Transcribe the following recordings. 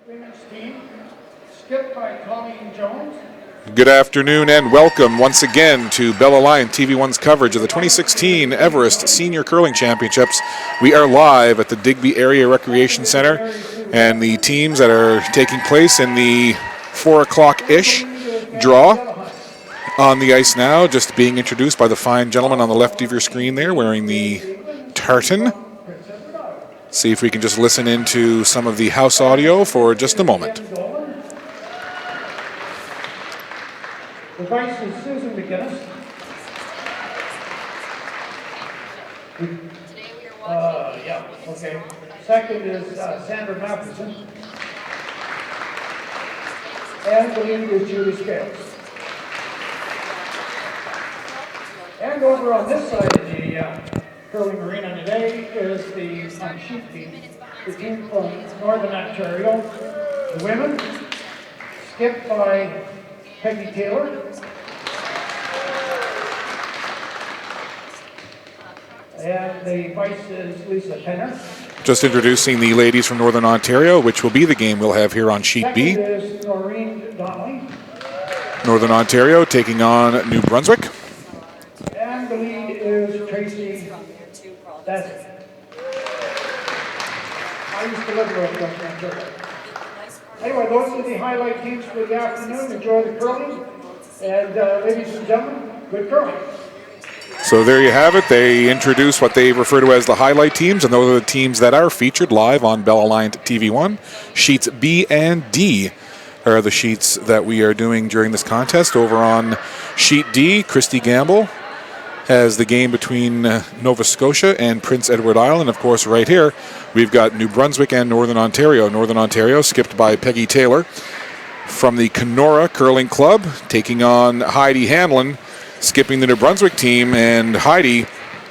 Women's team, skipped by Colleen Jones. Good afternoon and welcome once again to Bell Alliant TV1's coverage of the 2016 Everest Senior Curling Championships. We are live at the Digby Area Recreation Center, and the teams that are taking place in the 4 o'clock-ish draw on the ice now, just being introduced by the fine gentleman on the left of your screen there wearing the tartan. See if we can just listen into some of the house audio for just a moment. The vice is Susan McGinnis. Okay. Second is Sandra Matheson. And the lead is Julie Scales. And over on this side of the curling arena today is the sheet team. The team from Northern Ontario. The women, skipped by Peggy Taylor. And the vice is Lisa Penner. Just introducing the ladies from Northern Ontario, which will be the game we'll have here on Sheet B. Second is Noreen Donnelly. Northern Ontario taking on New Brunswick. And the lead is Tracy Dazzett. I used to live in Western Ontario. Anyway, those are the highlight teams for the afternoon. Enjoy the curling. And ladies and gentlemen, good curling. So there you have it. They introduce what they refer to as the highlight teams, and those are the teams that are featured live on Bell Alliant TV1. Sheets B and D are the sheets that we are doing during this contest. Over on Sheet D, Christy Gamble has the game between Nova Scotia and Prince Edward Island. Of course, right here, we've got New Brunswick and Northern Ontario. Northern Ontario skipped by Peggy Taylor from the Kenora Curling Club, taking on Heidi Hanlon, skipping the New Brunswick team, and Heidi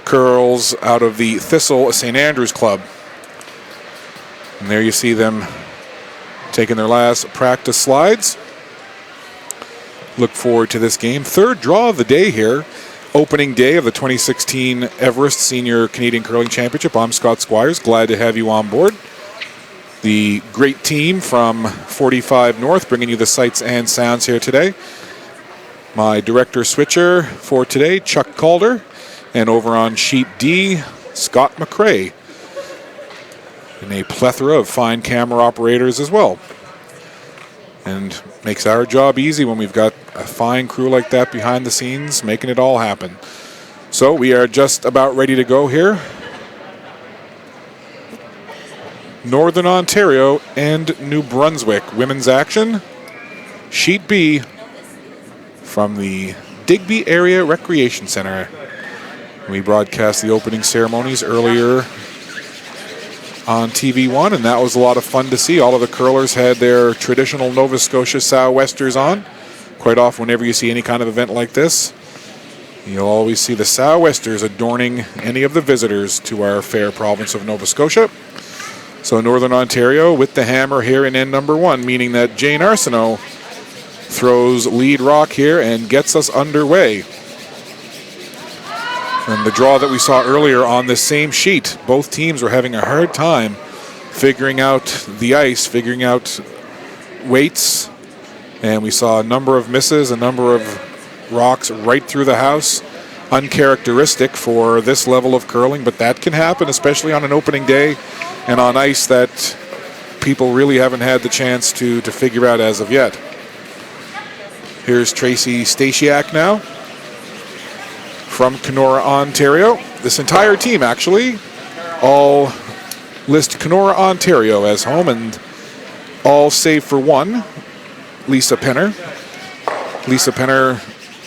curls out of the Thistle St. Andrews Club. And there you see them taking their last practice slides. Look forward to this game. Third draw of the day here. Opening day of the 2016 Everest Senior Canadian Curling Championship. I'm Scott Squires. Glad to have you on board. The great team from 45 North bringing you the sights and sounds here today. My director switcher for today, Chuck Calder. And over on Sheet D, Scott McRae. And a plethora of fine camera operators as well. And makes our job easy when we've got a fine crew like that behind the scenes, making it all happen. So we are just about ready to go here. Northern Ontario and New Brunswick women's action. Sheet B from the Digby Area Recreation Center. We broadcast the opening ceremonies earlier on TV1, and that was a lot of fun to see. All of the curlers had their traditional Nova Scotia sou'westers on. Quite often, whenever you see any kind of event like this, you'll always see the sou'westers adorning any of the visitors to our fair province of Nova Scotia. So Northern Ontario with the hammer here in end number 1, meaning that Jane Arsenault throws lead rock here and gets us underway. And the draw that we saw earlier on this same sheet, both teams were having a hard time figuring out the ice, figuring out weights, and we saw a number of misses, a number of rocks right through the house. Uncharacteristic for this level of curling, but that can happen, especially on an opening day and on ice that people really haven't had the chance to figure out as of yet. Here's Tracy Stasiak now from Kenora, Ontario. This entire team, actually, all list Kenora, Ontario as home, and all save for one, Lisa Penner. Lisa Penner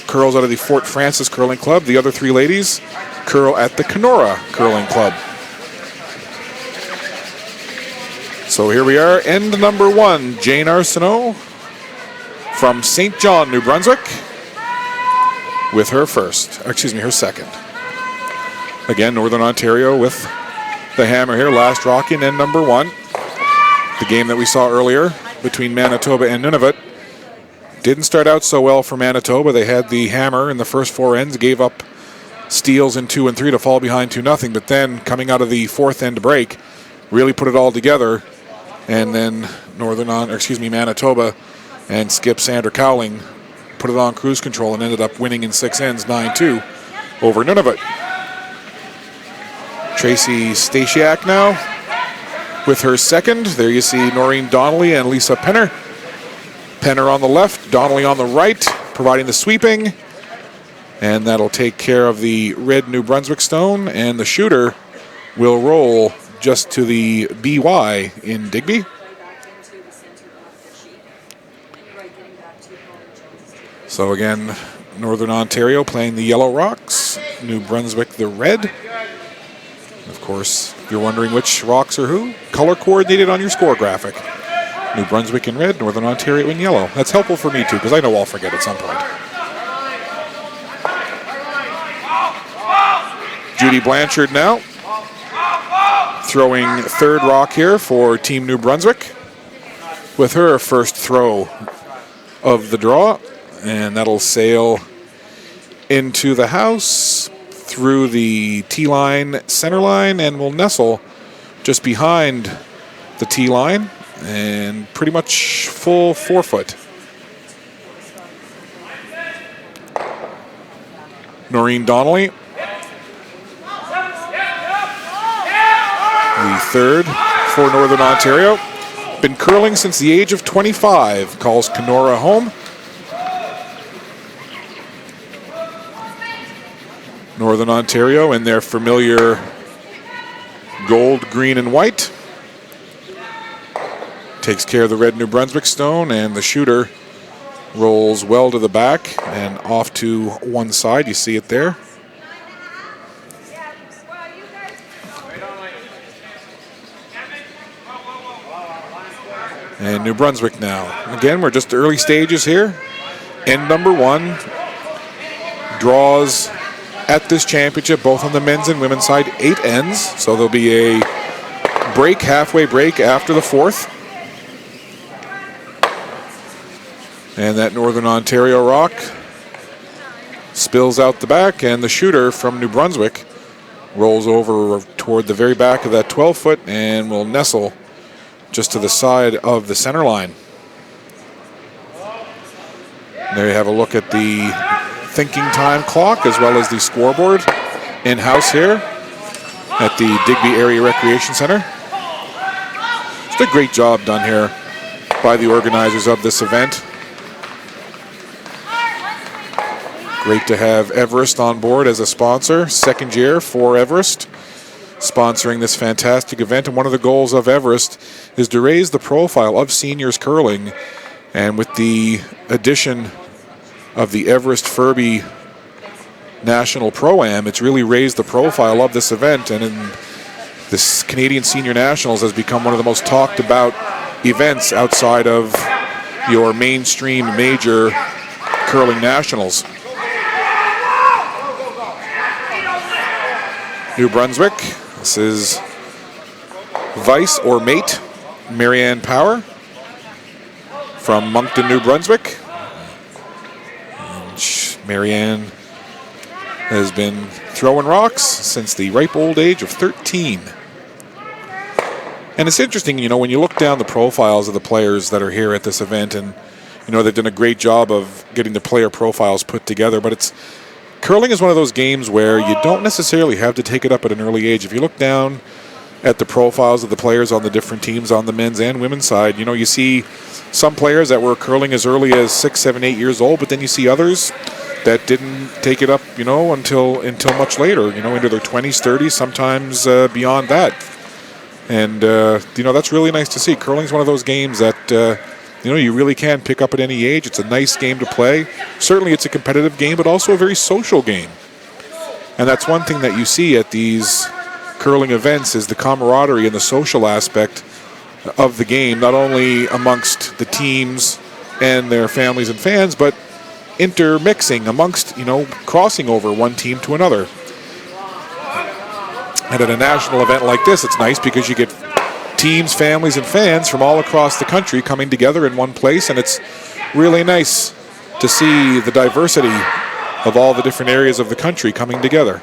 curls out of the Fort Francis Curling Club. The other three ladies curl at the Kenora Curling Club. So here we are, end number 1, Jane Arsenault from St. John, New Brunswick, with her second. Again, Northern Ontario with the hammer here, last rock in end number 1. The game that we saw earlier between Manitoba and Nunavut didn't start out so well for Manitoba. They had the hammer in the first 4 ends, gave up steals in 2 and 3 to fall behind 2-0, but then coming out of the 4th end break, really put it all together And then Manitoba and skip Sandra Cowling put it on cruise control and ended up winning in 6 ends, 9-2 over Nunavut. Tracy Stasiak now with her second. There you see Noreen Donnelly and Lisa Penner. Penner on the left, Donnelly on the right, providing the sweeping. And that'll take care of the red New Brunswick stone. And the shooter will roll just to the BY in Digby. So again, Northern Ontario playing the Yellow Rocks, New Brunswick the red. Of course, if you're wondering which rocks are who, color coordinated on your score graphic. New Brunswick in red, Northern Ontario in yellow. That's helpful for me too, because I know I'll forget at some point. Judy Blanchard now, throwing third rock here for Team New Brunswick with her first throw of the draw. And that'll sail into the house, through the T-line, center line, and will nestle just behind the T-line and pretty much full 4 foot. Noreen Donnelly, the third for Northern Ontario. Been curling since the age of 25, calls Kenora home. Northern Ontario in their familiar gold, green, and white. Takes care of the red New Brunswick stone, and the shooter rolls well to the back and off to one side. You see it there. And New Brunswick now. Again, we're just early stages here. End number 1 draws at this championship, both on the men's and women's side, 8 ends. So there'll be a break, halfway break after the 4th. And that Northern Ontario rock spills out the back, and the shooter from New Brunswick rolls over toward the very back of that 12 foot and will nestle just to the side of the center line. There you have a look at the thinking time clock as well as the scoreboard in-house here at the Digby Area Recreation Center. Just a great job done here by the organizers of this event. Great to have Everest on board as a sponsor. Second year for Everest sponsoring this fantastic event. And one of the goals of Everest is to raise the profile of seniors curling. And with the addition of the Everest Furby National Pro-Am, it's really raised the profile of this event, and in this Canadian Senior Nationals has become one of the most talked about events outside of your mainstream major curling nationals. New Brunswick, this is vice or mate Marianne Power from Moncton, New Brunswick. Marianne has been throwing rocks since the ripe old age of 13. And it's interesting, you know, when you look down the profiles of the players that are here at this event, and, you know, they've done a great job of getting the player profiles put together, but curling is one of those games where you don't necessarily have to take it up at an early age. If you look down at the profiles of the players on the different teams on the men's and women's side, you know, you see some players that were curling as early as 6, 7, 8 years old, but then you see others that didn't take it up, you know, until much later, you know, into their 20s, 30s, sometimes beyond that. And, you know, that's really nice to see. Curling's one of those games that, you know, you really can pick up at any age. It's a nice game to play. Certainly it's a competitive game, but also a very social game. And that's one thing that you see at these curling events is the camaraderie and the social aspect of the game, not only amongst the teams and their families and fans, but intermixing amongst, you know, crossing over one team to another. And at a national event like this, it's nice because you get teams, families, and fans from all across the country coming together in one place, and it's really nice to see the diversity of all the different areas of the country coming together.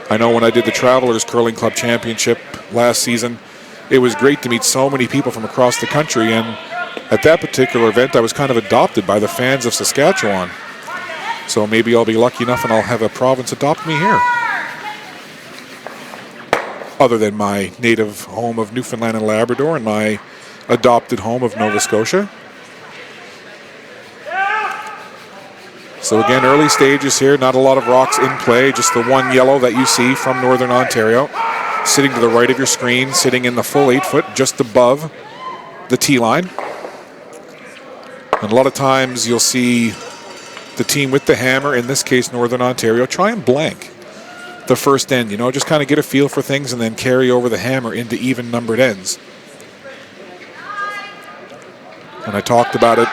I know when I did the Travelers Curling Club Championship last season, it was great to meet so many people from across the country. And at that particular event, I was kind of adopted by the fans of Saskatchewan. So maybe I'll be lucky enough and I'll have a province adopt me here. Other than my native home of Newfoundland and Labrador and my adopted home of Nova Scotia. So again, early stages here, not a lot of rocks in play, just the one yellow that you see from Northern Ontario. Sitting to the right of your screen, sitting in the full 8 foot, just above the tee line. And a lot of times you'll see the team with the hammer, in this case Northern Ontario, try and blank the first end, just kind of get a feel for things and then carry over the hammer into even numbered ends. And I talked about it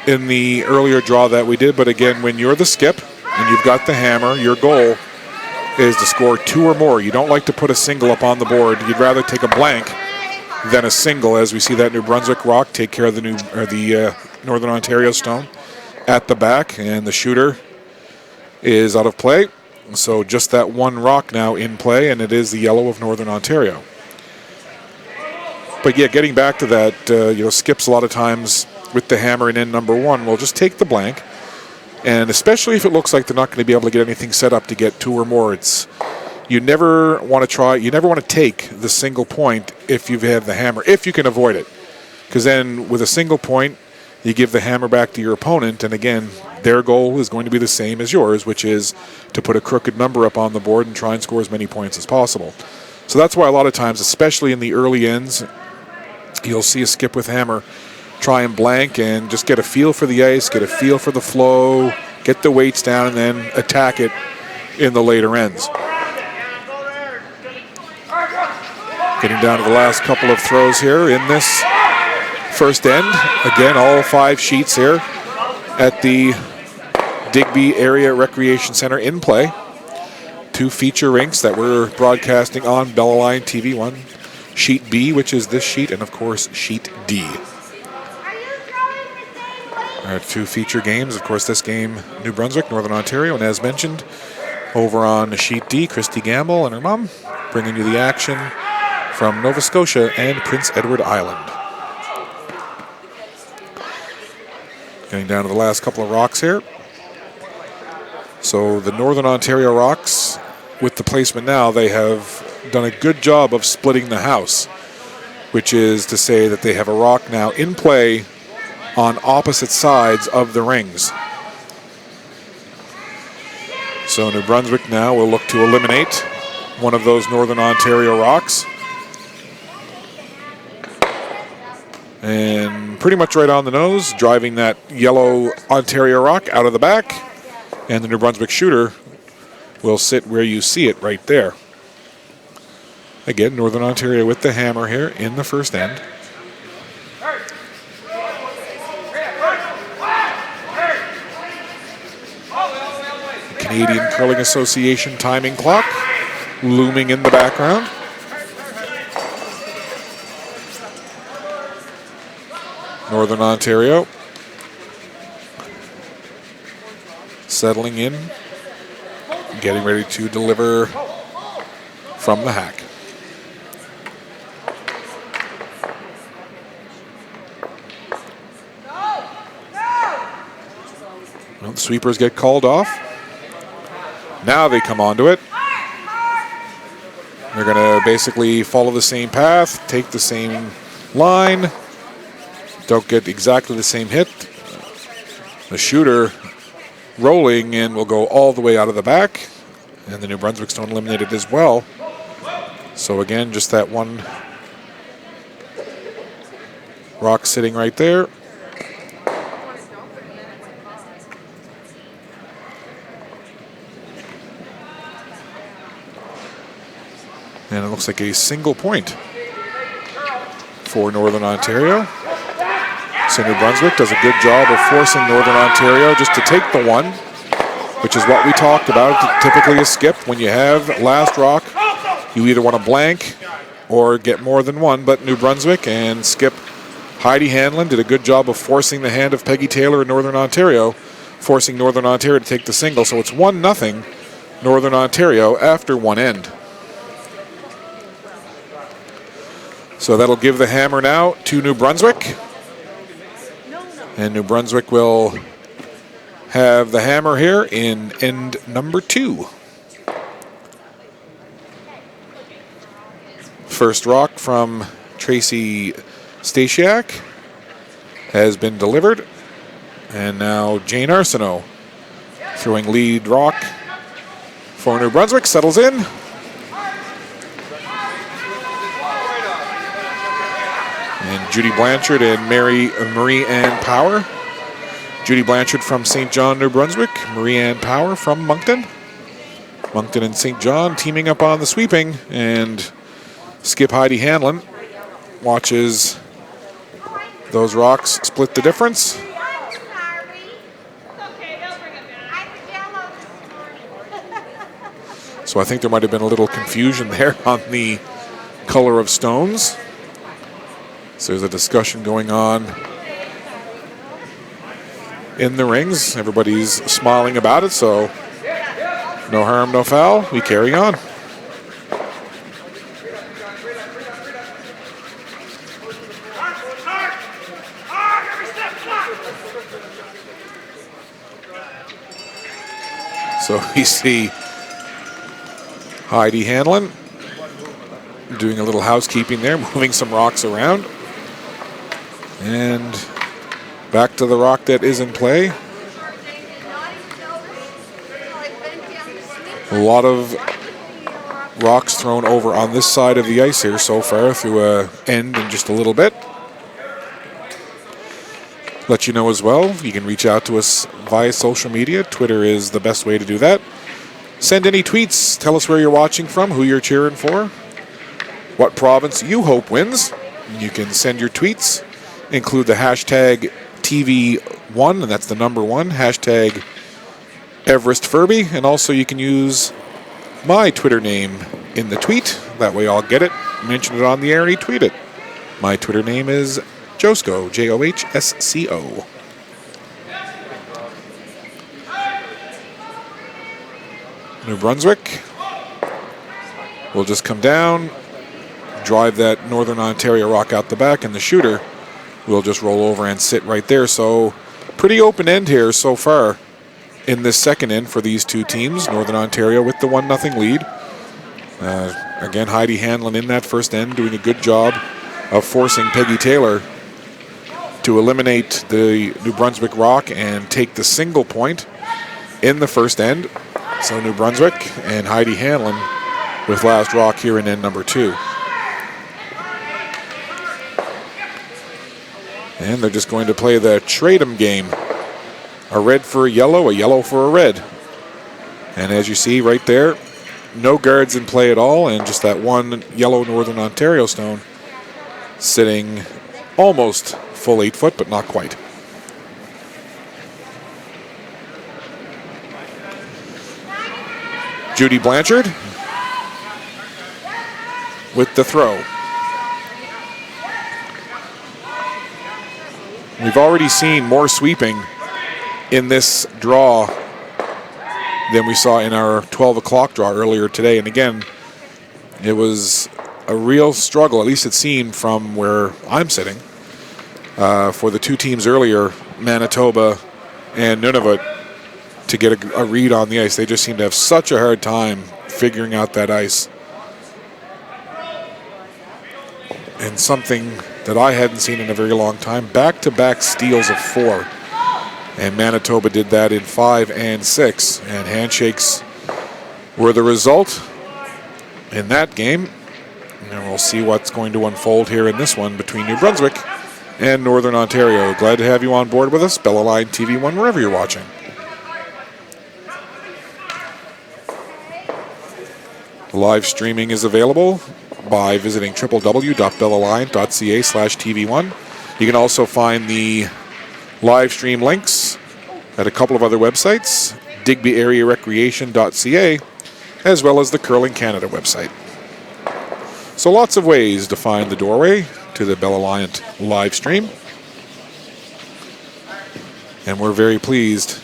in the earlier draw that we did, but again, when you're the skip and you've got the hammer, your goal is to score 2 or more. You don't like to put a single up on the board. You'd rather take a blank than a single, as we see that New Brunswick rock take care of the Northern Ontario stone at the back, and the shooter is out of play. So just that one rock now in play, and it is the yellow of Northern Ontario. But yeah, getting back to that, skips a lot of times with the hammer in end number 1 will just take the blank, and especially if it looks like they're not going to be able to get anything set up to get 2 or more, you never want to take the single point if you have the hammer, if you can avoid it, because then with a single point you give the hammer back to your opponent, and again, their goal is going to be the same as yours, which is to put a crooked number up on the board and try and score as many points as possible. So that's why a lot of times, especially in the early ends, you'll see a skip with hammer try and blank and just get a feel for the ice, get a feel for the flow, get the weights down, and then attack it in the later ends. Getting down to the last couple of throws here in this first end. Again, all 5 sheets here at the Digby Area Recreation Center in play. 2 feature rinks that we're broadcasting on Bellaline TV1. Sheet B, which is this sheet, and of course, Sheet D. Our 2 feature games, of course, this game, New Brunswick, Northern Ontario, and as mentioned, over on Sheet D, Christy Gamble and her mom, bringing you the action from Nova Scotia and Prince Edward Island. Getting down to the last couple of rocks here. So the Northern Ontario rocks, with the placement now, they have done a good job of splitting the house, which is to say that they have a rock now in play on opposite sides of the rings. So New Brunswick now will look to eliminate one of those Northern Ontario rocks. And pretty much right on the nose, driving that yellow Ontario rock out of the back. And the New Brunswick shooter will sit where you see it right there. Again, Northern Ontario with the hammer here in the first end. Canadian Curling Association timing clock looming in the background. Northern Ontario settling in, getting ready to deliver from the hack. Well, the sweepers get called off. Now they come onto it. They're going to basically follow the same path, take the same line. Don't get exactly the same hit. The shooter rolling in will go all the way out of the back. And the New Brunswick stone eliminated as well. So again, just that one rock sitting right there. And it looks like a single point for Northern Ontario. So New Brunswick does a good job of forcing Northern Ontario just to take the one, which is what we talked about. Typically a skip, when you have last rock, you either want to blank or get more than one. But New Brunswick and skip Heidi Hanlon did a good job of forcing the hand of Peggy Taylor in Northern Ontario, forcing Northern Ontario to take the single. So it's 1-0 Northern Ontario after one end. So that'll give the hammer now to New Brunswick. And New Brunswick will have the hammer here in end number 2. First rock from Tracy Stasiak has been delivered. And now Jane Arsenault throwing lead rock for New Brunswick, settles in. And Judy Blanchard and Marie Ann Power. Judy Blanchard from St. John, New Brunswick. Marie Ann Power from Moncton. Moncton and St. John teaming up on the sweeping. And skip Heidi Hanlon watches those rocks split the difference. So I think there might have been a little confusion there on the color of stones. So there's a discussion going on in the rings. Everybody's smiling about it, so no harm, no foul. We carry on. So we see Heidi Hanlon doing a little housekeeping there, moving some rocks around. And back to the rock that is in play. A lot of rocks thrown over on this side of the ice here so far through a end in just a little bit. Let you know as well, you can reach out to us via social media. Twitter is the best way to do that. Send any tweets. Tell us where you're watching from, who you're cheering for, what province you hope wins. You can send your tweets. Include the hashtag TV1, and that's the number 1, hashtag Everest Furby. And also you can use my Twitter name in the tweet. That way I'll get it, mention it on the air, and tweet it. My Twitter name is Johsco, Johsco. New Brunswick will just come down, drive that Northern Ontario rock out the back, and the shooter will just roll over and sit right there. So pretty open end here so far in this second end for these two teams. Northern Ontario with the 1-0 lead. Again, Heidi Hanlon in that first end doing a good job of forcing Peggy Taylor to eliminate the New Brunswick rock and take the single point in the first end. So New Brunswick and Heidi Hanlon with last rock here in end number 2. And they're just going to play the trade-em game. A red for a yellow for a red. And as you see right there, no guards in play at all, and just that one yellow Northern Ontario stone sitting almost full 8 foot, but not quite. Judy Blanchard with the throw. We've already seen more sweeping in this draw than we saw in our 12 o'clock draw earlier today. And again, it was a real struggle, at least it seemed from where I'm sitting, for the two teams earlier, Manitoba and Nunavut, to get a read on the ice. They just seem to have such a hard time figuring out that ice. And something that I hadn't seen in a very long time, back-to-back steals of 4. And Manitoba did that in 5 and 6. And handshakes were the result in that game. And we'll see what's going to unfold here in this one between New Brunswick and Northern Ontario. Glad to have you on board with us. Bella Line TV1, wherever you're watching. Live streaming is available by visiting www.bellaline.ca/TV1. You can also find the live stream links at a couple of other websites, digbyarearecreation.ca, as well as the Curling Canada website. So lots of ways to find the doorway to the Bella Lion live stream. And we're very pleased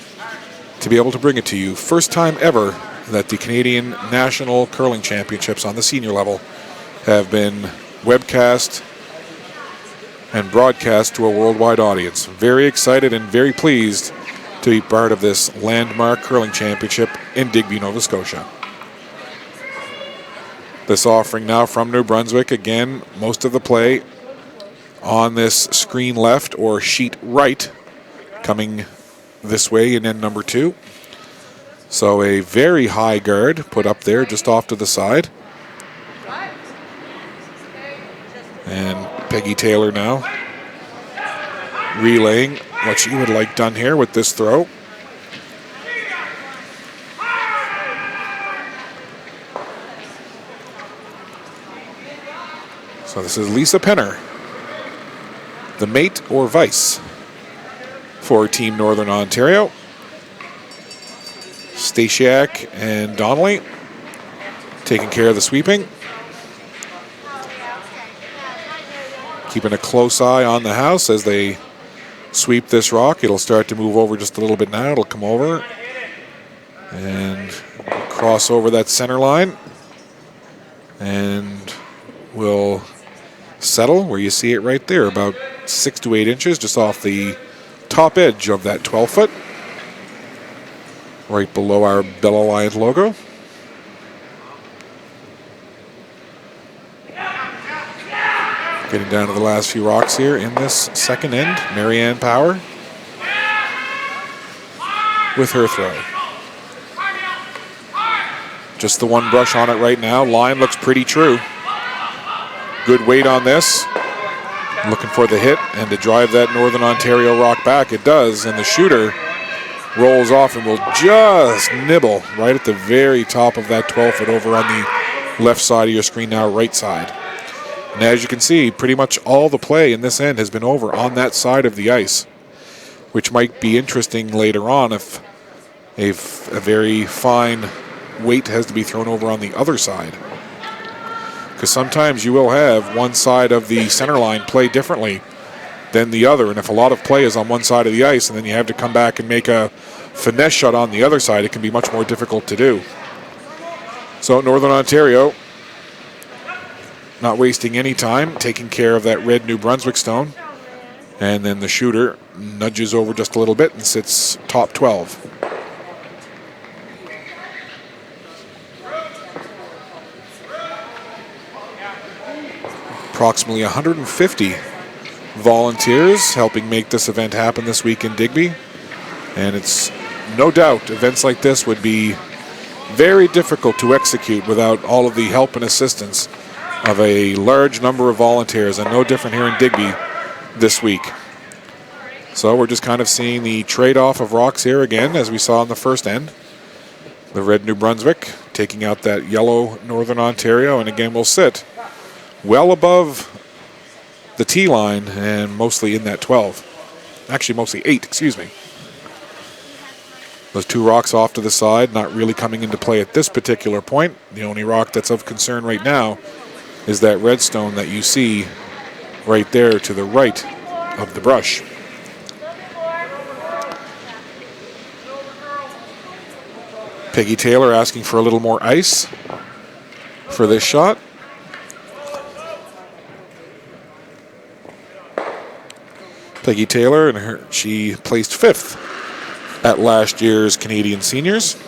to be able to bring it to you. First time ever that the Canadian National Curling Championships on the senior level have been webcast and broadcast to a worldwide audience. Very excited and very pleased to be part of this landmark curling championship in Digby, Nova Scotia. This offering now from New Brunswick. Again, most of the play on this screen left or sheet right, coming this way in end number 2. So a very high guard put up there just off to the side. And Peggy Taylor now relaying what she would like done here with this throw. So this is Lisa Penner, the mate or vice for Team Northern Ontario. Stasiak and Donnelly taking care of the sweeping. Keeping a close eye on the house as they sweep this rock. It'll start to move over just a little bit now. It'll come over and cross over that center line and will settle where you see it right there, about 6 to 8 inches just off the top edge of that 12-foot, right below our Bell Alliance logo. Getting down to the last few rocks here in this second end. Marianne Power with her throw. Just the one brush on it right now. Line looks pretty true. Good weight on this. Looking for the hit and to drive that Northern Ontario rock back. It does, and the shooter rolls off and will just nibble right at the very top of that 12-foot over on the left side of your screen now, right side. And as you can see, pretty much all the play in this end has been over on that side of the ice, which might be interesting later on if a very fine weight has to be thrown over on the other side. Because sometimes you will have one side of the center line play differently than the other, and if a lot of play is on one side of the ice and then you have to come back and make a finesse shot on the other side, it can be much more difficult to do. So Northern Ontario not wasting any time, taking care of that red New Brunswick stone. And then the shooter nudges over just a little bit and sits top 12. Approximately 150 volunteers helping make this event happen this week in Digby. And it's no doubt events like this would be very difficult to execute without all of the help and assistance of a large number of volunteers, and no different here in Digby this week. So we're just kind of seeing the trade-off of rocks here again, as we saw in the first end. The red New Brunswick taking out that yellow Northern Ontario, and again we'll sit well above the tee line and mostly in that 12. Actually, mostly 8, excuse me. Those two rocks off to the side, not really coming into play at this particular point. The only rock that's of concern right now is that red stone that you see right there to the right of the brush. Peggy Taylor asking for a little more ice for this shot. Peggy Taylor, and she placed 5th at last year's Canadian Seniors.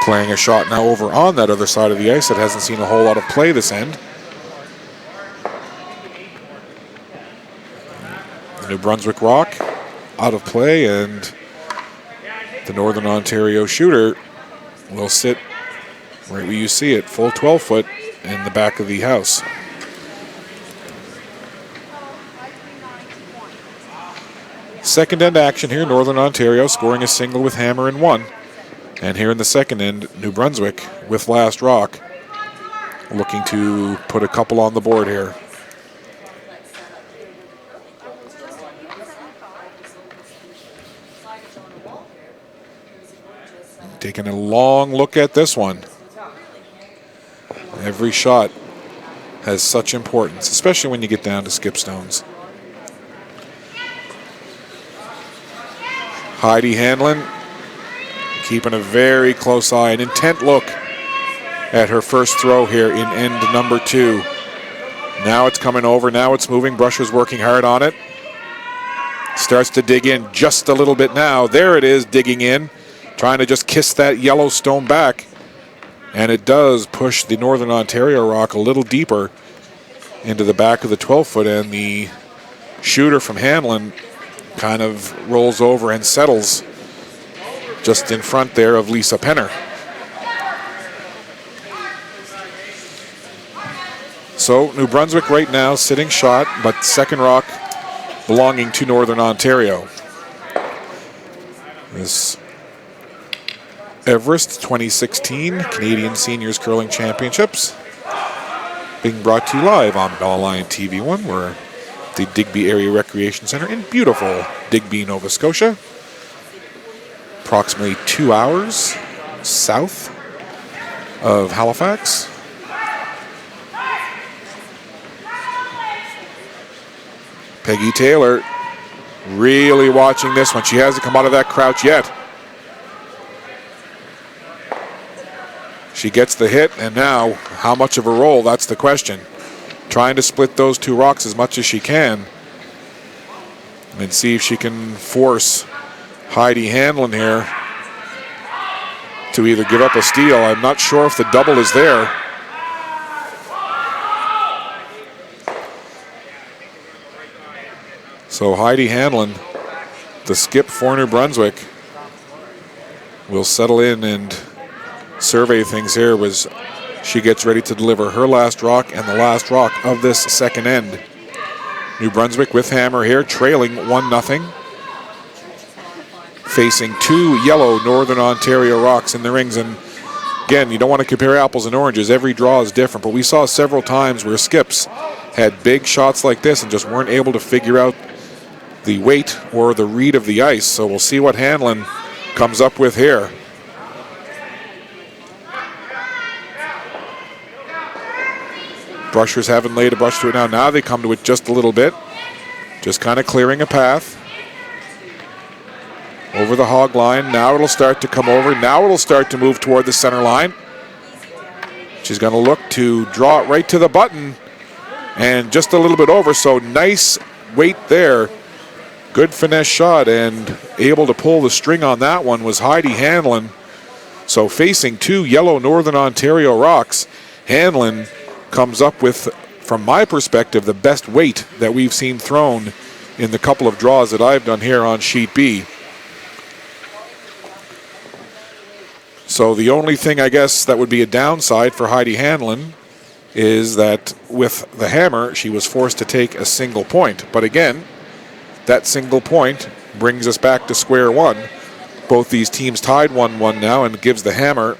Playing a shot now over on that other side of the ice that hasn't seen a whole lot of play this end. The New Brunswick rock out of play, and the Northern Ontario shooter will sit right where you see it, full 12-foot in the back of the house. Second end action here, Northern Ontario scoring a single with hammer in 1. And here in the second end, New Brunswick with last rock, looking to put a couple on the board here. Taking a long look at this one. Every shot has such importance, especially when you get down to skip stones. Heidi Hanlon keeping a very close eye, an intent look at her first throw here in end number 2. Now it's coming over, now it's moving. Brusher's working hard on it. Starts to dig in just a little bit now. There it is, digging in, trying to just kiss that yellow stone back. And it does push the Northern Ontario rock a little deeper into the back of the 12-foot, and the shooter from Hanlon kind of rolls over and settles just in front there of Lisa Penner. So New Brunswick right now sitting shot, but second rock belonging to Northern Ontario. This Everest 2016 Canadian Seniors Curling Championships being brought to you live on Bell Line TV1. We're at the Digby Area Recreation Centre in beautiful Digby, Nova Scotia. Approximately 2 hours south of Halifax. Peggy Taylor really watching this one. She hasn't come out of that crouch yet. She gets the hit, and now how much of a roll, that's the question. Trying to split those two rocks as much as she can and see if she can force Heidi Hanlon here to either give up a steal. I'm not sure if the double is there. So Heidi Hanlon, the skip for New Brunswick, will settle in and survey things here as she gets ready to deliver her last rock and the last rock of this second end. New Brunswick with hammer here, trailing 1-0. Facing 2 yellow Northern Ontario rocks in the rings. And again, you don't want to compare apples and oranges. Every draw is different, but we saw several times where skips had big shots like this and just weren't able to figure out the weight or the read of the ice. So we'll see what Hanlon comes up with here. Brushers haven't laid a brush to it now. Now they come to it just a little bit. Just kind of clearing a path. Over the hog line. Now it'll start to come over. Now it'll start to move toward the center line. She's going to look to draw it right to the button. And just a little bit over. So nice weight there. Good finesse shot, and able to pull the string on that one was Heidi Hanlon. So facing 2 yellow Northern Ontario rocks, Hanlon comes up with, from my perspective, the best weight that we've seen thrown in the couple of draws that I've done here on Sheet B. So the only thing, I guess, that would be a downside for Heidi Hanlon is that with the hammer, she was forced to take a single point. But again, that single point brings us back to square one. Both these teams tied 1-1 now, and gives the hammer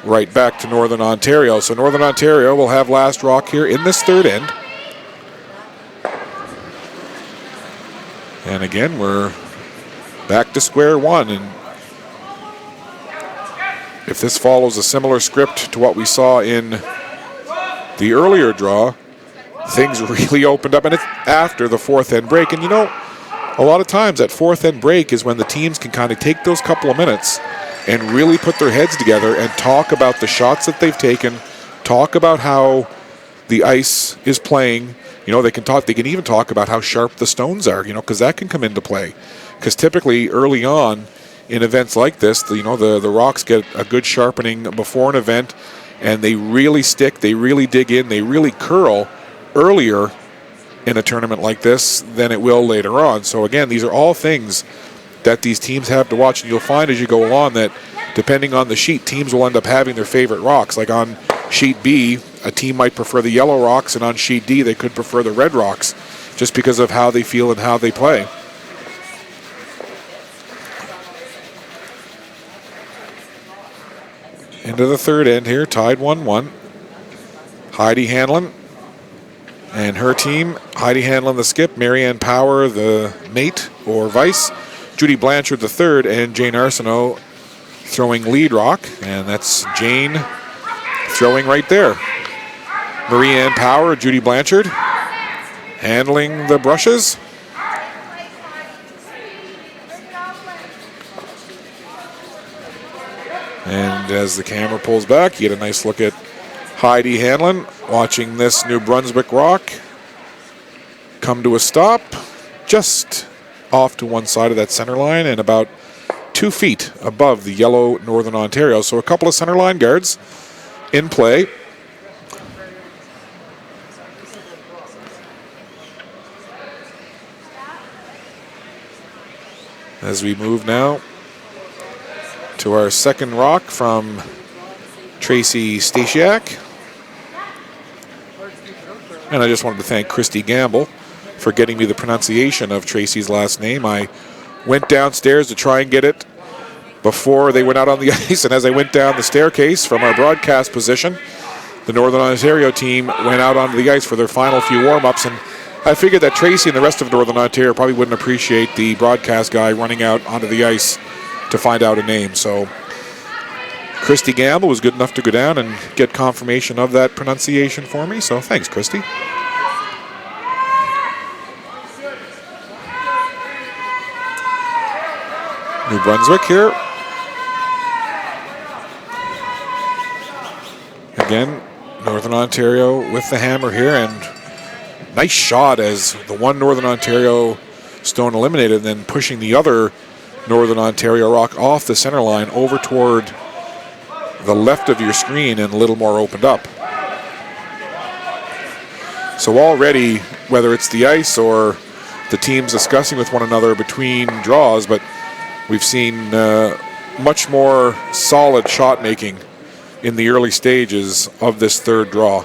right back to Northern Ontario. So Northern Ontario will have last rock here in this third end. And again, we're back to square one. And if this follows a similar script to what we saw in the earlier draw, things really opened up. And it's after the fourth end break. And you know, a lot of times that fourth end break is when the teams can kind of take those couple of minutes and really put their heads together and talk about the shots that they've taken, talk about how the ice is playing. You know, they can even talk about how sharp the stones are, you know, because that can come into play. Because typically early on in events like this, the rocks get a good sharpening before an event, and they really stick, they really dig in, they really curl earlier in a tournament like this than it will later on. So again, these are all things that these teams have to watch, and you'll find as you go along that depending on the sheet, teams will end up having their favorite rocks. Like on Sheet B, a team might prefer the yellow rocks, and on Sheet D, they could prefer the red rocks just because of how they feel and how they play. Into the third end here, tied 1-1. Heidi Hanlon and her team. Heidi Hanlon, the skip. Marianne Power, the mate or vice. Judy Blanchard, the third. And Jane Arsenault throwing lead rock. And that's Jane throwing right there. Marianne Power, Judy Blanchard handling the brushes. as the camera pulls back, you get a nice look at Heidi Hanlon watching this New Brunswick rock come to a stop just off to one side of that center line and about 2 feet above the yellow Northern Ontario. So a couple of center line guards in play. As we move now to our second rock from Tracy Stasiak. And I just wanted to thank Christy Gamble for getting me the pronunciation of Tracy's last name. I went downstairs to try and get it before they went out on the ice, and as I went down the staircase from our broadcast position, the Northern Ontario team went out onto the ice for their final few warm-ups, and I figured that Tracy and the rest of Northern Ontario probably wouldn't appreciate the broadcast guy running out onto the ice to find out a name. So Christy Gamble was good enough to go down and get confirmation of that pronunciation for me, so thanks, Christy. New Brunswick here. Again, Northern Ontario with the hammer here, and nice shot as the one Northern Ontario stone eliminated, and then pushing the other Northern Ontario rock off the center line over toward the left of your screen and a little more opened up. So already, whether it's the ice or the teams discussing with one another between draws, but we've seen much more solid shot making in the early stages of this third draw.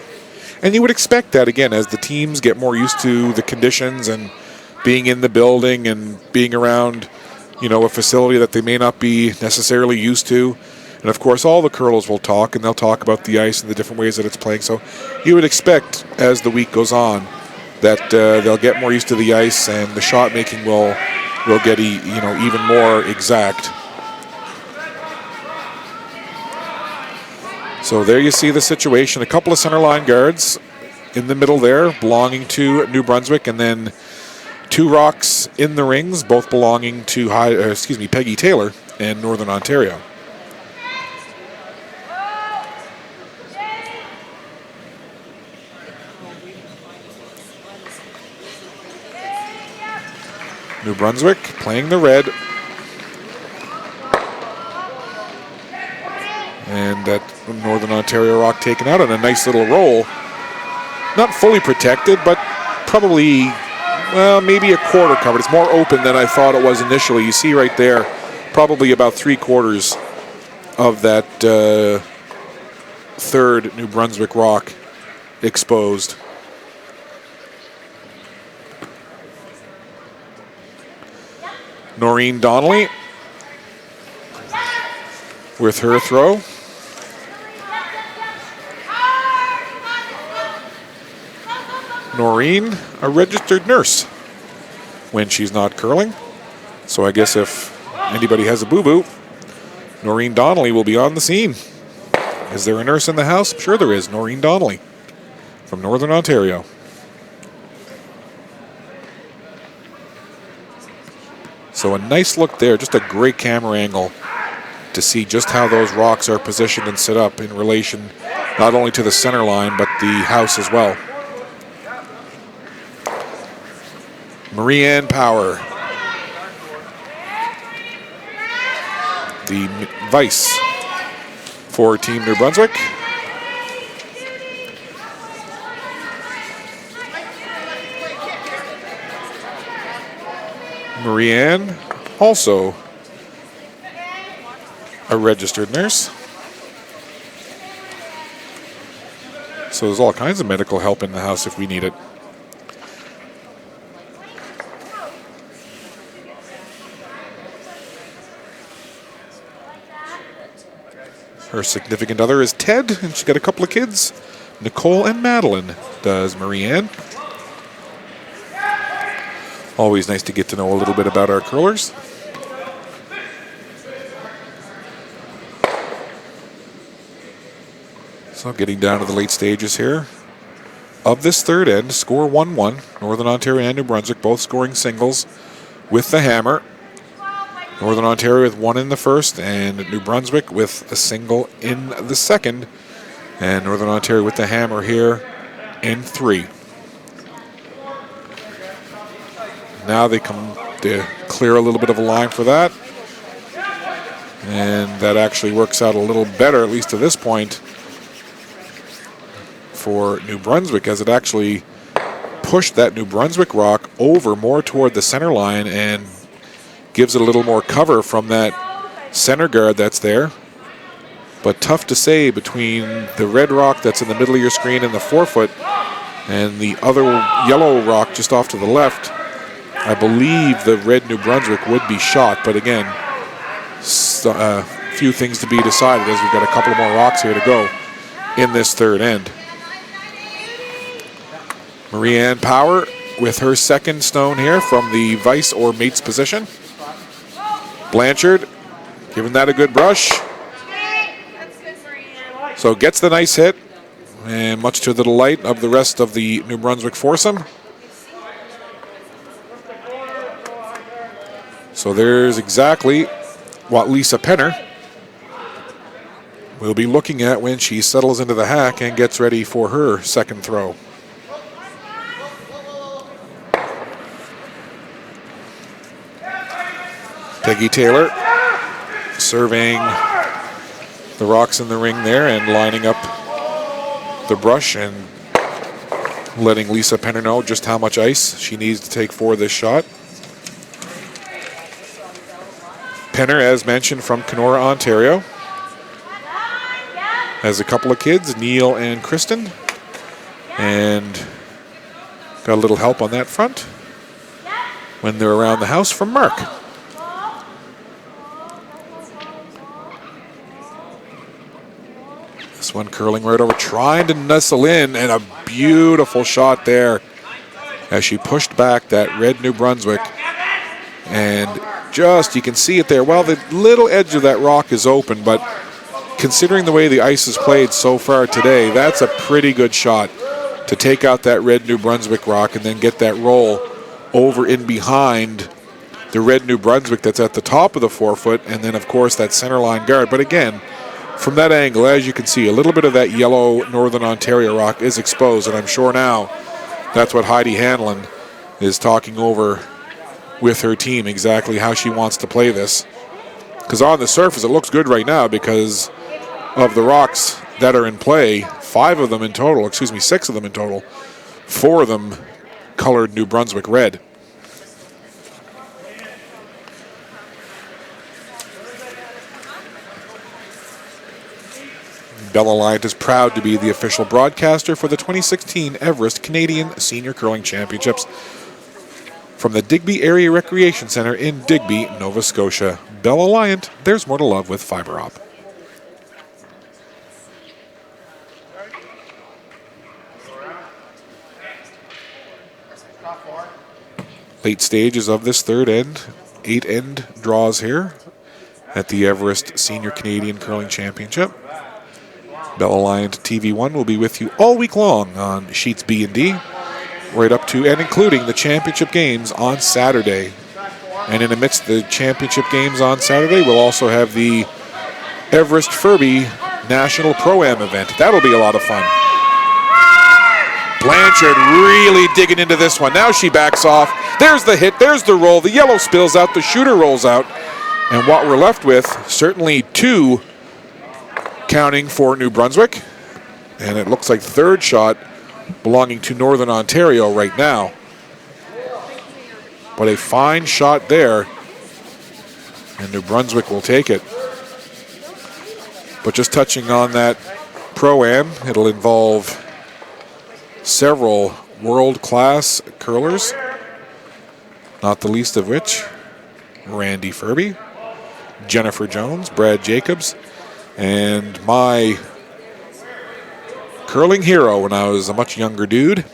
And you would expect that, again, as the teams get more used to the conditions and being in the building and being around, a facility that they may not be necessarily used to. And, of course, all the curlers will talk, and they'll talk about the ice and the different ways that it's playing. So you would expect, as the week goes on, that they'll get more used to the ice and the shot making will get even more exact. So there you see the situation. A couple of center line guards in the middle there belonging to New Brunswick, and then 2 rocks in the rings, both belonging to Peggy Taylor and Northern Ontario. New Brunswick playing the red. And that Northern Ontario rock taken out on a nice little roll. Not fully protected, but probably, maybe a quarter covered. It's more open than I thought it was initially. You see right there, probably about 3/4 of that third New Brunswick rock exposed. Noreen Donnelly with her throw. Noreen, a registered nurse when she's not curling. So I guess if anybody has a boo-boo, Noreen Donnelly will be on the scene. Is there a nurse in the house? I'm sure there is. Noreen Donnelly from Northern Ontario. So a nice look there, just a great camera angle to see just how those rocks are positioned and set up in relation not only to the center line, but the house as well. Marie-Anne Power, the vice for Team New Brunswick. Marie-Anne, also a registered nurse. So there's all kinds of medical help in the house if we need it. Her significant other is Ted, and she's got a couple of kids. Nicole and Madeline does Marie-Anne. Always nice to get to know a little bit about our curlers. So getting down to the late stages here of this third end. Score 1-1. Northern Ontario and New Brunswick both scoring singles with the hammer. Northern Ontario with 1 in the first, and New Brunswick with a single in the second. And Northern Ontario with the hammer here in 3. Now they come to clear a little bit of a line for that. And that actually works out a little better, at least to this point, for New Brunswick, as it actually pushed that New Brunswick rock over more toward the center line and gives it a little more cover from that center guard that's there. But tough to say between the red rock that's in the middle of your screen and the 4-foot and the other yellow rock just off to the left. I believe the red New Brunswick would be shot, but again, a few things to be decided as we've got a couple more rocks here to go in this third end. Marie-Anne Power with her second stone here from the vice or mate's position. Blanchard giving that a good brush. So gets the nice hit, and much to the delight of the rest of the New Brunswick foursome. So there's exactly what Lisa Penner will be looking at when she settles into the hack and gets ready for her second throw. Peggy Taylor surveying the rocks in the ring there and lining up the brush and letting Lisa Penner know just how much ice she needs to take for this shot. Penner, as mentioned, from Kenora, Ontario, has a couple of kids, Neil and Kristen, and got a little help on that front when they're around the house from Mark. This one curling right over, trying to nestle in, and a beautiful shot there as she pushed back that red New Brunswick. And just, you can see it there. Well, the little edge of that rock is open, but considering the way the ice is played so far today, that's a pretty good shot to take out that red New Brunswick rock and then get that roll over in behind the red New Brunswick that's at the top of the 4-foot, and then, of course, that center line guard. But again, from that angle, as you can see, a little bit of that yellow Northern Ontario rock is exposed, and I'm sure now that's what Heidi Hanlon is talking over with her team, exactly how she wants to play this. Because on the surface, it looks good right now because of the rocks that are in play. 6 of them in total. 4 of them colored New Brunswick red. Bell Alliant is proud to be the official broadcaster for the 2016 Everest Canadian Senior Curling Championships from the Digby Area Recreation Centre in Digby, Nova Scotia. Bell Alliant, there's more to love with fiber op. Late stages of this third end, 8 end draws here at the Everest Senior Canadian Curling Championship. Bell Alliant TV1 will be with you all week long on sheets B and D, right up to and including the championship games on Saturday. And in amidst the championship games on Saturday, we'll also have the Everest Furby National Pro-Am event. That'll be a lot of fun. Blanchard really digging into this one. Now she backs off. There's the hit, there's the roll. The yellow spills out, the shooter rolls out. And what we're left with, certainly 2 counting for New Brunswick. And it looks like third shot belonging to Northern Ontario right now. But a fine shot there, and New Brunswick will take it. But just touching on that Pro-Am, it'll involve several world-class curlers, not the least of which Randy Furby, Jennifer Jones, Brad Jacobs, and my curling hero when I was a much younger dude,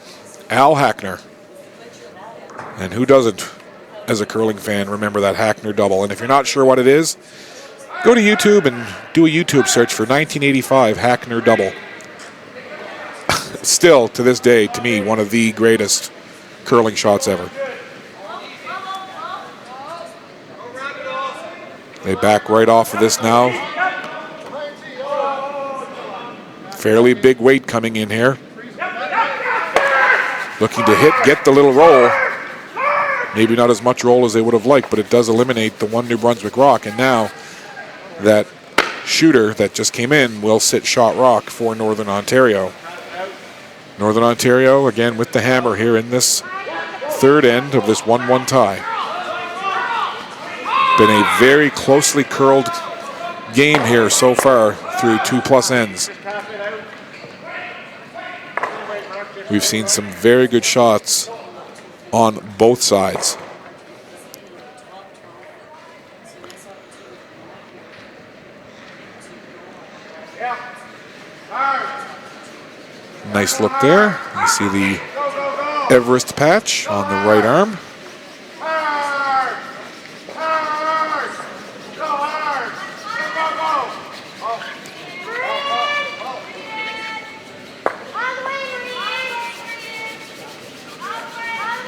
Al Hackner. And who doesn't, as a curling fan, remember that Hackner double? And if you're not sure what it is, go to YouTube and do a YouTube search for 1985 Hackner double. Still, to this day, to me, one of the greatest curling shots ever. They back right off of this now. Fairly big weight coming in here. Looking to get the little roll. Maybe not as much roll as they would have liked, but it does eliminate the one New Brunswick rock. And now that shooter that just came in will sit shot rock for Northern Ontario. Northern Ontario, again, with the hammer here in this third end of this 1-1 tie. Been a very closely curled game here so far through 2+ ends. We've seen some very good shots on both sides. Nice look there. You see the Everest patch on the right arm.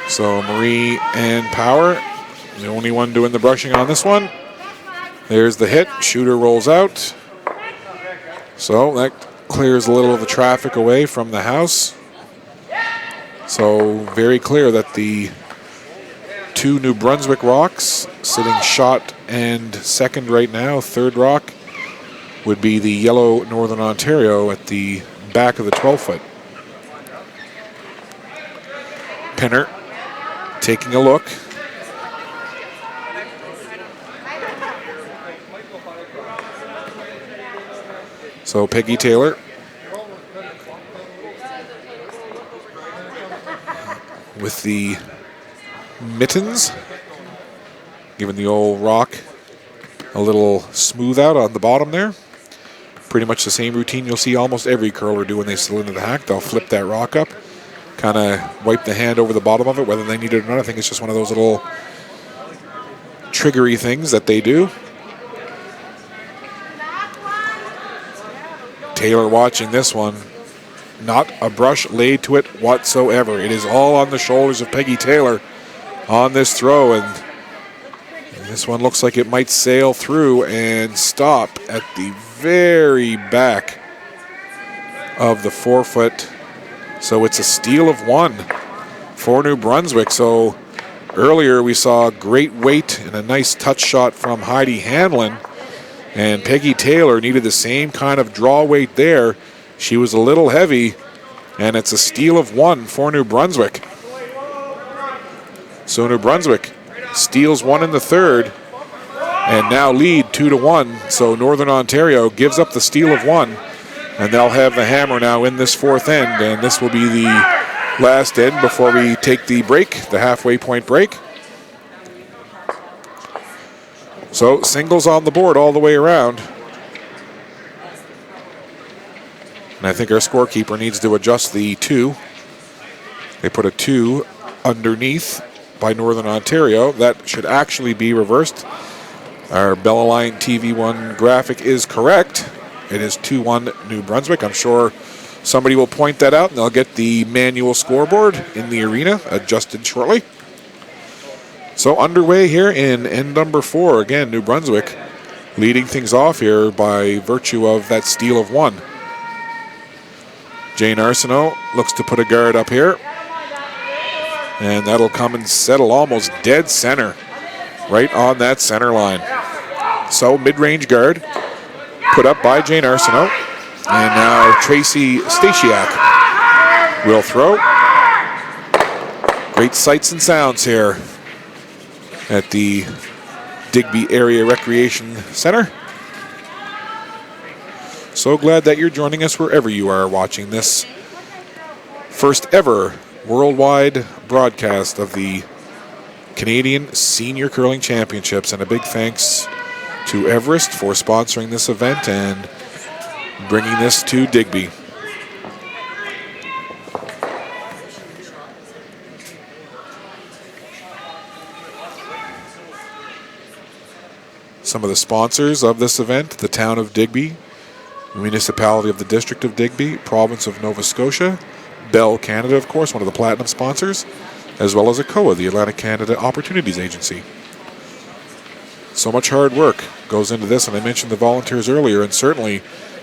So Marie and Power, the only one doing the brushing on this one. There's the hit. Shooter rolls out. So that clears a little of the traffic away from the house. So very clear that the two New Brunswick rocks sitting shot and second right now. Third rock would be the yellow Northern Ontario at the back of the 12-foot. Pinner taking a look. So Peggy Taylor with the mittens, giving the old rock a little smooth out on the bottom there. Pretty much the same routine you'll see almost every curler do when they still into the hack. They'll flip that rock up, kind of wipe the hand over the bottom of it, whether they need it or not. I think it's just one of those little triggery things that they do. Taylor watching this one. Not a brush laid to it whatsoever. It is all on the shoulders of Peggy Taylor on this throw, and this one looks like it might sail through and stop at the very back of the 4-foot. So it's a steal of 1 for New Brunswick. So earlier we saw great weight and a nice touch shot from Heidi Hanlon, and Peggy Taylor needed the same kind of draw weight there. She was a little heavy, and it's a steal of 1 for New Brunswick. So New Brunswick steals 1 in the third and now lead 2-1. So Northern Ontario gives up the steal of 1, and they'll have the hammer now in this 4th end, and this will be the last end before we take the break, the halfway point break. So singles on the board all the way around. And I think our scorekeeper needs to adjust the 2. They put a 2 underneath by Northern Ontario. That should actually be reversed. Our Bell Line TV1 graphic is correct. It is 2-1 New Brunswick. I'm sure somebody will point that out, and they'll get the manual scoreboard in the arena adjusted shortly. So underway here in end number 4. Again, New Brunswick leading things off here by virtue of that steal of 1. Jane Arsenault looks to put a guard up here. And that'll come and settle almost dead center, right on that center line. So mid-range guard put up by Jane Arsenault. And now Tracy Stasiak will throw. Great sights and sounds here at the Digby Area Recreation Center. So glad that you're joining us wherever you are watching this first ever worldwide broadcast of the Canadian Senior Curling Championships. And a big thanks to Everest for sponsoring this event and bringing this to Digby. Some of the sponsors of this event: the town of Digby, municipality of the District of Digby, province of Nova Scotia, Bell Canada, of course, one of the platinum sponsors, as well as ACOA, the Atlantic Canada Opportunities Agency. So much hard work goes into this, and I mentioned the volunteers earlier, and certainly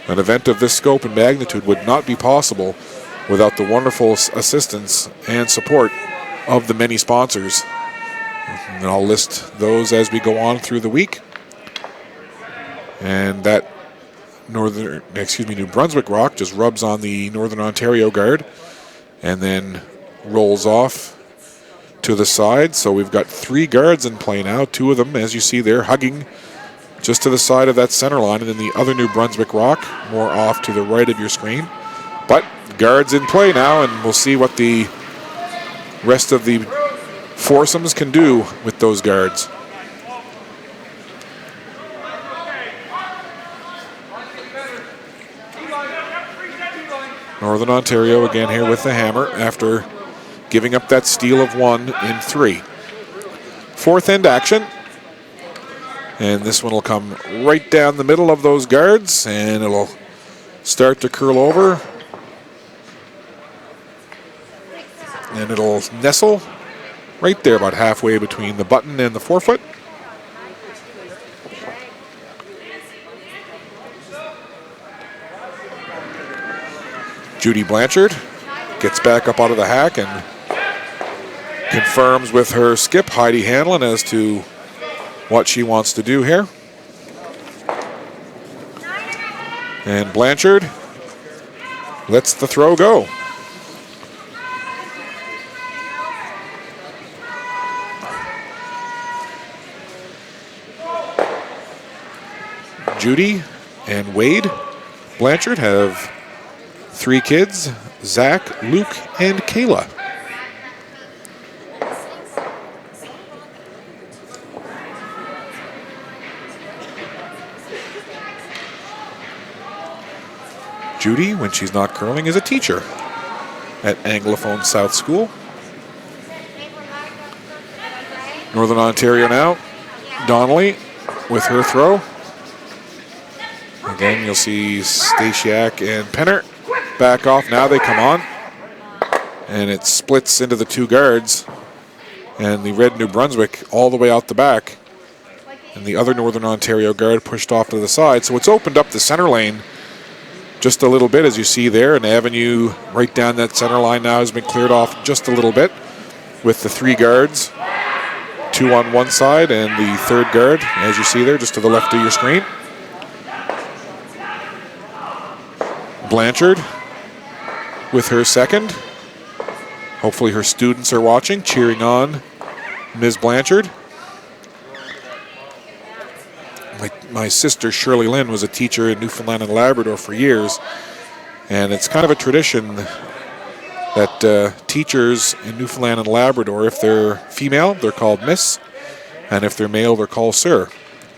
an event of this scope and magnitude would not be possible without the wonderful assistance and support of the many sponsors. And I'll list those as we go on through the week. And that New Brunswick rock just rubs on the Northern Ontario guard and then rolls off to the side. So we've got 3 guards in play now. 2 of them, as you see there, hugging just to the side of that center line, and then the other New Brunswick rock more off to the right of your screen. But guards in play now, and we'll see what the rest of the foursomes can do with those guards. Northern Ontario again here with the hammer after giving up that steal of 1 in 3. Fourth end action. And this one will come right down the middle of those guards, and it'll start to curl over. And it'll nestle right there about halfway between the button and the forefoot. Judy Blanchard gets back up out of the hack and confirms with her skip, Heidi Hanlon, as to what she wants to do here. And Blanchard lets the throw go. Judy and Wade Blanchard have 3 kids, Zach, Luke, and Kayla. Judy, when she's not curling, is a teacher at Anglophone South School. Northern Ontario now. Donnelly with her throw. Again, you'll see Stasiak and Penner back off. Now they come on. And it splits into the 2 guards. And the red New Brunswick all the way out the back. And the other Northern Ontario guard pushed off to the side. So it's opened up the center lane just a little bit, as you see there. An avenue right down that center line now has been cleared off just a little bit with the 3 guards. 2 on one side and the 3rd guard, as you see there, just to the left of your screen. Blanchard with her second. Hopefully her students are watching, cheering on Ms. Blanchard. My sister, Shirley Lynn, was a teacher in Newfoundland and Labrador for years. And it's kind of a tradition that teachers in Newfoundland and Labrador, if they're female, they're called Miss. And if they're male, they're called Sir,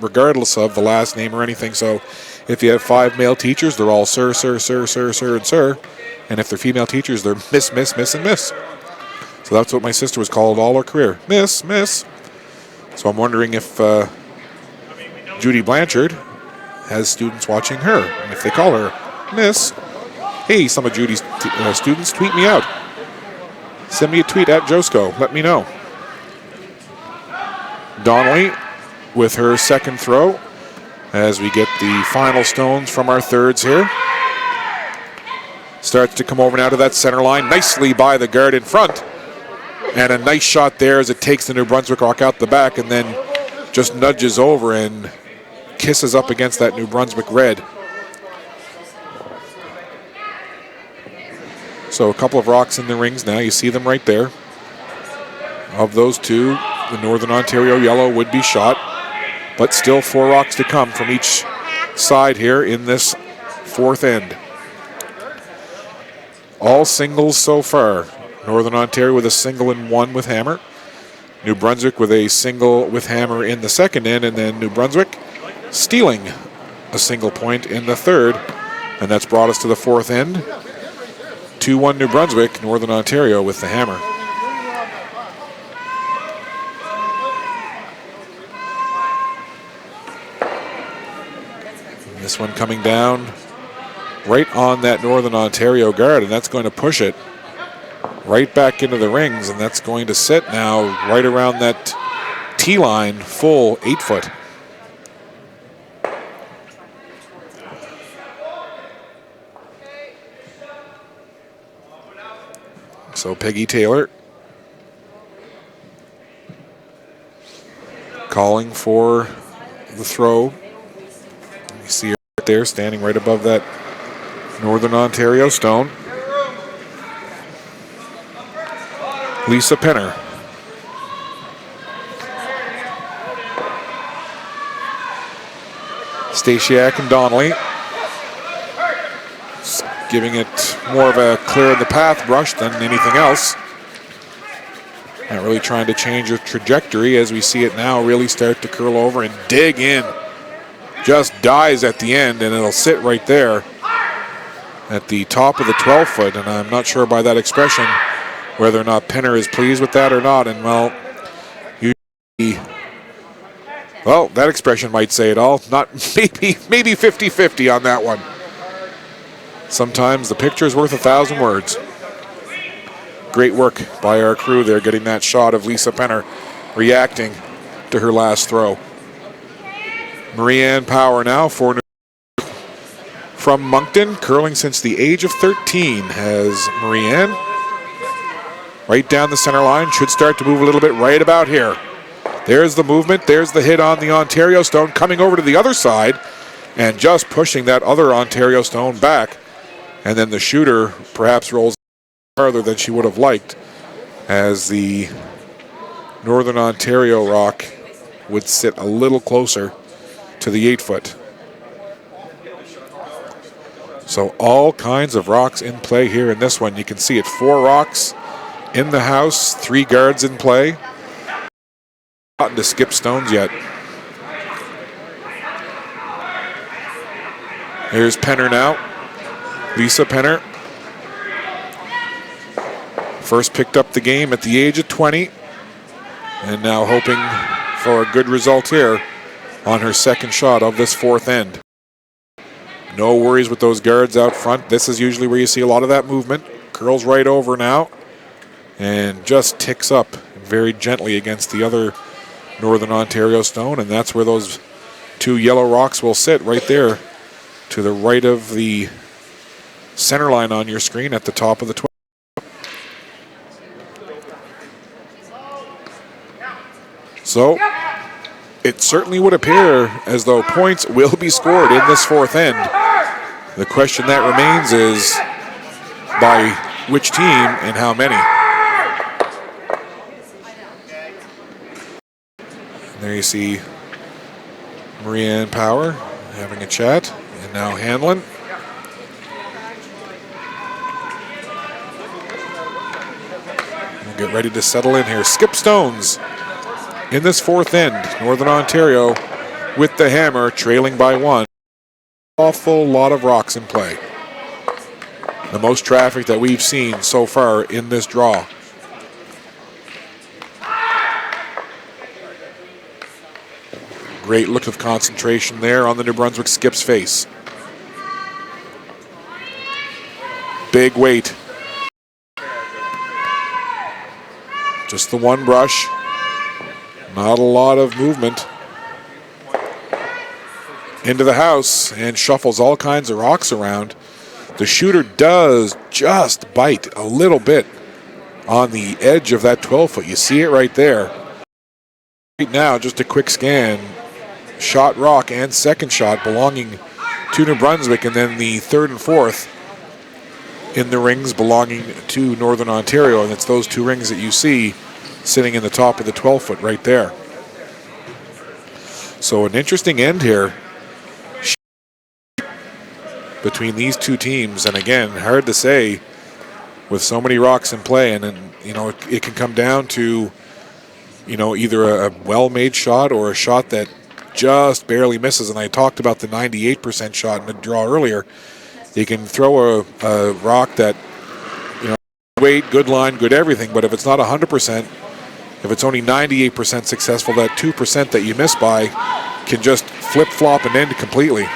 regardless of the last name or anything. So if you have 5 male teachers, they're all Sir, Sir, Sir, Sir, Sir, and Sir. And if they're female teachers, they're Miss, Miss, Miss, and Miss. So that's what my sister was called all her career. Miss, Miss. So I'm wondering if Judy Blanchard has students watching her. And if they call her Miss, hey, some of Judy's students, tweet me out. Send me a tweet at Josco. Let me know. Donnelly with her second throw as we get the final stones from our thirds here. Starts to come over now to that center line. Nicely by the guard in front. And a nice shot there as it takes the New Brunswick rock out the back and then just nudges over and kisses up against that New Brunswick red. So a couple of rocks in the rings now. You see them right there. Of those 2, the Northern Ontario yellow would be shot. But still 4 rocks to come from each side here in this 4th end. All singles so far. Northern Ontario with a single and 1 with hammer. New Brunswick with a single with hammer in the 2nd end, and then New Brunswick stealing a single point in the 3rd. And that's brought us to the 4th end. 2-1 New Brunswick, Northern Ontario with the hammer. And this one coming down right on that Northern Ontario guard, and that's going to push it right back into the rings, and that's going to sit now right around that T-line, full 8 foot. So Peggy Taylor calling for the throw. You see her right there standing right above that Northern Ontario stone. Lisa Penner. Stasiak and Donnelly giving it more of a clear of the path brush than anything else. Not really trying to change the trajectory as we see it now really start to curl over and dig in. Just dies at the end, and it'll sit right there at the top of the 12-foot, and I'm not sure by that expression whether or not Penner is pleased with that or not. And well, that expression might say it all. Not maybe 50-50 on that one. Sometimes the picture is worth 1,000 words. Great work by our crew there, getting that shot of Lisa Penner reacting to her last throw. Marianne Power now for from Moncton, curling since the age of 13 has Marianne. Right down the center line, should start to move a little bit right about here. There's the movement, there's the hit on the Ontario stone, coming over to the other side and just pushing that other Ontario stone back. And then the shooter perhaps rolls farther than she would have liked, as the Northern Ontario rock would sit a little closer to the 8-foot. So all kinds of rocks in play here in this one. You can see it, 4 rocks in the house, 3 guards in play. Not into skip stones yet. Here's Penner now. Lisa Penner. First picked up the game at the age of 20, and now hoping for a good result here on her second shot of this 4th end. No worries with those guards out front. This is usually where you see a lot of that movement. Curls right over now and just ticks up very gently against the other Northern Ontario stone, and that's where those 2 yellow rocks will sit, right there to the right of the center line on your screen at the top of the 12. So it certainly would appear as though points will be scored in this 4th end. The question that remains is by which team and how many. And there you see Marianne Power having a chat, and now Hanlon. We'll get ready to settle in here. Skip stones in this 4th end. Northern Ontario with the hammer, trailing by 1. Awful lot of rocks in play. The most traffic that we've seen so far in this draw. Great look of concentration there on the New Brunswick skip's face. Big weight. Just the one brush. Not a lot of movement. Into the house and shuffles all kinds of rocks around. The shooter does just bite a little bit on the edge of that 12-foot. You see it right there. Right now, just a quick scan. Shot rock and second shot belonging to New Brunswick, and then the 3rd and 4th in the rings belonging to Northern Ontario. And it's those 2 rings that you see sitting in the top of the 12-foot right there. So an interesting end here between these 2 teams, and again, hard to say with so many rocks in play, and you know, it can come down to, you know, either a well-made shot or a shot that just barely misses. And I talked about the 98% shot in the draw earlier. You can throw a rock that, you know, weight, good line, good everything, but if it's not 100%, if it's only 98% successful, that 2% that you miss by can just flip-flop and end completely.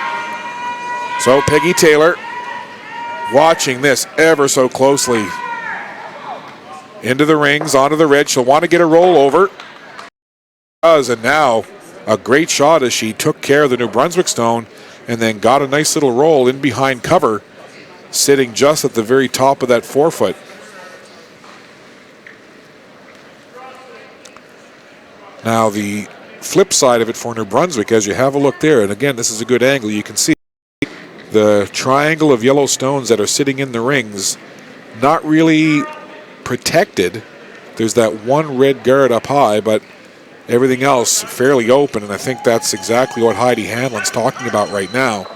So Peggy Taylor watching this ever so closely. Into the rings, onto the red. She'll want to get a rollover. And now a great shot as she took care of the New Brunswick stone and then got a nice little roll in behind cover, sitting just at the very top of that 4-foot. Now the flip side of it for New Brunswick, as you have a look there, and again, this is a good angle, you can see the triangle of yellow stones that are sitting in the rings, not really protected. There's that one red guard up high, but everything else fairly open, and I think that's exactly what Heidi Hanlon's talking about right now,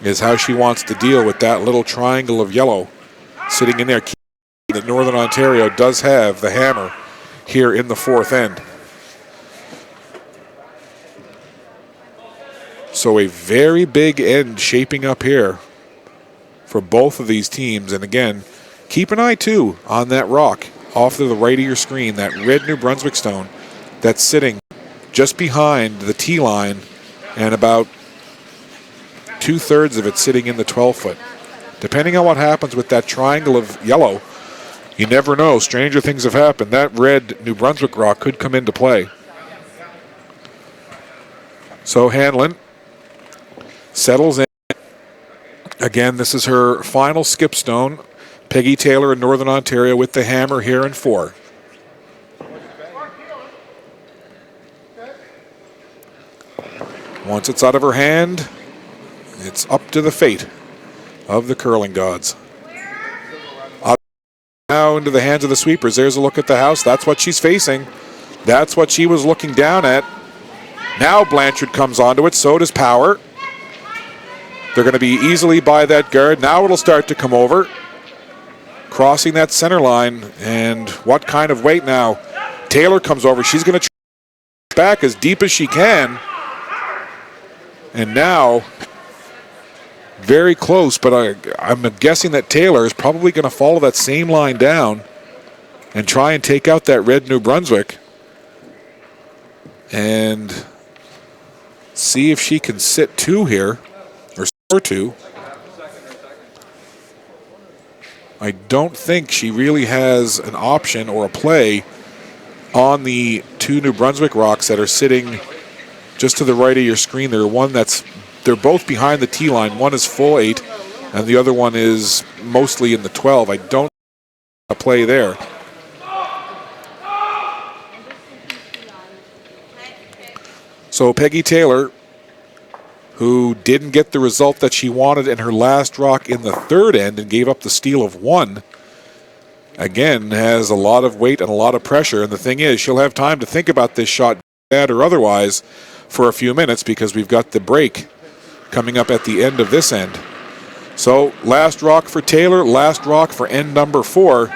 is how she wants to deal with that little triangle of yellow sitting in there. That Northern Ontario does have the hammer here in the fourth end. So a very big end shaping up here for both of these teams. And again, keep an eye too on that rock off to the right of your screen, that red New Brunswick stone that's sitting just behind the tee line, and about 2/3 of it sitting in the 12-foot. Depending on what happens with that triangle of yellow, you never know. Stranger things have happened. That red New Brunswick rock could come into play. So Hanlon settles in. Again, this is her final skip stone. Peggy Taylor in Northern Ontario with the hammer here in 4. Once it's out of her hand, it's up to the fate of the curling gods. Up now into the hands of the sweepers. There's a look at the house. That's what she's facing. That's what she was looking down at. Now Blanchard comes onto it. So does Power. They're going to be easily by that guard. Now it'll start to come over. Crossing that center line. And what kind of weight now? Taylor comes over. She's going to back as deep as she can. And now, very close, but I'm guessing that Taylor is probably going to follow that same line down and try and take out that red New Brunswick and see if she can sit 2 here, or score 2. I don't think she really has an option or a play on the 2 New Brunswick rocks that are sitting just to the right of your screen. They're both behind the tee line. One is full 8, and the other one is mostly in the 12. I don't a play there. So Peggy Taylor, who didn't get the result that she wanted in her last rock in the 3rd end and gave up the steal of 1, again has a lot of weight and a lot of pressure. And the thing is, she'll have time to think about this shot, bad or otherwise, for a few minutes, because we've got the break coming up at the end of this end. So last rock for Taylor, last rock for end number 4.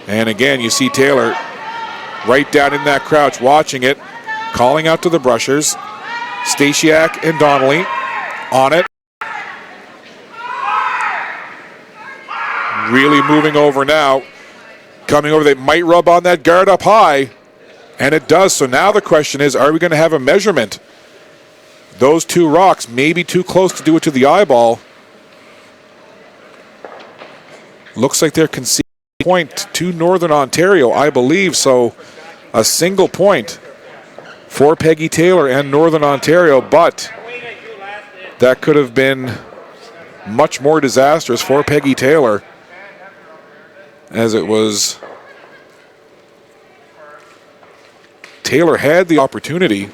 And again, you see Taylor right down in that crouch watching it, calling out to the brushers. Stasiak and Donnelly on it. Really moving over now. Coming over, they might rub on that guard up high. And it does. So now the question is, are we going to have a measurement? Those 2 rocks may be too close to do it to the eyeball. Looks like they're conceding a point to Northern Ontario, I believe. So a single point for Peggy Taylor and Northern Ontario. But that could have been much more disastrous for Peggy Taylor, as it was Taylor had the opportunity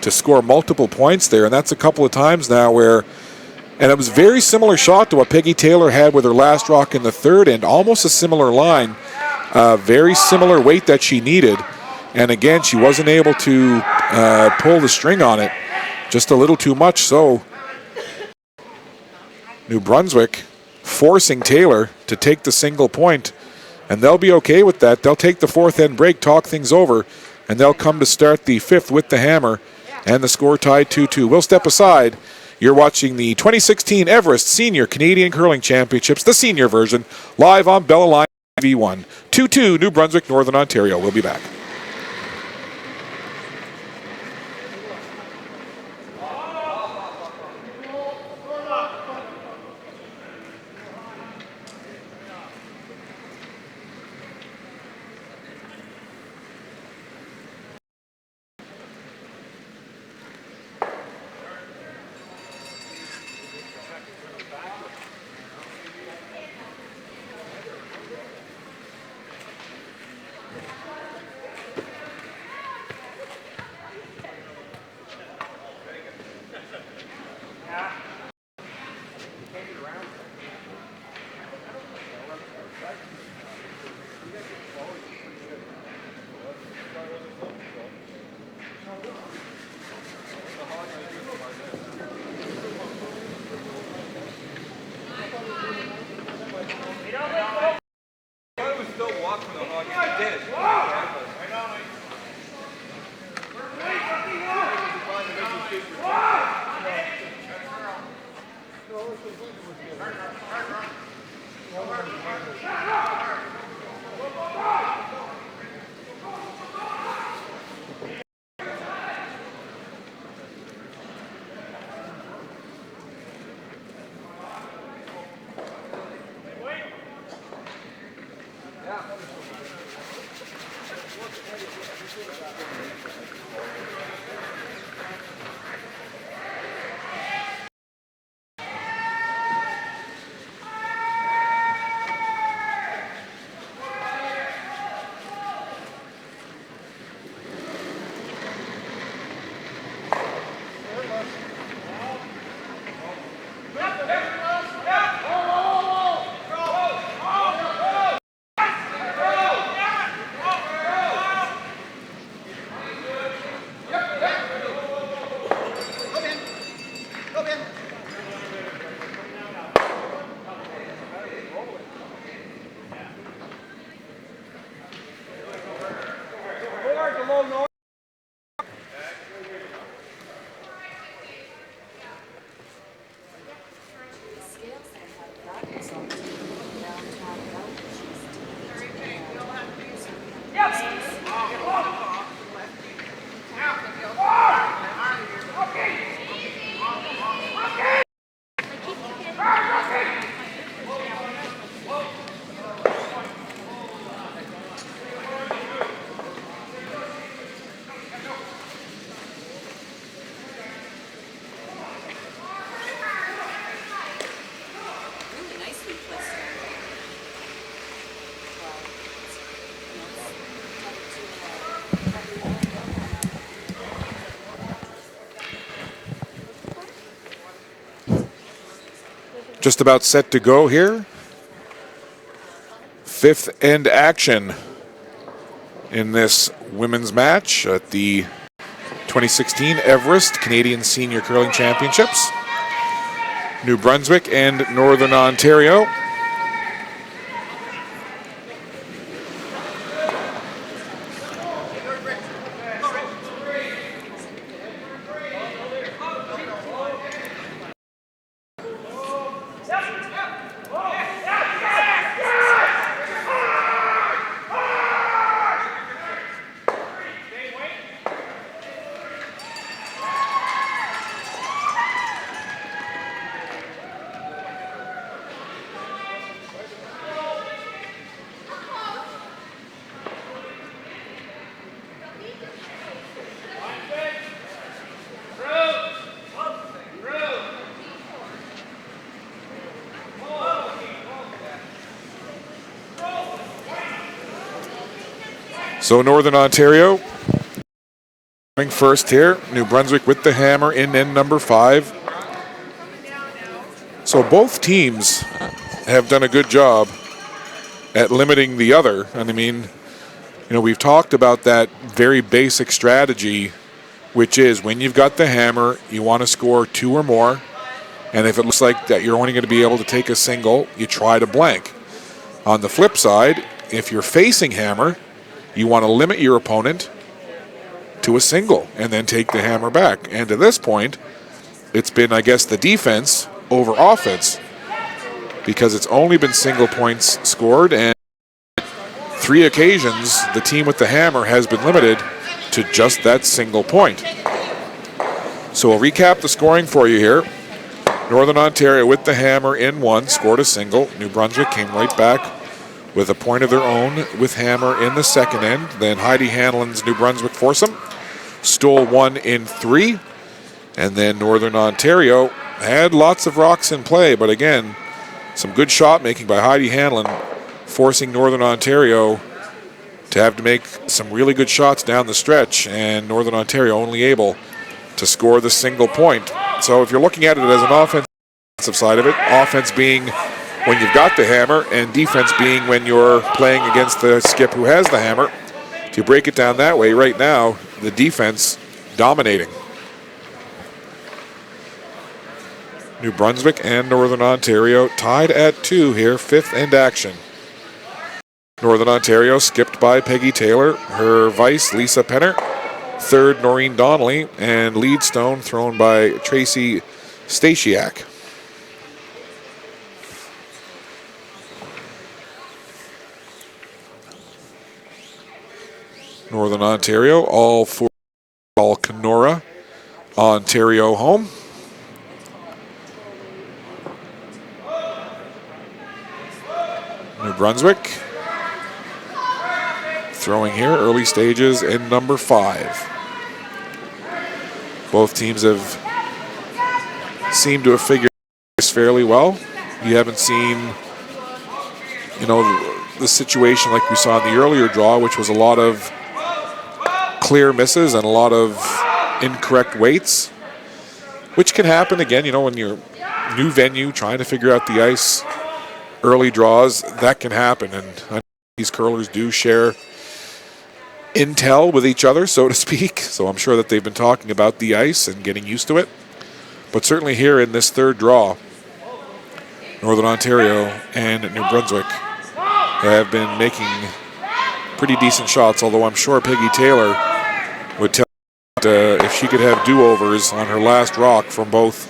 to score multiple points there, and that's a couple of times now where, and it was a very similar shot to what Peggy Taylor had with her last rock in the 3rd end, almost a similar line, very similar weight that she needed, and again, she wasn't able to pull the string on it, just a little too much. So New Brunswick forcing Taylor to take the single point, and they'll be okay with that. They'll take the 4th end break, talk things over, and they'll come to start the 5th with the hammer, and the score tied 2-2. We'll step aside. You're watching the 2016 Everest Senior Canadian Curling Championships, the senior version, live on Bell Alliance TV1. 2-2, New Brunswick, Northern Ontario. We'll be back. just about set to go here. Fifth end action in this women's match at the 2016 Everest Canadian Senior Curling Championships. New Brunswick and Northern Ontario. So Northern Ontario coming first here. New Brunswick with the hammer in end number 5. So both teams have done a good job at limiting the other. And I mean, we've talked about that very basic strategy, which is when you've got the hammer, you want to score 2 or more. And if it looks like that you're only going to be able to take a single, you try to blank. On the flip side, if you're facing hammer, you want to limit your opponent to a single and then take the hammer back. And to this point, it's been, I guess, the defense over offense, because it's only been single points scored, and 3 occasions the team with the hammer has been limited to just that single point. So we'll recap the scoring for you here. Northern Ontario with the hammer in 1 scored a single. New Brunswick came right back with a point of their own with hammer in the second end. Then Heidi Hanlon's New Brunswick foursome stole 1 in 3. And then Northern Ontario had lots of rocks in play, but again, some good shot making by Heidi Hanlon, forcing Northern Ontario to have to make some really good shots down the stretch, and Northern Ontario only able to score the single point. So if you're looking at it as an offensive side of it, offense being when you've got the hammer, and defense being when you're playing against the skip who has the hammer. If you break it down that way, right now, the defense dominating. New Brunswick and Northern Ontario tied at 2 here, fifth end action. Northern Ontario skipped by Peggy Taylor, her vice, Lisa Penner, third, Noreen Donnelly, and lead stone thrown by Tracy Stasiak. Northern Ontario, all 4 ball Kenora, Ontario home. New Brunswick throwing here, early stages in number 5. Both teams have seemed to have figured this fairly well. You haven't seen, the situation like we saw in the earlier draw, which was a lot of clear misses and a lot of incorrect weights, which can happen again, when you're new venue trying to figure out the ice, early draws, that can happen. And these curlers do share intel with each other, so to speak, so I'm sure that they've been talking about the ice and getting used to it. But certainly here in this third draw, Northern Ontario and New Brunswick have been making pretty decent shots, although I'm sure Peggy Taylor would tell if she could have do-overs on her last rock from both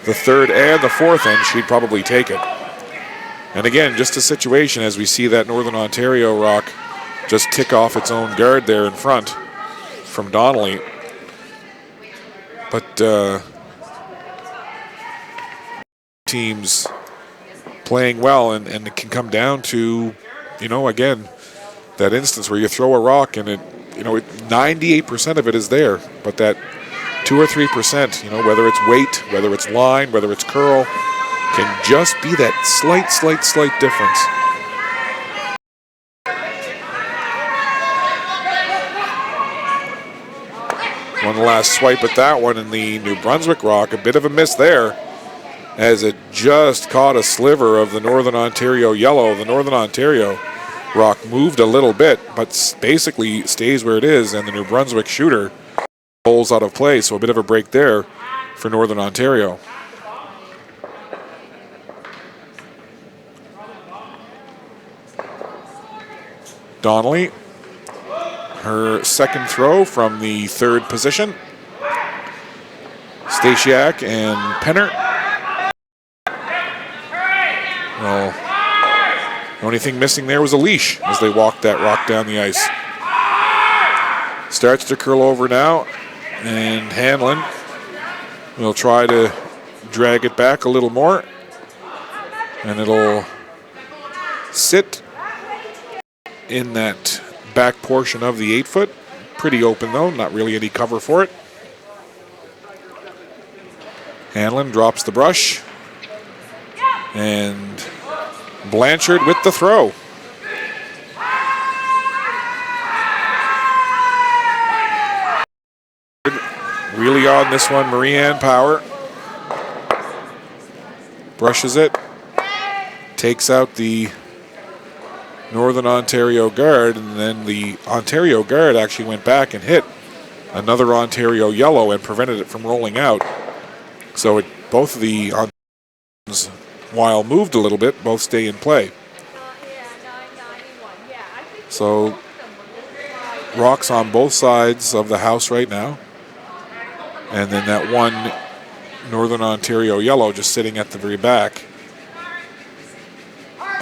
the third and the fourth end, she'd probably take it. And again, just a situation as we see that Northern Ontario rock just tick off its own guard there in front from Donnelly. But teams playing well, and it can come down to, again, that instance where you throw a rock and it 98% of it is there, but that 2 or 3%, whether it's weight, whether it's line, whether it's curl, can just be that slight difference. One last swipe at that one in the New Brunswick rock. A bit of a miss there. as it just caught a sliver of the Northern Ontario yellow. The Northern Ontario rock moved a little bit, but basically stays where it is, and the New Brunswick shooter pulls out of play, so a bit of a break there for Northern Ontario. Donnelly, her second throw from the third position. Stasiak and Penner. Well, the only thing missing there was a leash as they walked that rock down the ice. Starts to curl over now, and Hanlon will try to drag it back a little more, and it'll sit in that back portion of the 8-foot. Pretty open though, not really any cover for it. Hanlon drops the brush, and Blanchard with the throw. Really on this one, Marie-Anne Power. Brushes it, takes out the Northern Ontario guard, and then the Ontario guard actually went back and hit another Ontario yellow and prevented it from rolling out. So both of the Ontarians, while moved a little bit, both stay in play. So rocks on both sides of the house right now. And then that one Northern Ontario yellow just sitting at the very back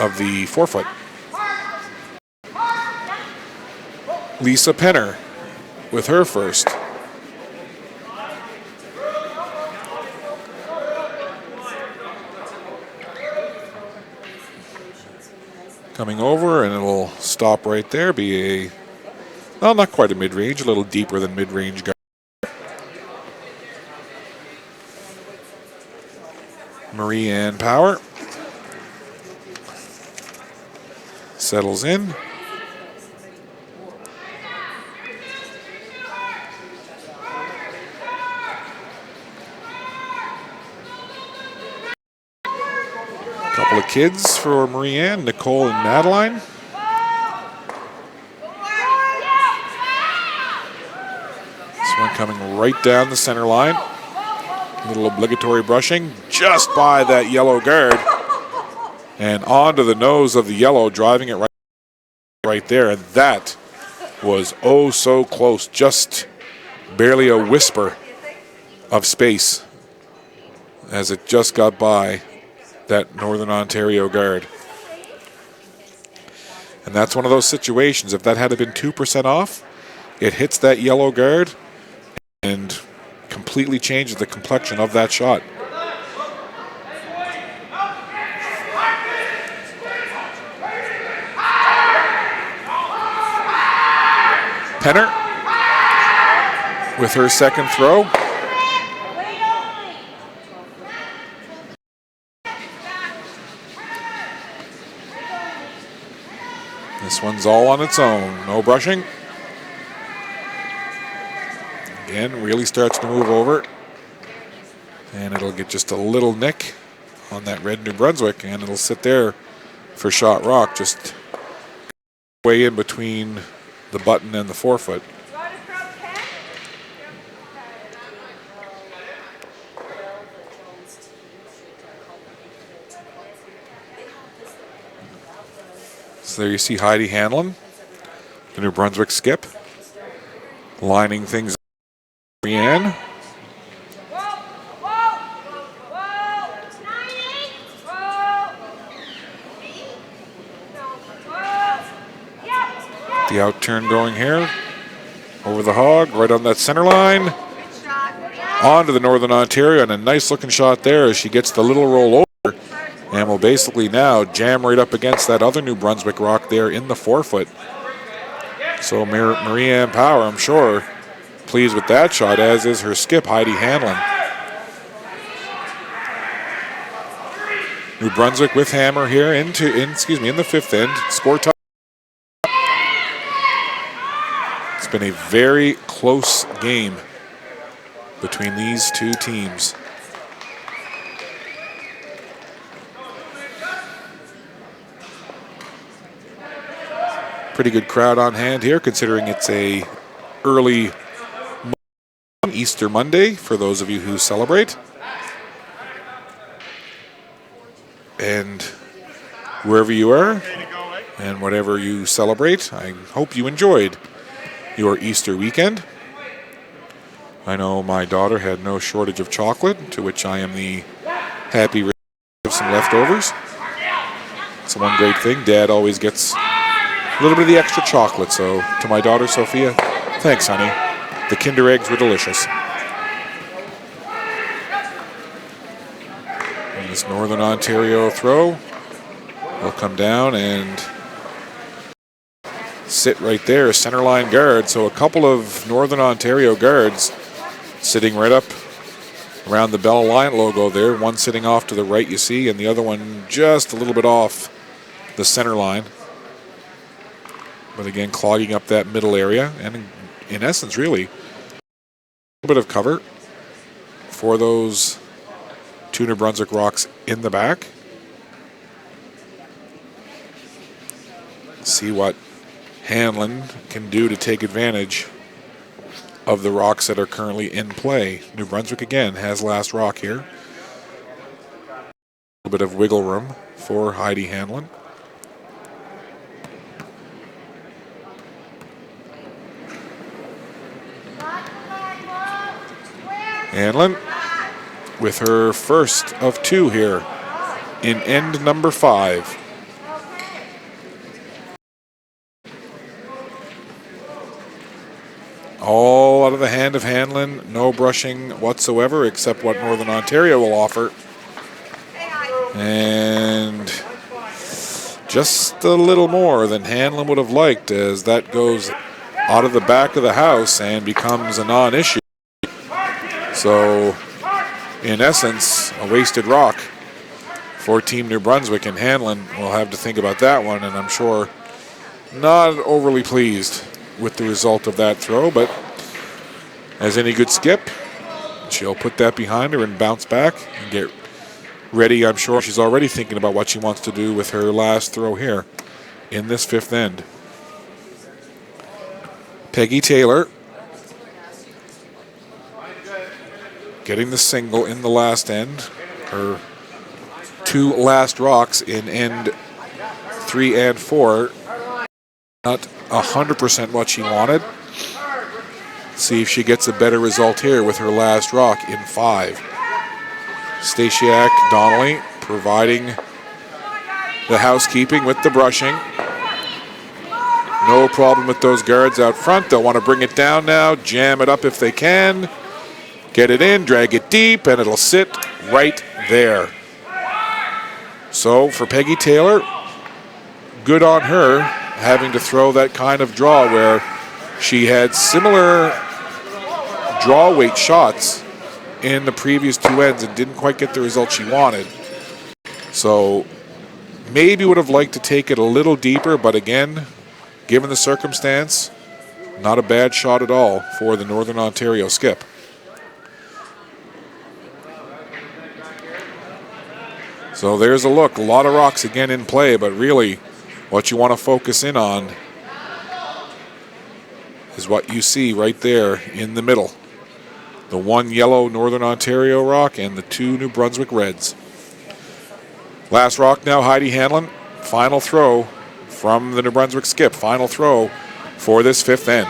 of the 4-foot. Lisa Penner with her first. Coming over, and it'll stop right there. Be a, well, not quite a mid-range, a little deeper than mid-range guy. Marie-Anne Power settles in. Couple of kids for Marie-Anne, Nicole and Madeline. This one coming right down the center line. Little obligatory brushing just by that yellow guard and onto the nose of the yellow, driving it right there. And that was oh so close, just barely a whisper of space as it just got by that Northern Ontario guard. And that's one of those situations, if that had been 2% off, it hits that yellow guard and completely changes the complexion of that shot. Penner with her second throw. This one's all on its own, no brushing. Again, really starts to move over, and it'll get just a little nick on that red New Brunswick, and it'll sit there for shot rock, just way in between the button and the 4-foot. So there you see Heidi Hanlon, the New Brunswick skip, lining things up. Marie-Anne. The out turn going here. Over the hog, right on that center line. On to the Northern Ontario, and a nice looking shot there as she gets the little roll over. And will basically now jam right up against that other New Brunswick rock there in the 4-foot. So Marie-Anne Power, I'm sure, pleased with that shot, as is her skip, Heidi Hanlon. New Brunswick with hammer here in the 5th end. Score tie. It's been a very close game between these two teams. Pretty good crowd on hand here, considering it's a early Easter Monday for those of you who celebrate. And wherever you are and whatever you celebrate, I hope you enjoyed your Easter weekend. I know my daughter had no shortage of chocolate, to which I am the happy recipient of some leftovers. It's one great thing. Dad always gets a little bit of the extra chocolate, so to my daughter Sophia, thanks, honey. The Kinder Eggs were delicious. And this Northern Ontario throw will come down and sit right there, center line guard. So a couple of Northern Ontario guards sitting right up around the Bell Alliant logo there. One sitting off to the right, you see, and the other one just a little bit off the center line. But again, clogging up that middle area, and in essence, really, a little bit of cover for those two New Brunswick Rocks in the back. See what Hanlon can do to take advantage of the rocks that are currently in play. New Brunswick again has last rock here. A little bit of wiggle room for Heidi Hanlon. Hanlon with her first of two here in end number 5. All out of the hand of Hanlon, no brushing whatsoever except what Northern Ontario will offer. And just a little more than Hanlon would have liked, as that goes out of the back of the house and becomes a non-issue. So, in essence, a wasted rock for Team New Brunswick, and Hanlon will have to think about that one, and I'm sure not overly pleased with the result of that throw, but as any good skip, she'll put that behind her and bounce back and get ready. I'm sure she's already thinking about what she wants to do with her last throw here in this 5th end. Peggy Taylor getting the single in the last end. Her 2 last rocks in end 3 and 4. Not 100% what she wanted. See if she gets a better result here with her last rock in 5. Stasiak Donnelly providing the housekeeping with the brushing. No problem with those guards out front. They'll want to bring it down now, jam it up if they can. Get it in, drag it deep, and it'll sit right there. So for Peggy Taylor, good on her having to throw that kind of draw where she had similar draw weight shots in the previous 2 ends and didn't quite get the result she wanted. So maybe would have liked to take it a little deeper, but again, given the circumstance, not a bad shot at all for the Northern Ontario skip. So there's a look. A lot of rocks again in play, but really what you want to focus in on is what you see right there in the middle. The 1 yellow Northern Ontario rock and the 2 New Brunswick Reds. Last rock now, Heidi Hanlon. Final throw from the New Brunswick skip. Final throw for this 5th end.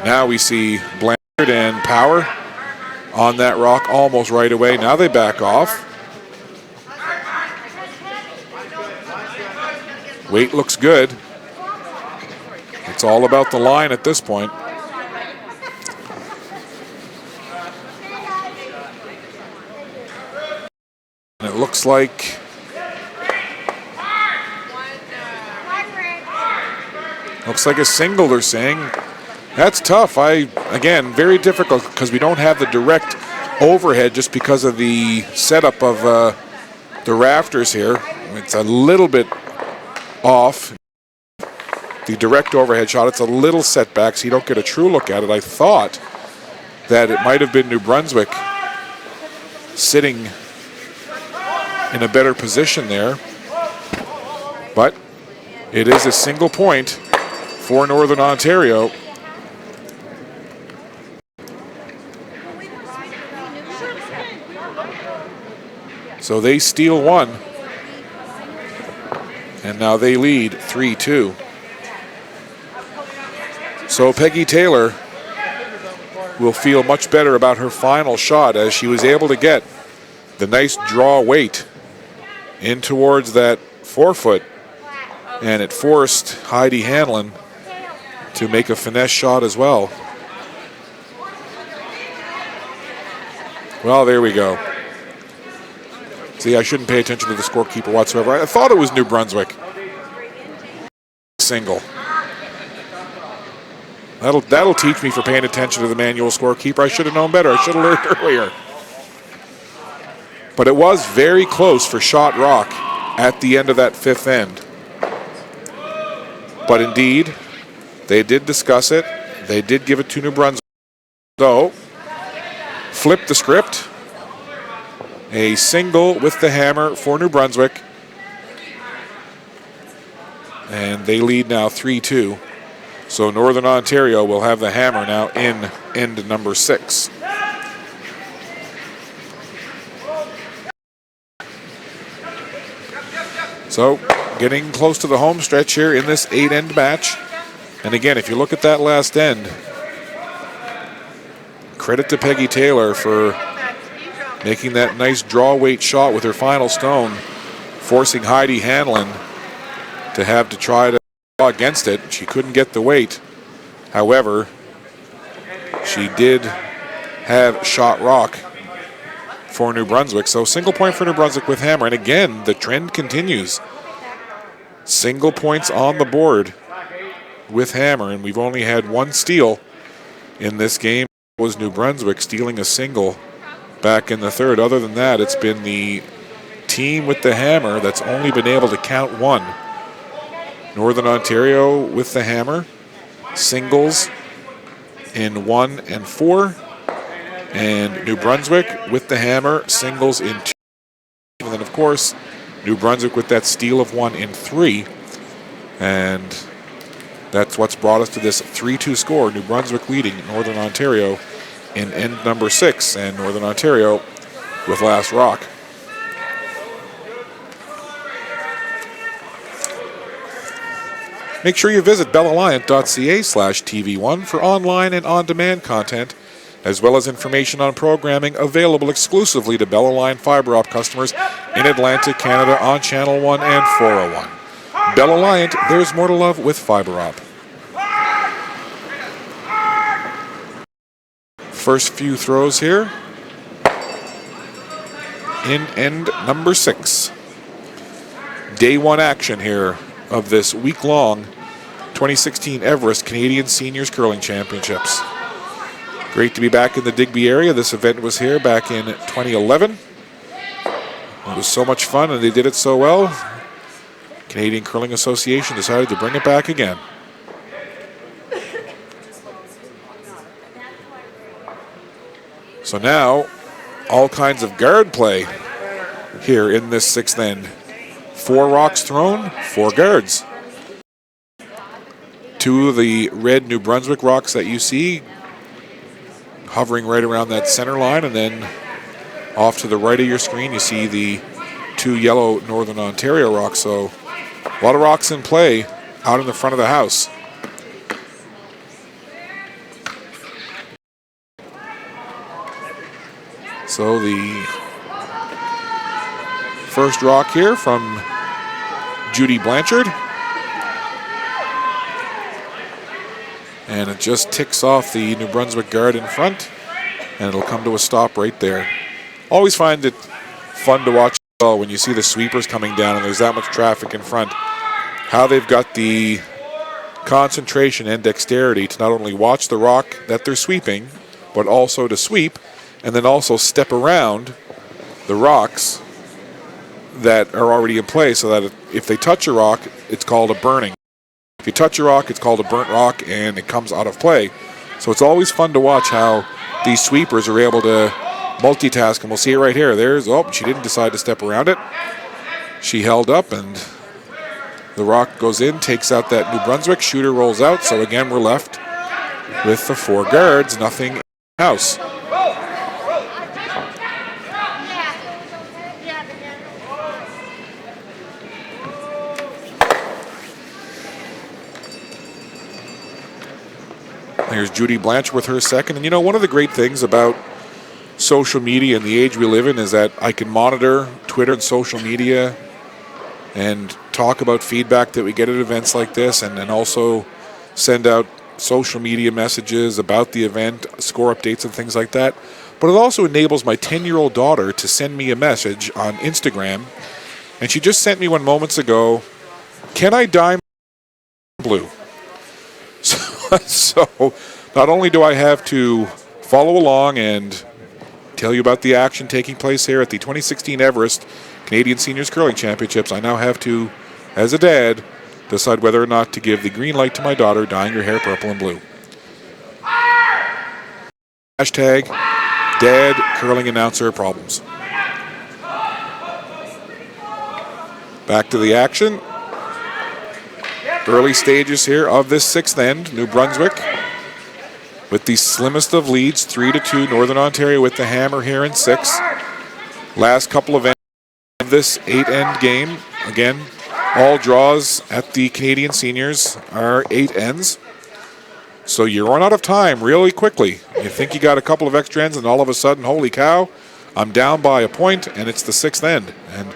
Now we see Blanchard and Power on that rock almost right away. Now they back off. Weight looks good. It's all about the line at this point. And it looks like a single, they're saying. That's tough. Again, very difficult because we don't have the direct overhead just because of the setup of the rafters here. It's a little bit off. The direct overhead shot, it's a little setback, so you don't get a true look at it. I thought that it might have been New Brunswick sitting in a better position there, but It is a single point for Northern Ontario. So they steal one. And now they lead 3-2. So Peggy Taylor will feel much better about her final shot as she was able to get the nice draw weight in towards that forefoot. And it forced Heidi Hanlon to make a finesse shot as well. Well, there we go. See, I shouldn't pay attention to the scorekeeper whatsoever. I thought it was New Brunswick. Single. That'll teach me for paying attention to the manual scorekeeper. I should have known better. I should have learned earlier. But it was very close for Shot Rock at the end of that fifth end. But indeed, they did discuss it. They did give it to New Brunswick. So, flip the script. A single with the hammer for New Brunswick. And they lead now 3-2. So Northern Ontario will have the hammer now in end number 6. So getting close to the home stretch here in this 8-end match. And again, if you look at that last end, credit to Peggy Taylor for making that nice draw weight shot with her final stone, forcing Heidi Hanlon to have to try to draw against it. She couldn't get the weight. However, she did have Shot Rock for New Brunswick. So single point for New Brunswick with hammer. And again, the trend continues. Single points on the board with hammer. And we've only had one steal in this game. It was New Brunswick stealing a single back in the third. Other than that, it's been the team with the hammer that's only been able to count one. Northern Ontario with the hammer. Singles in 1 and 4. And New Brunswick with the hammer. Singles in 2. And then, of course, New Brunswick with that steal of 1 in 3. And that's what's brought us to this 3-2 score. New Brunswick leading Northern Ontario in end number 6. And Northern Ontario with last rock. Make sure you visit bellalliant.ca/TV1 for online and on-demand content, as well as information on programming available exclusively to Bell Alliant Fiber Op customers in Atlantic Canada on Channel 1 and 401. Bell Alliant, there's more to love with Fiber Op. First few throws here in end number 6. Day 1 action here of this week-long 2016 Everest Canadian Seniors Curling Championships. Great to be back in the Digby area. This event was here back in 2011. It was so much fun, and they did it so well. Canadian Curling Association decided to bring it back again. So now, all kinds of guard play here in this 6th end. 4 rocks thrown, 4 guards. 2 of the red New Brunswick rocks that you see hovering right around that center line, and then off to the right of your screen you see the 2 yellow Northern Ontario rocks. So a lot of rocks in play out in the front of the house. So the first rock here from Judy Blanchard. And it just ticks off the New Brunswick guard in front, and it'll come to a stop right there. Always find it fun to watch when you see the sweepers coming down and there's that much traffic in front. How they've got the concentration and dexterity to not only watch the rock that they're sweeping, but also to sweep and then also step around the rocks that are already in play, so that if they touch a rock, it's called a burning. If you touch a rock, it's called a burnt rock, and it comes out of play. So it's always fun to watch how these sweepers are able to multitask, and we'll see it right here. She didn't decide to step around it. She held up and The rock goes in, takes out that New Brunswick. Shooter rolls out. So again, we're left with the 4 guards. Nothing in the house. Here's Judy Blanchard with her second. And you know, one of the great things about social media and the age we live in is that I can monitor Twitter and social media and talk about feedback that we get at events like this, and then also send out social media messages about the event, score updates and things like that. But it also enables my 10-year-old daughter to send me a message on Instagram, and she just sent me one moments ago, "Can I dye my blue?" So not only do I have to follow along and tell you about the action taking place here at the 2016 Everest Canadian Seniors Curling Championships, I now have to, as a dad, decide whether or not to give the green light to my daughter dyeing her hair purple and blue. Hashtag dad curling announcer problems. Back to the action. Early stages here of this 6th end. New Brunswick with the slimmest of leads, 3-2. Northern Ontario with the hammer here in 6. Last couple of ends of this 8-end game. Again, all draws at the Canadian Seniors are 8 ends. So you run out of time really quickly. You think you got a couple of extra ends, and all of a sudden, holy cow, I'm down by a point, and it's the 6th end. And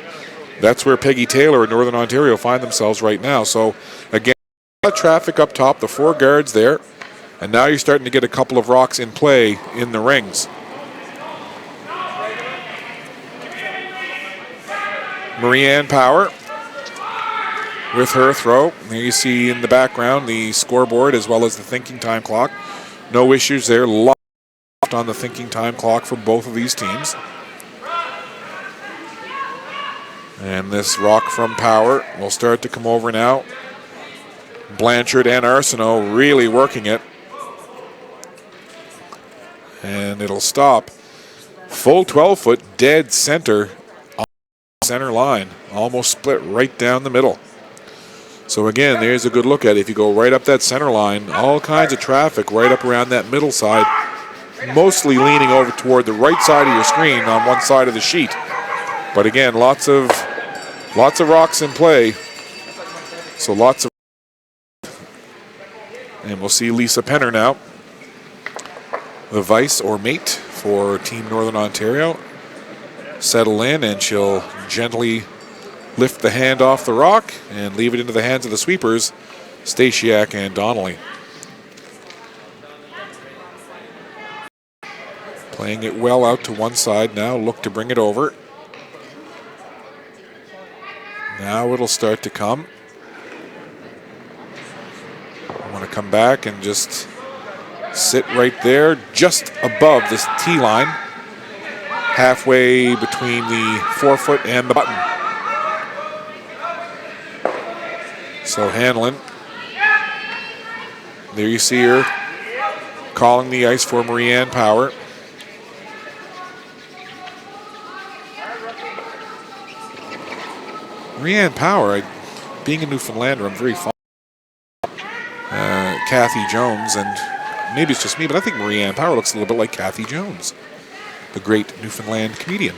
that's where Peggy Taylor and Northern Ontario find themselves right now. So again, a lot of traffic up top, the 4 guards there. And now you're starting to get a couple of rocks in play in the rings. Marianne Power with her throw. There you see in the background the scoreboard as well as the thinking time clock. No issues there. Locked on the thinking time clock for both of these teams. And this rock from Power will start to come over now. Blanchard and Arsenault really working it. And it'll stop. Full 12-foot dead center on the center line. Almost split right down the middle. So again, there's a good look at it. If you go right up that center line, all kinds of traffic right up around that middle side. Mostly leaning over toward the right side of your screen on one side of the sheet. But again, lots of rocks in play. So lots of... And we'll see Lisa Penner now, the vice or mate for Team Northern Ontario, settle in, and she'll gently lift the hand off the rock and leave it into the hands of the sweepers, Stasiak and Donnelly. Playing it well out to one side now, look to bring it over. Now it'll start to come. I want to come back and just sit right there, just above this tee line, halfway between the forefoot and the button. So Hanlon, there you see her calling the ice for Marianne Power. Marianne Power, being a Newfoundlander, I'm very fond of Kathy Jones, and maybe it's just me, but I think Marianne Power looks a little bit like Kathy Jones, the great Newfoundland comedian.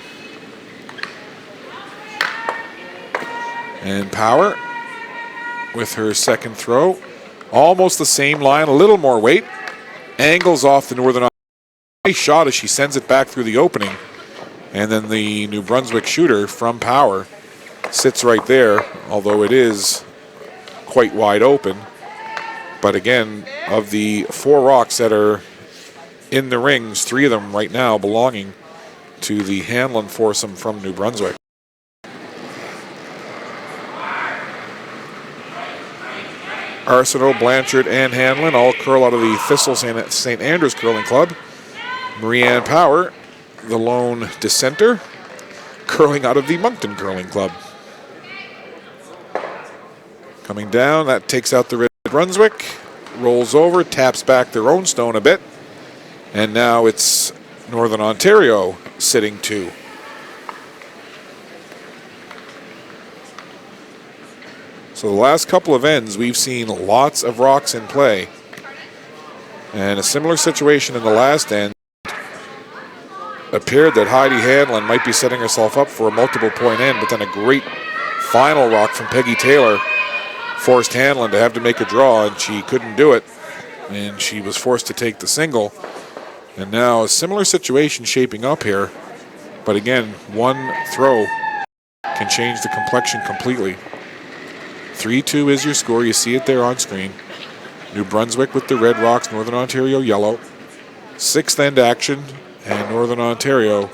And Power with her second throw, almost the same line, a little more weight, angles off the Northern Ontario. Nice shot as she sends it back through the opening, and then the New Brunswick shooter from Power sits right there, although it is quite wide open. But again, of the 4 rocks that are in the rings, 3 of them right now belonging to the Hanlon foursome from New Brunswick. Arsenault, Blanchard, and Hanlon all curl out of the Thistle St. Andrews Curling Club. Marianne Power, the lone dissenter, curling out of the Moncton Curling Club. Coming down, that takes out the Red Brunswick, rolls over, taps back their own stone a bit, and now it's Northern Ontario sitting 2. So So the last couple of ends, we've seen lots of rocks in play. And a similar situation in the last end. Appeared that Heidi Hanlon might be setting herself up for a multiple point end, but then a great final rock from Peggy Taylor forced Hanlon to have to make a draw, and she couldn't do it. And she was forced to take the single. And now a similar situation shaping up here. But again, one throw can change the complexion completely. 3-2 is your score. You see it there on screen. New Brunswick with the red rocks, Northern Ontario yellow. Sixth end action, and Northern Ontario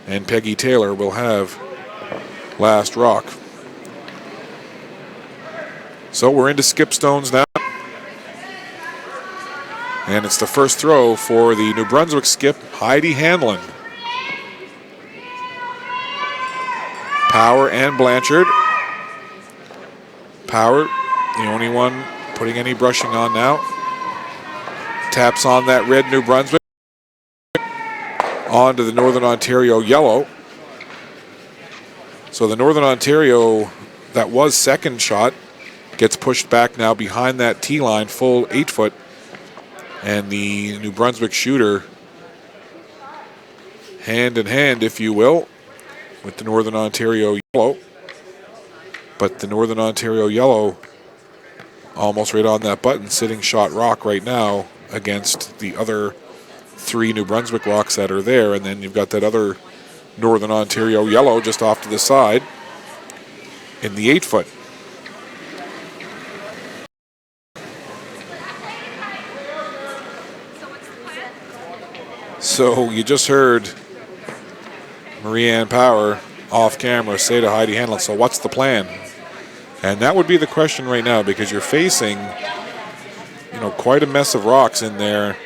and Peggy Taylor will have last rock. So we're into skip stones now. And it's the first throw for the New Brunswick skip, Heidi Hanlon. Power and Blanchard. Power, the only one putting any brushing on now. Taps on that red New Brunswick. On to the Northern Ontario yellow. So the Northern Ontario that was second shot gets pushed back now behind that tee line, full 8 foot. And the New Brunswick shooter, hand in hand, if you will, with the Northern Ontario yellow. But the Northern Ontario yellow almost right on that button, sitting shot rock right now against the other 3 New Brunswick rocks that are there. And then you've got that other Northern Ontario yellow just off to the side in the 8 foot. So you just heard Marie-Anne Power off camera say to Heidi Hanlon, so what's the plan? And that would be the question right now, because you're facing, quite a mess of rocks in there.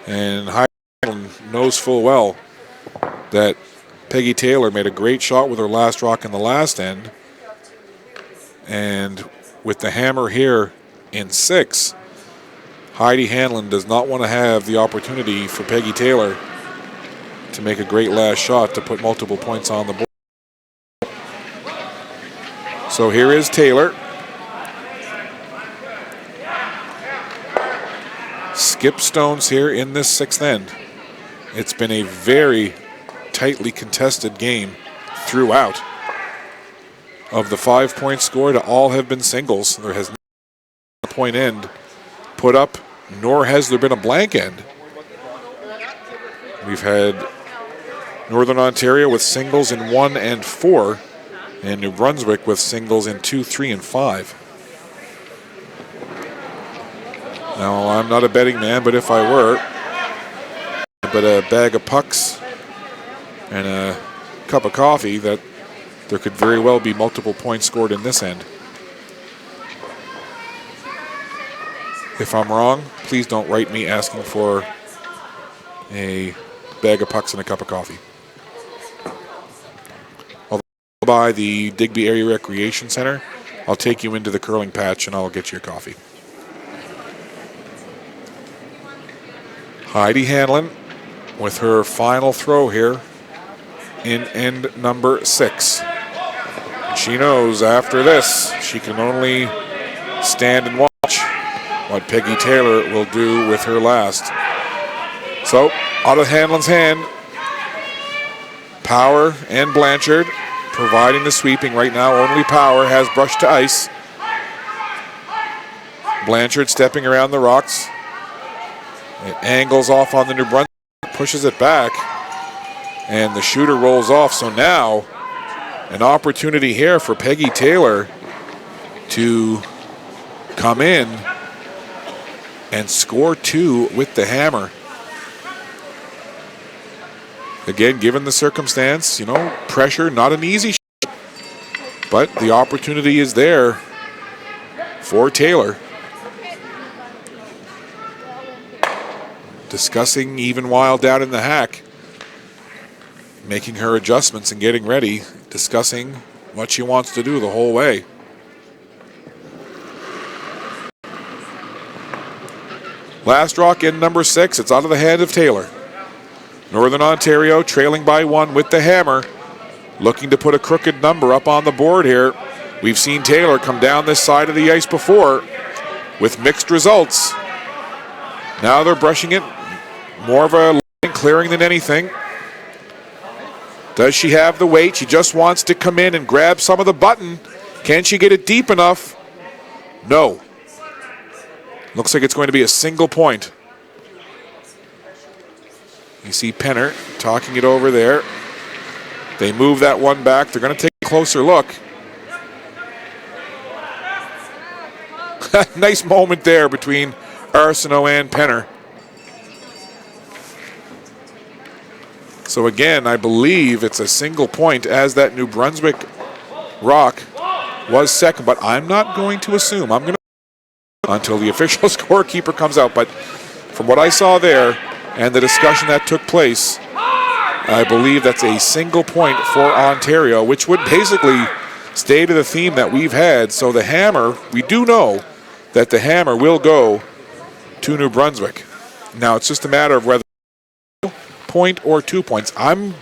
And Heidi Hanlon knows full well that Peggy Taylor made a great shot with her last rock in the last end. And with the hammer here in 6, Heidi Hanlon does not want to have the opportunity for Peggy Taylor to make a great last shot to put multiple points on the board. So here is Taylor. Skip stones here in this 6th end. It's been a very tightly contested game throughout. Of the 5 points scored, all have been singles. There has not been a point end put up, nor has there been a blank end. We've had Northern Ontario with singles in 1 and 4, and New Brunswick with singles in 2, 3, and 5. Now, I'm not a betting man, but if I were, but a bag of pucks and a cup of coffee, that there could very well be multiple points scored in this end. If I'm wrong, please don't write me asking for a bag of pucks and a cup of coffee. I'll by the Digby Area Recreation Center. I'll take you into the curling patch and I'll get you your coffee. Heidi Hanlon with her final throw here in end number 6. She knows after this she can only stand and watch what Peggy Taylor will do with her last. So, out of Hanlon's hand, Power and Blanchard providing the sweeping right now. Only Power has brushed to ice. Blanchard stepping around the rocks. It angles off on the New Brunswick, pushes it back, and the shooter rolls off. So now, an opportunity here for Peggy Taylor to come in and score 2 with the hammer. Again, given the circumstance, pressure, not an easy shot, but the opportunity is there for Taylor. Discussing even while down in the hack, making her adjustments and getting ready, discussing what she wants to do the whole way. Last rock in number 6. It's out of the hand of Taylor. Northern Ontario trailing by 1 with the hammer, looking to put a crooked number up on the board here. We've seen Taylor come down this side of the ice before with mixed results. Now they're brushing it. More of a line clearing than anything. Does she have the weight? She just wants to come in and grab some of the button. Can she get it deep enough? No. Looks like it's going to be a single point. You see Penner talking it over there. They move that one back. They're going to take a closer look. Nice moment there between Arsenault and Penner. So again, I believe it's a single point as that New Brunswick rock was second, but I'm not going to assume. I'm going to until the official scorekeeper comes out. But from what I saw there and the discussion that took place, I believe that's a single point for Ontario, which would basically stay to the theme that we've had. So the hammer, we do know that the hammer will go to New Brunswick. Now it's just a matter of whether point or 2 points. I'm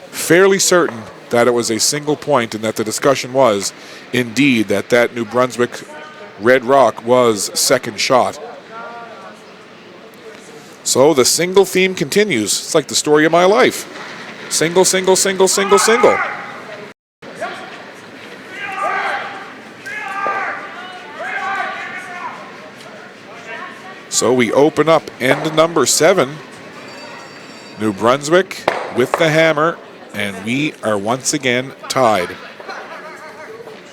fairly certain that it was a single point and that the discussion was indeed that New Brunswick Red Rock was second shot. So the single theme continues. It's like the story of my life. Single, single, single, single, single. So we open up end number 7. New Brunswick with the hammer, and we are once again tied.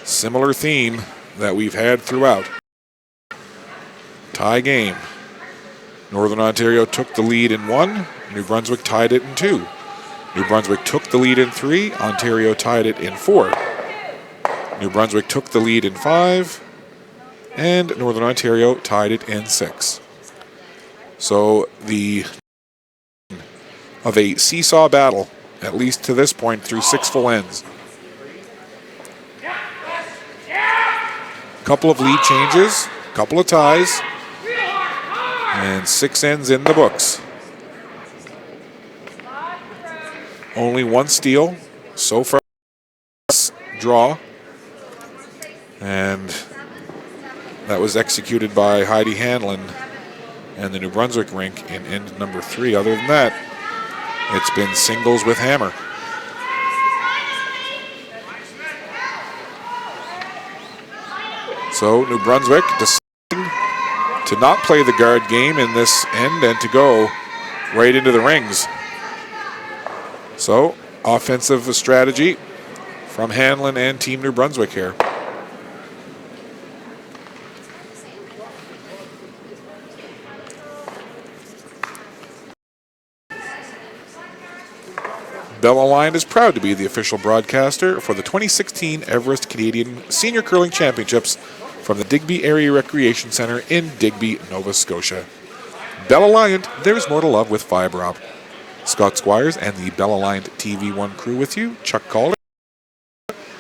Similar theme that we've had throughout. Tie game. Northern Ontario took the lead in 1. New Brunswick tied it in 2. New Brunswick took the lead in 3. Ontario tied it in 4. New Brunswick took the lead in 5. And Northern Ontario tied it in 6. So the of a seesaw battle, at least to this point, through 6 full ends. Couple of lead changes, couple of ties, and 6 ends in the books. Only 1 steal so far. Draw, and that was executed by Heidi Hanlon and the New Brunswick rink in end number 3. Other than that, it's been singles with hammer. So New Brunswick deciding to not play the guard game in this end and to go right into the rings. So offensive strategy from Hanlon and Team New Brunswick here. Bell Aligned is proud to be the official broadcaster for the 2016 Everest Canadian Senior Curling Championships from the Digby Area Recreation Centre in Digby, Nova Scotia. Bell Aligned, there's more to love with fiber optic. Scott Squires and the Bell Aligned TV1 crew with you. Chuck Calder,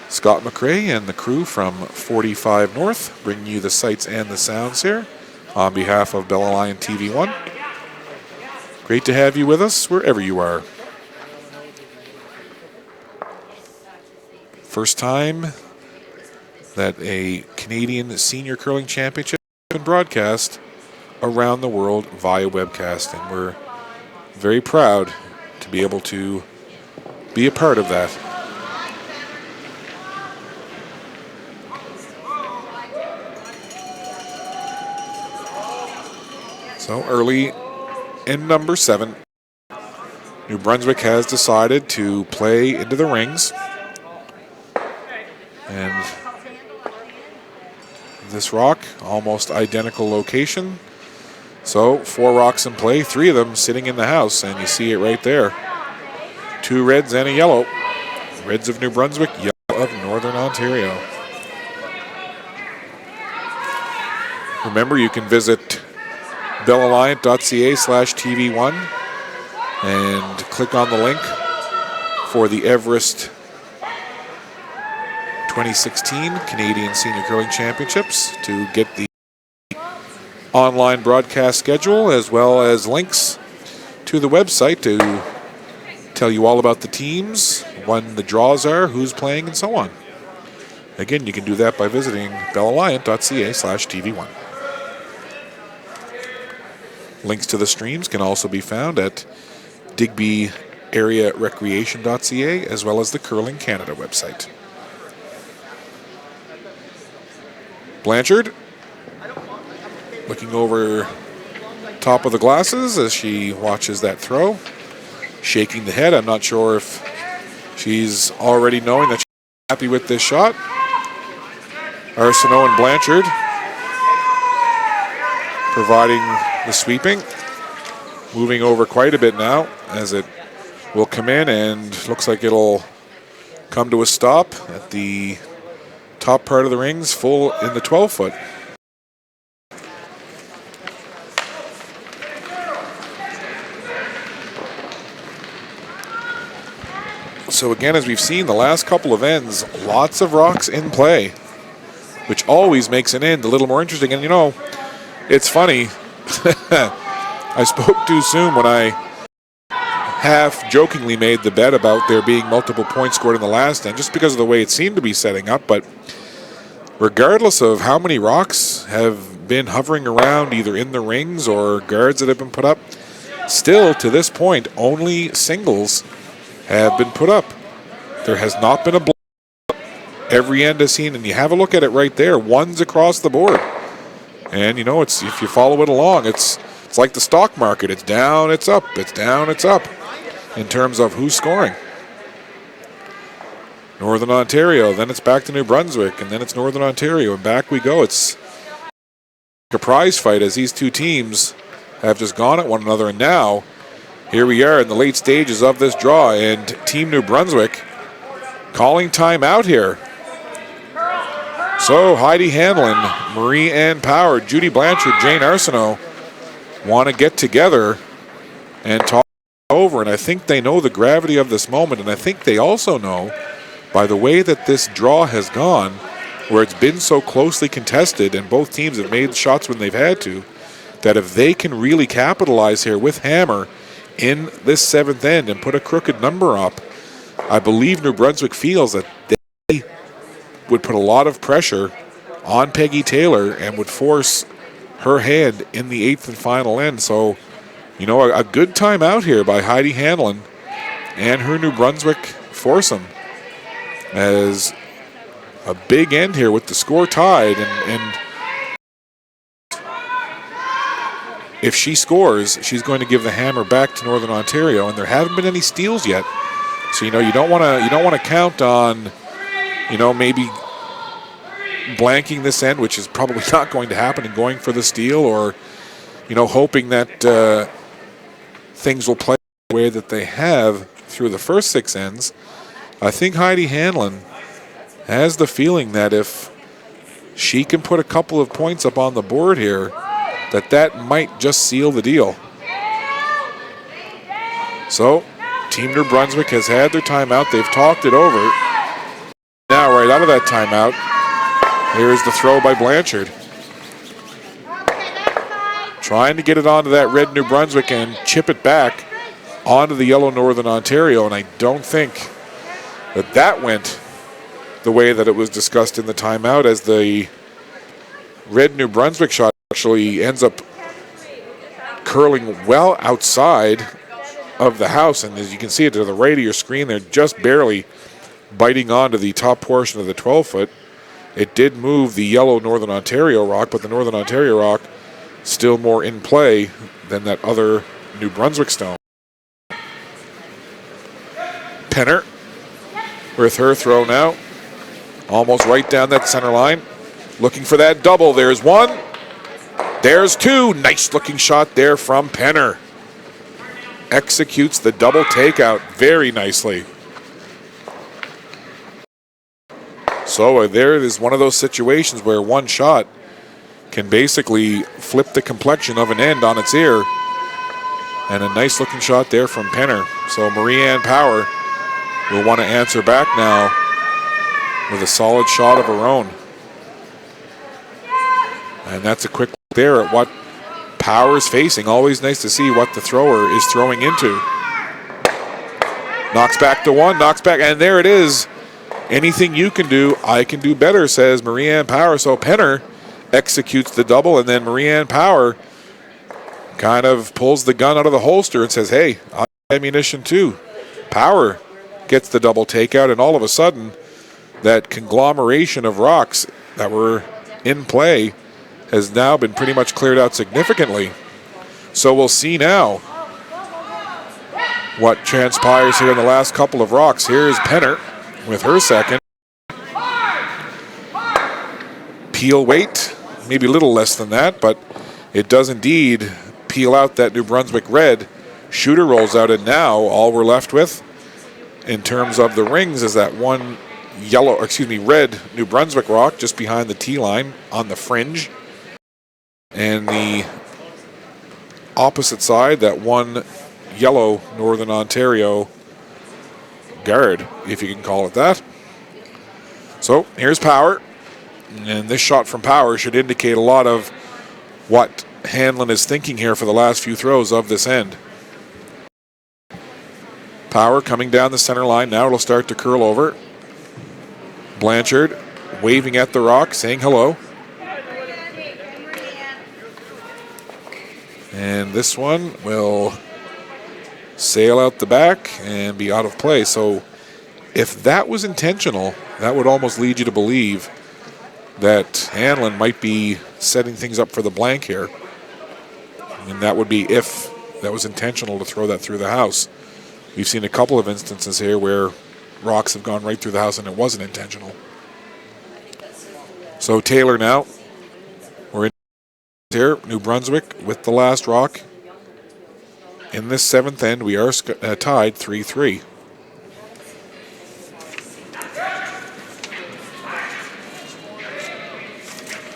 Scott McRae, and the crew from 45 North bringing you the sights and the sounds here on behalf of Bell Aligned TV1. Great to have you with us wherever you are. First time that a Canadian Senior Curling Championship has been broadcast around the world via webcast, and we're very proud to be able to be a part of that. So early in number 7, New Brunswick has decided to play into the rings. And this rock, almost identical location. So 4 rocks in play, 3 of them sitting in the house, and you see it right there. 2 reds and a yellow. Reds of New Brunswick, yellow of Northern Ontario. Remember, you can visit bellalliant.ca/TV1 and click on the link for the Everest 2016 Canadian Senior Curling Championships to get the online broadcast schedule as well as links to the website to tell you all about the teams, when the draws are, who's playing, and so on. Again, you can do that by visiting bellalliant.ca/TV1. Links to the streams can also be found at digbyAreaRecreation.ca as well as the Curling Canada website. Blanchard looking over top of the glasses as she watches that throw, shaking the head. I'm not sure if she's already knowing that she's happy with this shot. Arsenault and Blanchard providing the sweeping. Moving over quite a bit now as it will come in, and looks like it'll come to a stop at the top part of the rings, full in the 12-foot. So again, as we've seen the last couple of ends, lots of rocks in play, which always makes an end a little more interesting. And you know, it's funny, I spoke too soon when I half-jokingly made the bet about there being multiple points scored in the last end, just because of the way it seemed to be setting up. But regardless of how many rocks have been hovering around either in the rings or guards that have been put up, still to this point, only singles have been put up. There has not been a blow. Every end has seen, and you have a look at it right there, ones across the board. And you know, it's if you follow it along, it's like the stock market. It's down, it's up, it's down, it's up in terms of who's scoring. Northern Ontario, then it's back to New Brunswick, and then it's Northern Ontario, and back we go. It's a prize fight as these two teams have just gone at one another, and now here we are in the late stages of this draw, and Team New Brunswick calling time out here. So Heidi Hanlon, Marie-Anne Power, Judy Blanchard, Jane Arsenault want to get together and talk over, and I think they know the gravity of this moment, and I think they also know, by the way that this draw has gone, where it's been so closely contested and both teams have made shots when they've had to, that if they can really capitalize here with hammer in this seventh end and put a crooked number up, I believe New Brunswick feels that they would put a lot of pressure on Peggy Taylor and would force her hand in the eighth and final end. So, you know, a good time out here by Heidi Hanlon and her New Brunswick foursome, as a big end here with the score tied, and if she scores, she's going to give the hammer back to Northern Ontario, and there haven't been any steals yet. So you know, you don't want to count on, you know, maybe blanking this end, which is probably not going to happen, and going for the steal, or you know, hoping that things will play the way that they have through the first six ends. I think Heidi Hanlon has the feeling that if she can put a couple of points up on the board here, that might just seal the deal. So, Team New Brunswick has had their timeout. They've talked it over. Now, right out of that timeout, here's the throw by Blanchard. Trying to get it onto that red New Brunswick and chip it back onto the yellow Northern Ontario, and I don't think that went the way that it was discussed in the timeout, as the red New Brunswick shot actually ends up curling well outside of the house, and as you can see it to the right of your screen, they're just barely biting onto the top portion of the 12-foot. It did move the yellow Northern Ontario rock, but the Northern Ontario rock still more in play than that other New Brunswick stone. Penner with her throw now, almost right down that center line, looking for that double. There's one, there's two. Nice looking shot there from Penner. Executes the double takeout very nicely. So there it is, one of those situations where one shot can basically flip the complexion of an end on its ear. And a nice looking shot there from Penner. So Marie-Anne Power will want to answer back now with a solid shot of her own. And that's a quick look there at what Power is facing. Always nice to see what the thrower is throwing into. Knocks back to one, knocks back, and there it is. Anything you can do, I can do better, says Marianne Power. So Penner executes the double, and then Marianne Power kind of pulls the gun out of the holster and says, hey, I have ammunition too. Power gets the double takeout, and all of a sudden, that conglomeration of rocks that were in play has now been pretty much cleared out significantly. So we'll see now what transpires here in the last couple of rocks. Here's Penner with her second. Peel weight, maybe a little less than that, but it does indeed peel out that New Brunswick red. Shooter rolls out, and now all we're left with in terms of the rings is that one red New Brunswick rock just behind the tee line on the fringe. And the opposite side, that one yellow Northern Ontario guard, if you can call it that. So here's Power. And this shot from Power should indicate a lot of what Hanlon is thinking here for the last few throws of this end. Power coming down the center line. Now it'll start to curl over. Blanchard waving at the rock, saying hello. And this one will sail out the back and be out of play. So if that was intentional, that would almost lead you to believe that Hanlon might be setting things up for the blank here. And that would be if that was intentional to throw that through the house. We've seen a couple of instances here where rocks have gone right through the house and it wasn't intentional. So Taylor now. We're in here, New Brunswick with the last rock. In this seventh end, we are tied 3-3.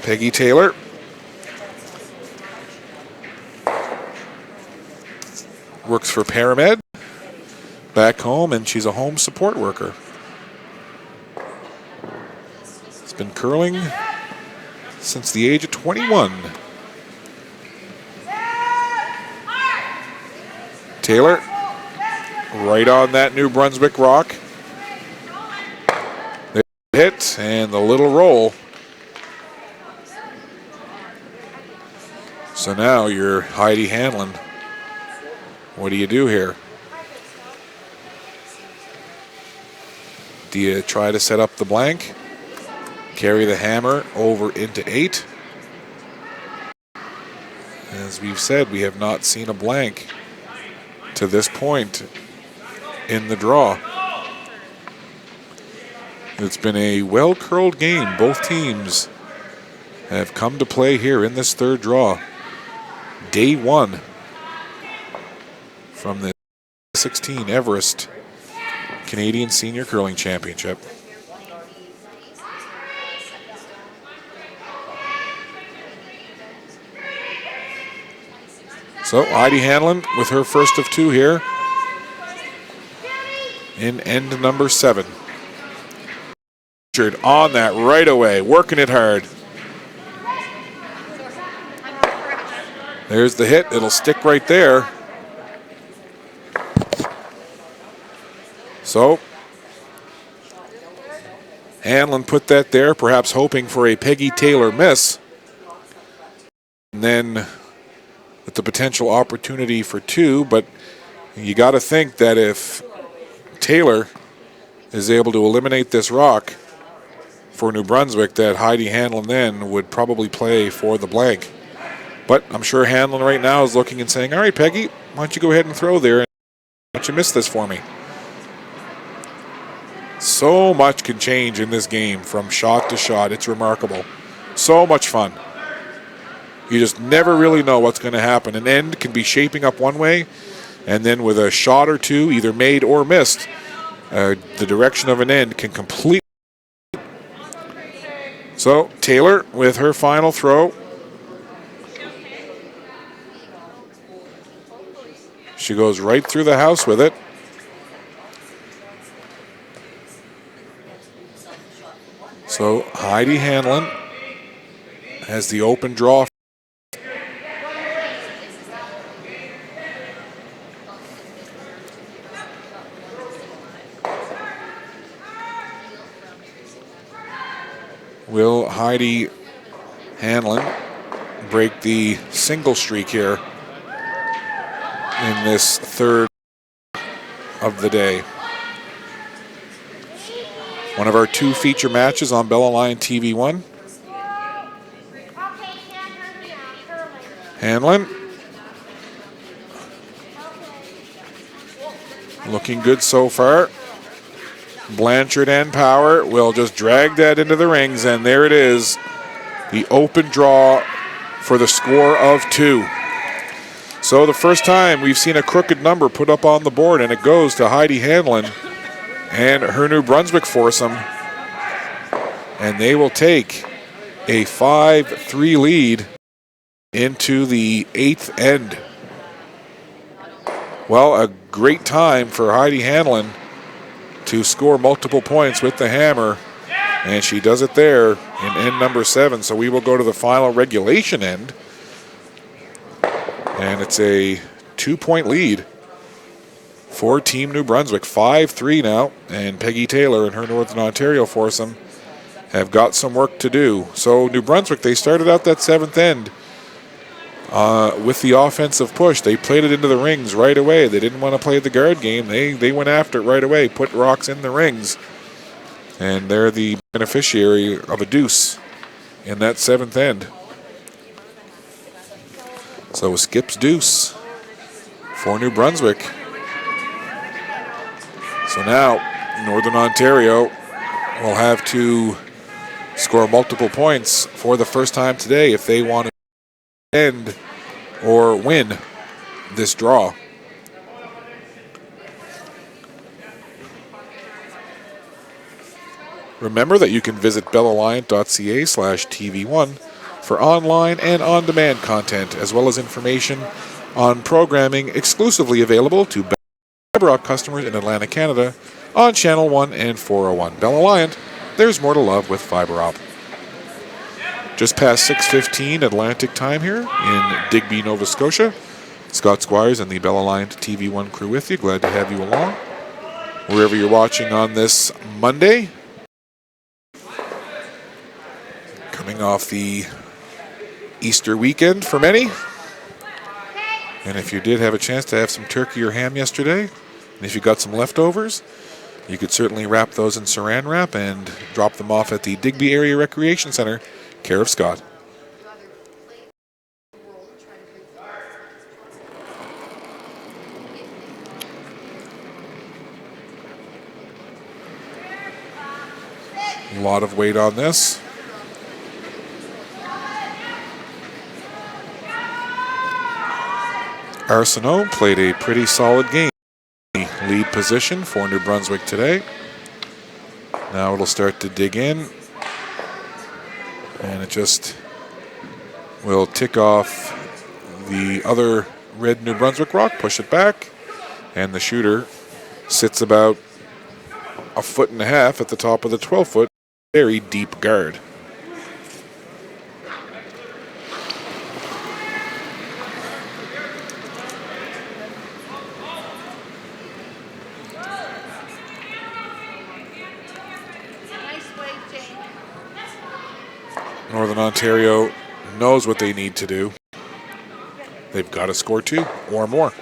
Peggy Taylor. Works for Paramed back home, and she's a home support worker. It's been curling since the age of 21. Taylor right on that New Brunswick rock. The hit and the little roll. So now you're Heidi Hanlon. What do you do here? Do you try to set up the blank? Carry the hammer over into 8? As we've said, we have not seen a blank to this point in the draw. It's been a well-curled game. Both teams have come to play here in this third draw. Day 1 from the 16 Everest Canadian Senior Curling Championship. So Heidi Hanlon with her first of 2 here in end number 7. On that right away, working it hard. There's the hit. It'll stick right there. So Hanlon put that there, perhaps hoping for a Peggy Taylor miss. And then with the potential opportunity for 2, but you got to think that if Taylor is able to eliminate this rock for New Brunswick, that Heidi Hanlon then would probably play for the blank. But I'm sure Hanlon right now is looking and saying, all right, Peggy, why don't you go ahead and throw there, and why don't you miss this for me? So much can change in this game from shot to shot. It's remarkable. So much fun. You just never really know what's going to happen. An end can be shaping up one way, and then with a shot or 2, either made or missed, the direction of an end can completely. So Taylor with her final throw. She goes right through the house with it. So Heidi Hanlon has the open draw. Will Heidi Hanlon break the single streak here in this third of the day? One of our 2 feature matches on Bell Alliant TV1. Hanlon. Looking good so far. Blanchard and Power will just drag that into the rings, and there it is. The open draw for the score of 2. So the first time we've seen a crooked number put up on the board, and it goes to Heidi Hanlon and her New Brunswick foursome. And they will take a 5-3 lead into the 8th end. Well, a great time for Heidi Hanlon to score multiple points with the hammer, and she does it there in end number 7. So we will go to the final regulation end, and it's a 2-point lead for Team New Brunswick. 5-3 now, and Peggy Taylor and her Northern Ontario foursome have got some work to do. So New Brunswick, they started out that 7th end with the offensive push. They played it into the rings right away. They didn't want to play the guard game. They went after it right away, put rocks in the rings, and they're the beneficiary of a deuce in that 7th end. So skips deuce for New Brunswick. So now Northern Ontario will have to score multiple points for the first time today if they want to end or win this draw. Remember that you can visit bellalliant.ca/TV1 for online and on-demand content, as well as information on programming exclusively available to Fibre Rock customers in Atlantic Canada on Channel 1 and 401. Bell Alliant, there's more to love with Fibre Op. Just past 6:15 Atlantic time here in Digby, Nova Scotia. Scott Squires and the Bell Alliant TV1 crew with you. Glad to have you along. Wherever you're watching on this Monday. Coming off the Easter weekend for many. And if you did have a chance to have some turkey or ham yesterday, and if you got some leftovers, you could certainly wrap those in saran wrap and drop them off at the Digby Area Recreation Center, care of Scott. A lot of weight on this. Arsenault played a pretty solid game. Lead position for New Brunswick today. Now it'll start to dig in. And it just will tick off the other red New Brunswick rock, push it back, and the shooter sits about 1.5 feet at the top of the 12-foot, very deep guard. Northern Ontario knows what they need to do. They've got to score 2 or more.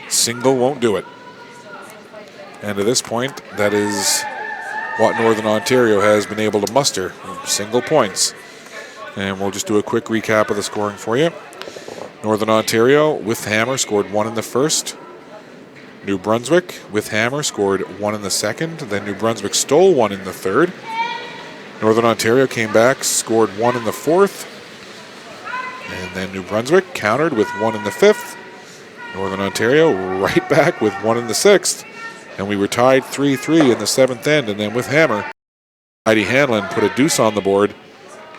Single won't do it. And at this point, that is what Northern Ontario has been able to muster. Single points. And we'll just do a quick recap of the scoring for you. Northern Ontario with hammer scored 1 in the first. New Brunswick with hammer scored 1 in the second. Then New Brunswick stole 1 in the third. Northern Ontario came back, scored 1 in the fourth. And then New Brunswick countered with 1 in the fifth. Northern Ontario right back with 1 in the sixth. And we were tied 3-3 in the 7th end. And then with hammer, Heidi Hanlon put a deuce on the board.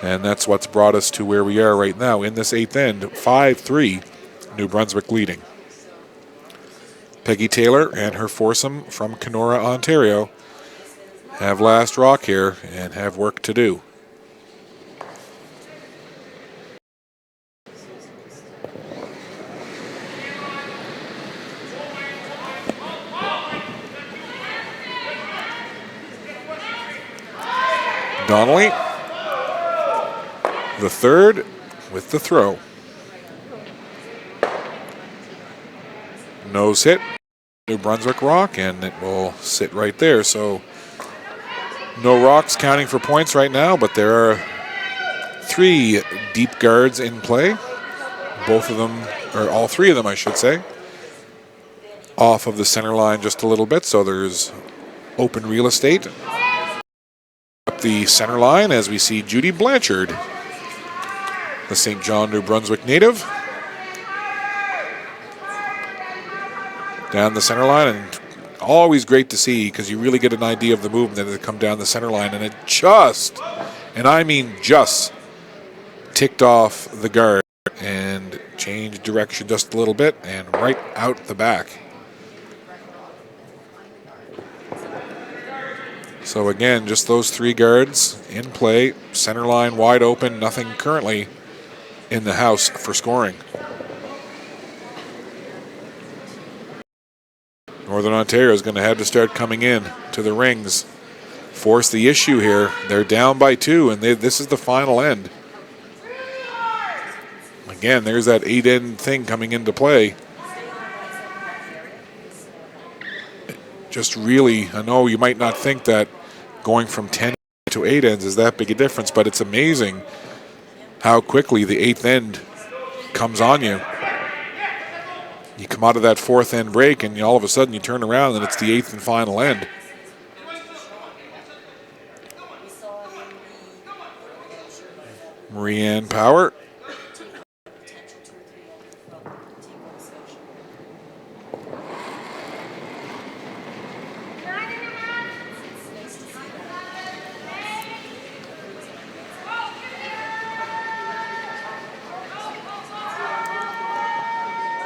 And that's what's brought us to where we are right now in this 8th end. 5-3, New Brunswick leading. Peggy Taylor and her foursome from Kenora, Ontario, have last rock here and have work to do. Donnelly The third with the throw. Nose hit, New Brunswick rock, and it will sit right there. So no rocks counting for points right now, but there are 3 deep guards in play. Both of them, or all 3 of them, I should say, off of the center line just a little bit, so there's open real estate. Up the center line as we see Judy Blanchard, the St. John, New Brunswick native. Down the center line, and always great to see because you really get an idea of the movement as it come down the center line, and it just, and I mean just, ticked off the guard and changed direction just a little bit and right out the back. So again, just those 3 guards in play, center line wide open, nothing currently in the house for scoring. Northern Ontario is going to have to start coming in to the rings, force the issue here. They're down by 2, and this is the final end. Again, there's that 8-end thing coming into play. Just really, I know you might not think that going from 10 to 8 ends is that big a difference, but it's amazing how quickly the 8th end comes on you. You come out of that 4th end break, and all of a sudden you turn around and it's the 8th and final end. Marianne Power.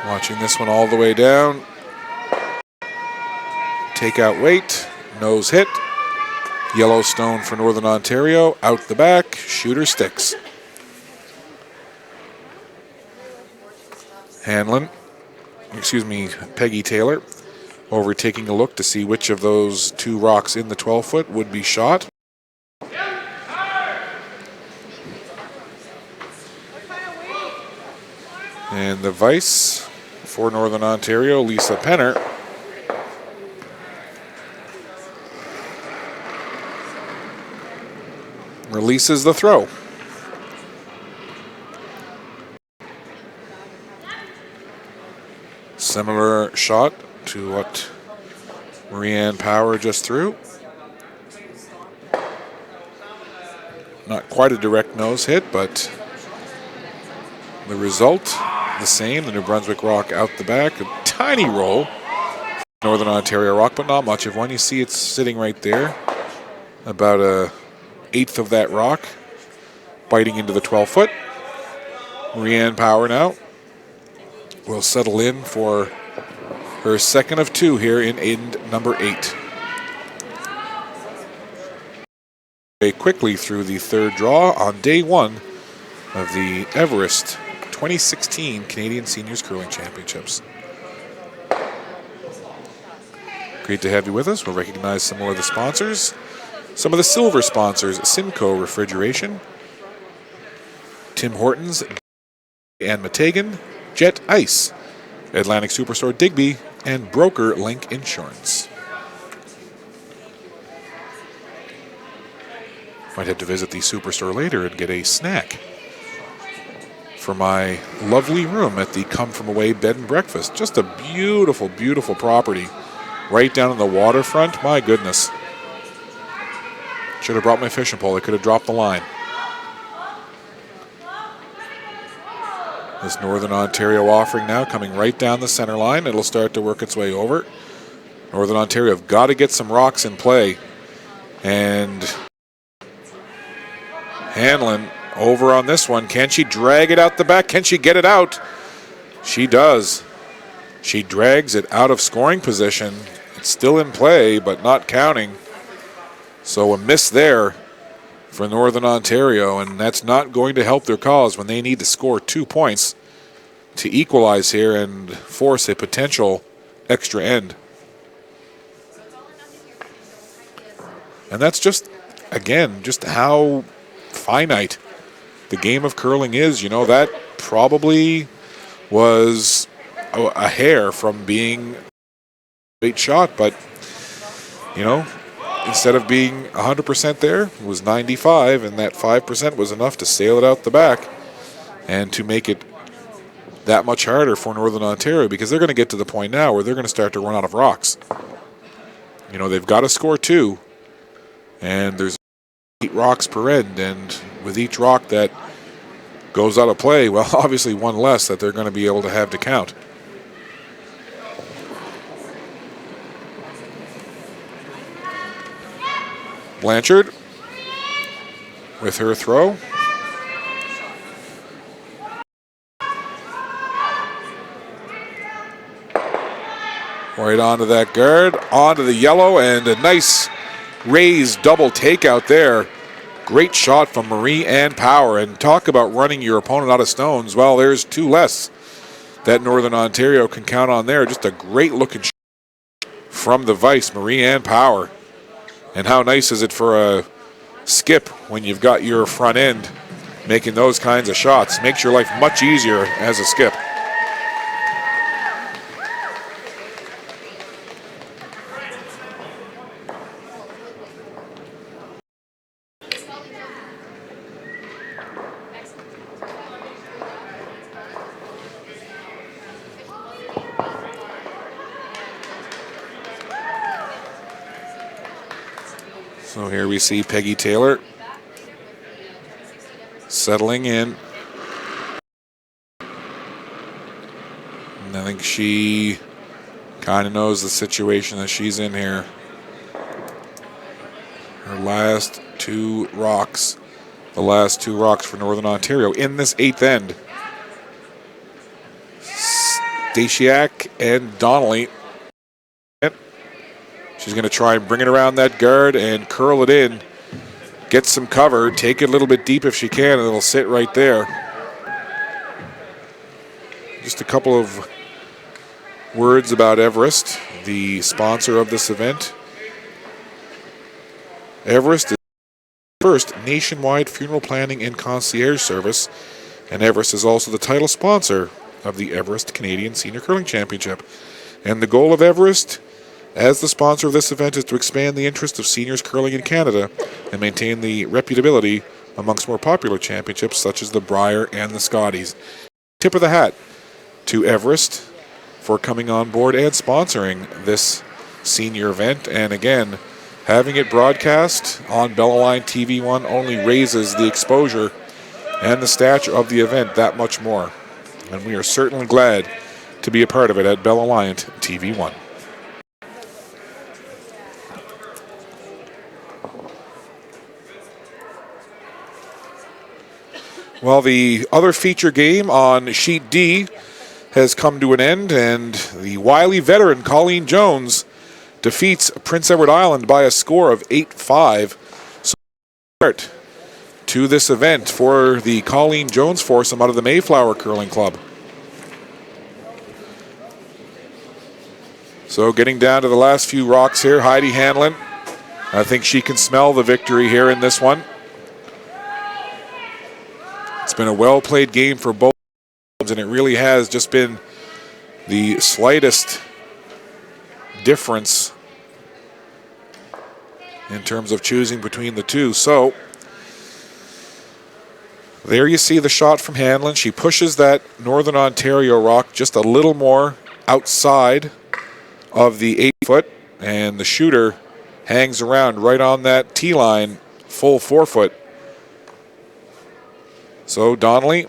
Watching this one all the way down. Take out weight, nose hit. Yellowstone for Northern Ontario, out the back, shooter sticks. Peggy Taylor, over taking a look to see which of those 2 rocks in the 12-foot would be shot. And the vice for Northern Ontario, Lisa Penner. Releases the throw. Similar shot to what Marianne Power just threw. Not quite a direct nose hit, but the result the same. The New Brunswick rock out the back. A tiny roll. Northern Ontario rock, but not much of one. You see it's sitting right there. About a 1/8 of that rock biting into the 12-foot. Marianne Power now will settle in for her second of 2 here in end number 8. Quickly through the 3rd draw on day 1 of the Everest 2016 Canadian Seniors Curling Championships. Great to have you with us. We'll recognize some more of the sponsors. Some of the silver sponsors: Simcoe Refrigeration, Tim Hortons and Matagan, Jet Ice, Atlantic Superstore Digby, and Broker Link Insurance. Might have to visit the Superstore later and get a snack for my lovely room at the Come From Away Bed and Breakfast. Just a beautiful, beautiful property right down on the waterfront. My goodness. Should have brought my fishing pole. I could have dropped the line. This Northern Ontario offering now coming right down the center line. It'll start to work its way over. Northern Ontario have got to get some rocks in play. And Hanlon over on this one. Can she drag it out the back? Can she get it out? She does. She drags it out of scoring position. It's still in play, but not counting. So a miss there for Northern Ontario, and that's not going to help their cause when they need to score 2 points to equalize here and force a potential extra end. And that's just, again, just how finite the game of curling is. That probably was a hair from being a great shot, but, instead of being 100% there, it was 95, and that 5% was enough to sail it out the back and to make it that much harder for Northern Ontario, because they're going to get to the point now where they're going to start to run out of rocks. They've got to score 2, and there's 8 rocks per end, and with each rock that goes out of play, well, obviously one less that they're going to be able to have to count. Blanchard with her throw. Right onto that guard, onto the yellow, and a nice raised double takeout there. Great shot from Marie-Anne Power. And talk about running your opponent out of stones. Well, there's 2 less that Northern Ontario can count on there. Just a great looking shot from the Vice, Marie-Anne Power. And how nice is it for a skip when you've got your front end making those kinds of shots? Makes your life much easier as a skip. So here we see Peggy Taylor settling in. And I think she kind of knows the situation that she's in here. Her last 2 rocks, the last 2 rocks for Northern Ontario in this 8th end. Stasiak and Donnelly. She's going to try and bring it around that guard and curl it in. Get some cover. Take it a little bit deep if she can, and it'll sit right there. Just a couple of words about Everest, the sponsor of this event. Everest is the first nationwide funeral planning and concierge service, and Everest is also the title sponsor of the Everest Canadian Senior Curling Championship. And the goal of Everest, as the sponsor of this event, is to expand the interest of seniors curling in Canada and maintain the reputability amongst more popular championships such as the Brier and the Scotties. Tip of the hat to Everest for coming on board and sponsoring this senior event. And again, having it broadcast on Bellaline TV1 only raises the exposure and the stature of the event that much more. And we are certainly glad to be a part of it at Bell Alliant TV1. Well, the other feature game on Sheet D has come to an end, and the wily veteran Colleen Jones defeats Prince Edward Island by a score of 8-5. So start to this event for the Colleen Jones foursome out of the Mayflower Curling Club. So getting down to the last few rocks here, Heidi Hanlon. I think she can smell the victory here in this one. It's been a well-played game for both clubs, and it really has just been the slightest difference in terms of choosing between the two. So there you see the shot from Hanlon. She pushes that Northern Ontario rock just a little more outside of the 8-foot, and the shooter hangs around right on that tee line, full 4-foot. So Peggy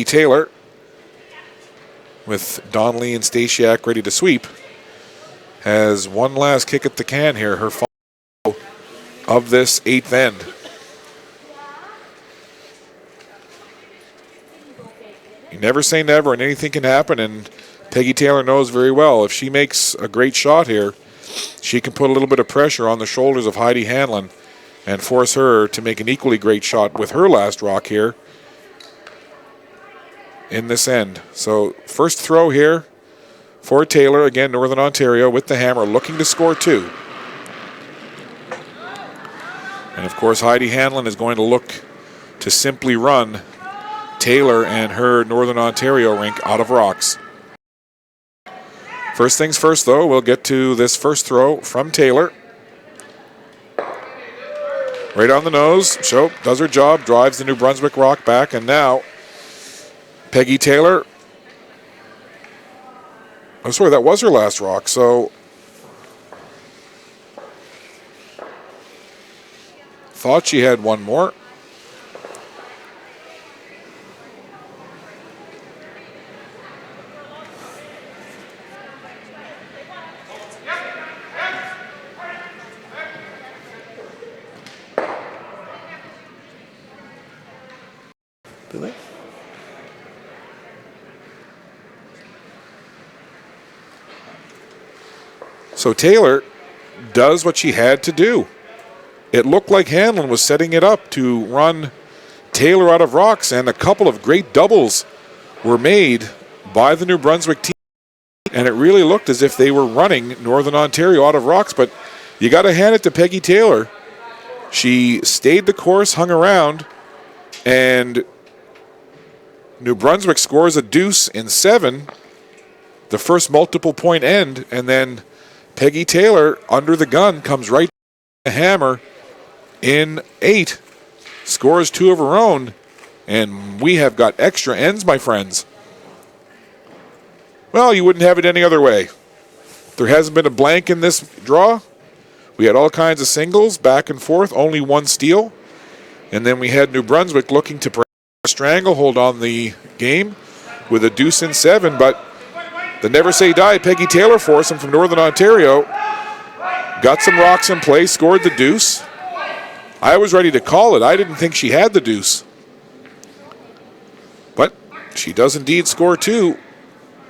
Taylor, with Donnelly and Stasiak ready to sweep, has one last kick at the can here, her final of this 8th end. You never say never, and anything can happen, and Peggy Taylor knows very well if she makes a great shot here, she can put a little bit of pressure on the shoulders of Heidi Hanlon and force her to make an equally great shot with her last rock here in this end. So first throw here for Taylor, again Northern Ontario with the hammer, looking to score 2. And of course, Heidi Hanlon is going to look to simply run Taylor and her Northern Ontario rink out of rocks. First things first, though, we'll get to this first throw from Taylor. Right on the nose. So does her job, drives the New Brunswick rock back, and now Peggy Taylor. I'm sorry, that was her last rock, so thought she had one more. Billy? So Taylor does what she had to do. It looked like Hanlon was setting it up to run Taylor out of rocks, and a couple of great doubles were made by the New Brunswick team, and it really looked as if they were running Northern Ontario out of rocks, but you got to hand it to Peggy Taylor. She stayed the course, hung around, and New Brunswick scores a deuce in 7, the first multiple point end, and then Peggy Taylor, under the gun, comes right to the hammer in 8, scores 2 of her own, and we have got extra ends, my friends. Well, you wouldn't have it any other way. There hasn't been a blank in this draw. We had all kinds of singles, back and forth, only one steal, and then we had New Brunswick looking to a stranglehold on the game with a deuce in 7, but the never say die Peggy Taylor foursome from Northern Ontario got some rocks in play, scored the deuce. I was ready to call it. I didn't think she had the deuce, but she does indeed score 2,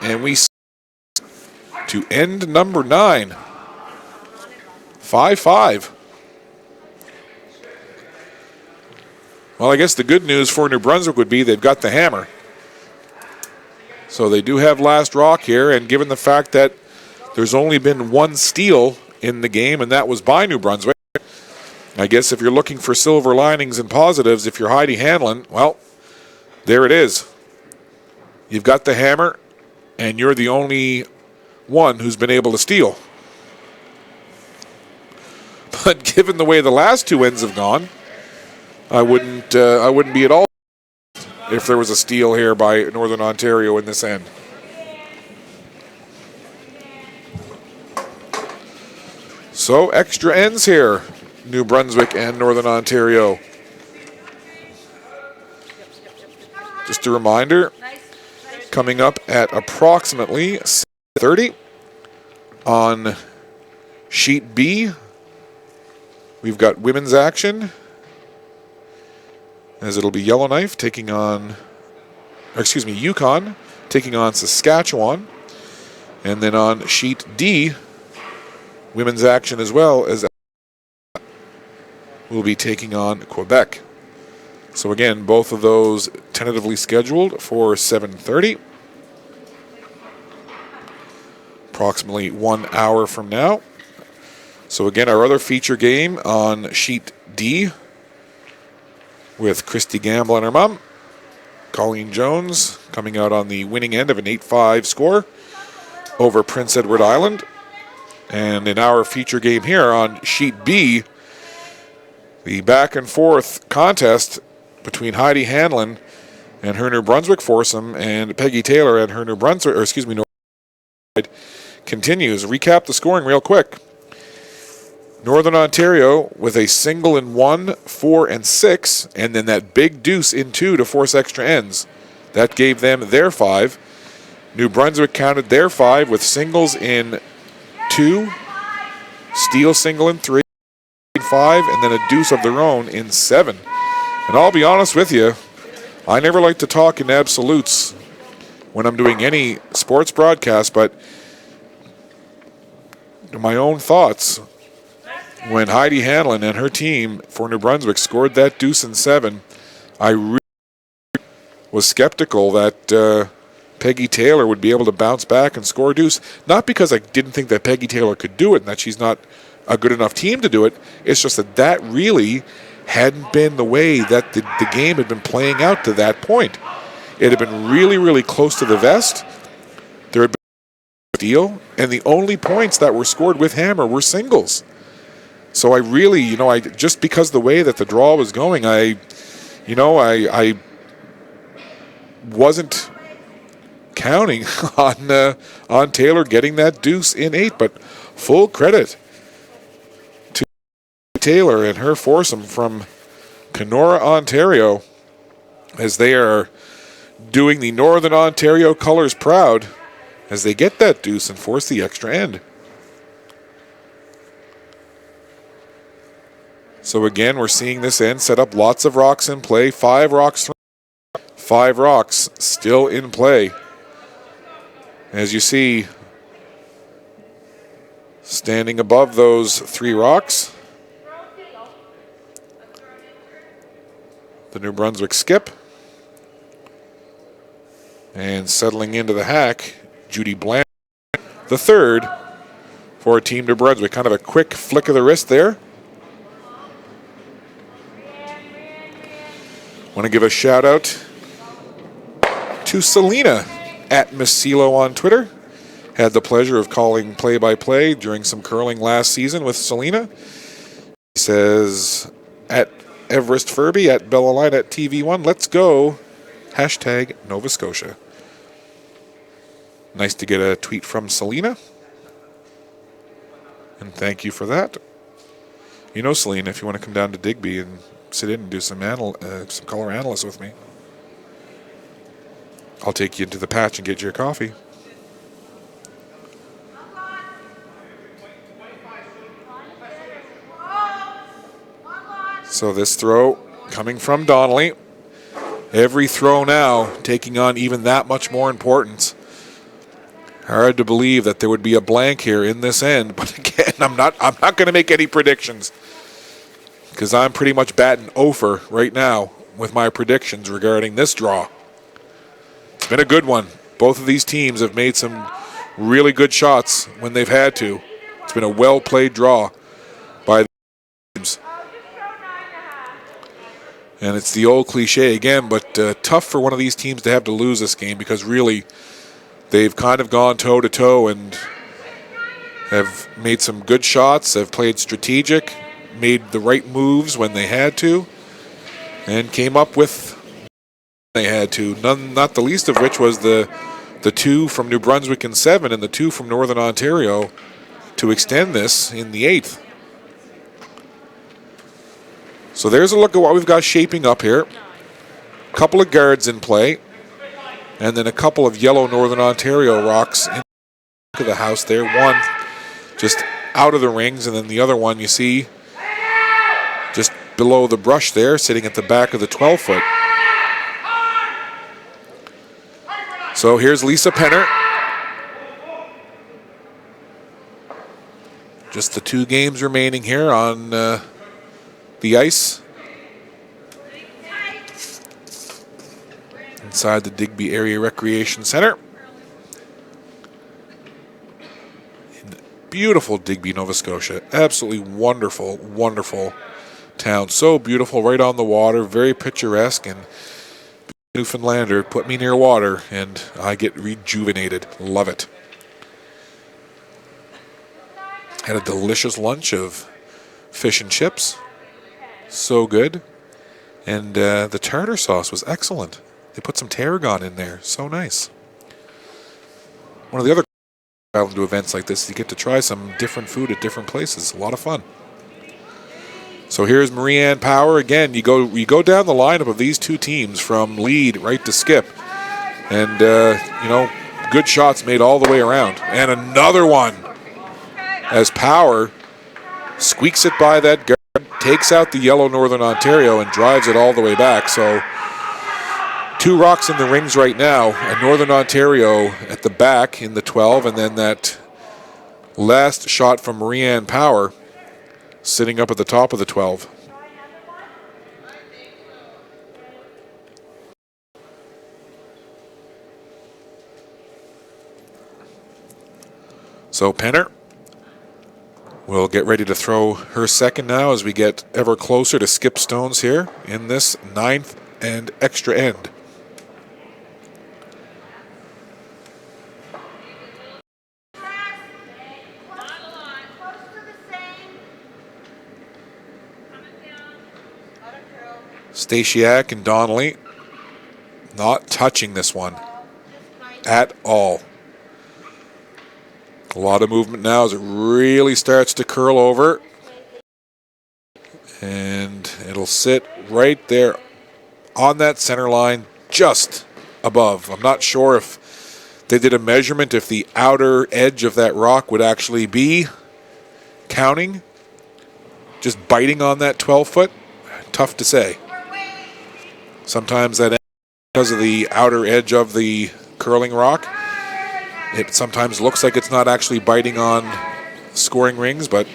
and we to end number 9, 5-5. Well, I guess the good news for New Brunswick would be they've got the hammer. So they do have last rock here, and given the fact that there's only been one steal in the game, and that was by New Brunswick, I guess if you're looking for silver linings and positives, if you're Heidi Hanlon, well, there it is. You've got the hammer, and you're the only one who's been able to steal. But given the way the last 2 ends have gone, I wouldn't be at all if there was a steal here by Northern Ontario in this end. So extra ends here, New Brunswick and Northern Ontario. Just a reminder, coming up at approximately 6:30 on sheet B, we've got women's action, as it'll be Yellowknife taking on, Yukon taking on Saskatchewan. And then on sheet D, women's action as well as will be taking on Quebec. So again, both of those tentatively scheduled for 7:30. Approximately 1 hour from now. So again, our other feature game on sheet D, with Christy Gamble and her mom, Colleen Jones, coming out on the winning end of an 8-5 score over Prince Edward Island. And in our feature game here on sheet B, the back and forth contest between Heidi Hanlon and her New Brunswick foursome and Peggy Taylor and her New Brunswick, continues. Recap the scoring real quick. Northern Ontario with a single in 1, 4, and 6, and then that big deuce in 2 to force extra ends. That gave them their 5. New Brunswick counted their 5 with singles in 2, steal single in 3, 5, and then a deuce of their own in 7. And I'll be honest with you, I never like to talk in absolutes when I'm doing any sports broadcast, but my own thoughts, when Heidi Hanlon and her team for New Brunswick scored that deuce in 7, I really was skeptical that Peggy Taylor would be able to bounce back and score a deuce. Not because I didn't think that Peggy Taylor could do it and that she's not a good enough team to do it. It's just that really hadn't been the way that the game had been playing out to that point. It had been really, really close to the vest. There had been a deal, and the only points that were scored with hammer were singles. So I really, I just because the way that the draw was going, I wasn't counting on Taylor getting that deuce in 8, but full credit to Taylor and her foursome from Kenora, Ontario, as they are doing the Northern Ontario colors proud as they get that deuce and force the extra end. So again, we're seeing this end set up lots of rocks in play. 5 rocks still in play. As you see, standing above those 3 rocks, the New Brunswick skip. And settling into the hack, Judy Bland, the third for Team New Brunswick. Kind of a quick flick of the wrist there. Want to give a shout out to Selena at Miss CeeLo on Twitter. Had the pleasure of calling play-by-play during some curling last season with Selena. He says, at Everest Furby, at Bella Line, at TV1, let's go. Hashtag Nova Scotia. Nice to get a tweet from Selena. And thank you for that. You know, Selena, if you want to come down to Digby and sit in and do some color analysis with me, I'll take you into the patch and get you a coffee. So this throw coming from Donnelly. Every throw now taking on even that much more importance. Hard to believe that there would be a blank here in this end, but again, I'm not going to make any predictions because I'm pretty much batting over right now with my predictions regarding this draw. It's been a good one. Both of these teams have made some really good shots when they've had to. It's been a well-played draw by the teams. And it's the old cliche again, but tough for one of these teams to have to lose this game because really they've kind of gone toe-to-toe and have made some good shots, have played strategic, made the right moves when they had to, and came up with they had to. Not the least of which was the 2 from New Brunswick in 7 and the 2 from Northern Ontario to extend this in the 8th. So there's a look at what we've got shaping up here. A couple of guards in play, and then a couple of yellow Northern Ontario rocks into the house there. One just out of the rings, and then the other one you see just below the brush there, sitting at the back of the 12-foot. So here's Lisa Penner. Just the 2 games remaining here on the ice inside the Digby Area Recreation Center. In beautiful Digby, Nova Scotia. Absolutely wonderful, wonderful town. So beautiful, right on the water, very picturesque, and Newfoundlander, put me near water and I get rejuvenated. Love it. Had a delicious lunch of fish and chips. So good. And the tartar sauce was excellent. They put some tarragon in there. So nice. One of the other traveling to events like this, you get to try some different food at different places. A lot of fun. So here's Marianne Power. Again, you go down the lineup of these 2 teams from lead right to skip. And, good shots made all the way around. And another one as Power squeaks it by that guard, takes out the yellow Northern Ontario and drives it all the way back. So 2 rocks in the rings right now. A Northern Ontario at the back in the 12, and then that last shot from Marianne Power sitting up at the top of the 12. So Penner will get ready to throw her second now as we get ever closer to skip stones here in this 9th and extra end. Stasiak and Donnelly not touching this one at all. A lot of movement now as it really starts to curl over. And it'll sit right there on that center line, just above. I'm not sure if they did a measurement, if the outer edge of that rock would actually be counting, just biting on that 12-foot. Tough to say. Sometimes that, because of the outer edge of the curling rock, it sometimes looks like it's not actually biting on scoring rings, but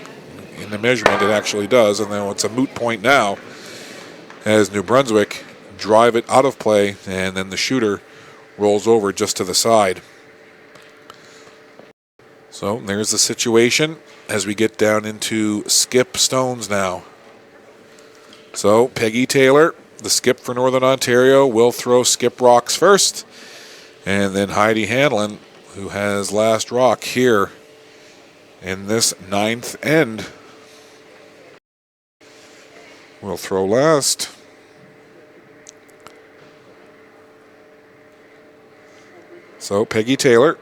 in the measurement it actually does. And then it's a moot point now as New Brunswick drive it out of play, and then the shooter rolls over just to the side. So there's the situation as we get down into skip stones now. So Peggy Taylor, the skip for Northern Ontario, will throw skip rocks first. And then Heidi Hanlon, who has last rock here in this 9th end, will throw last. So Peggy Taylor.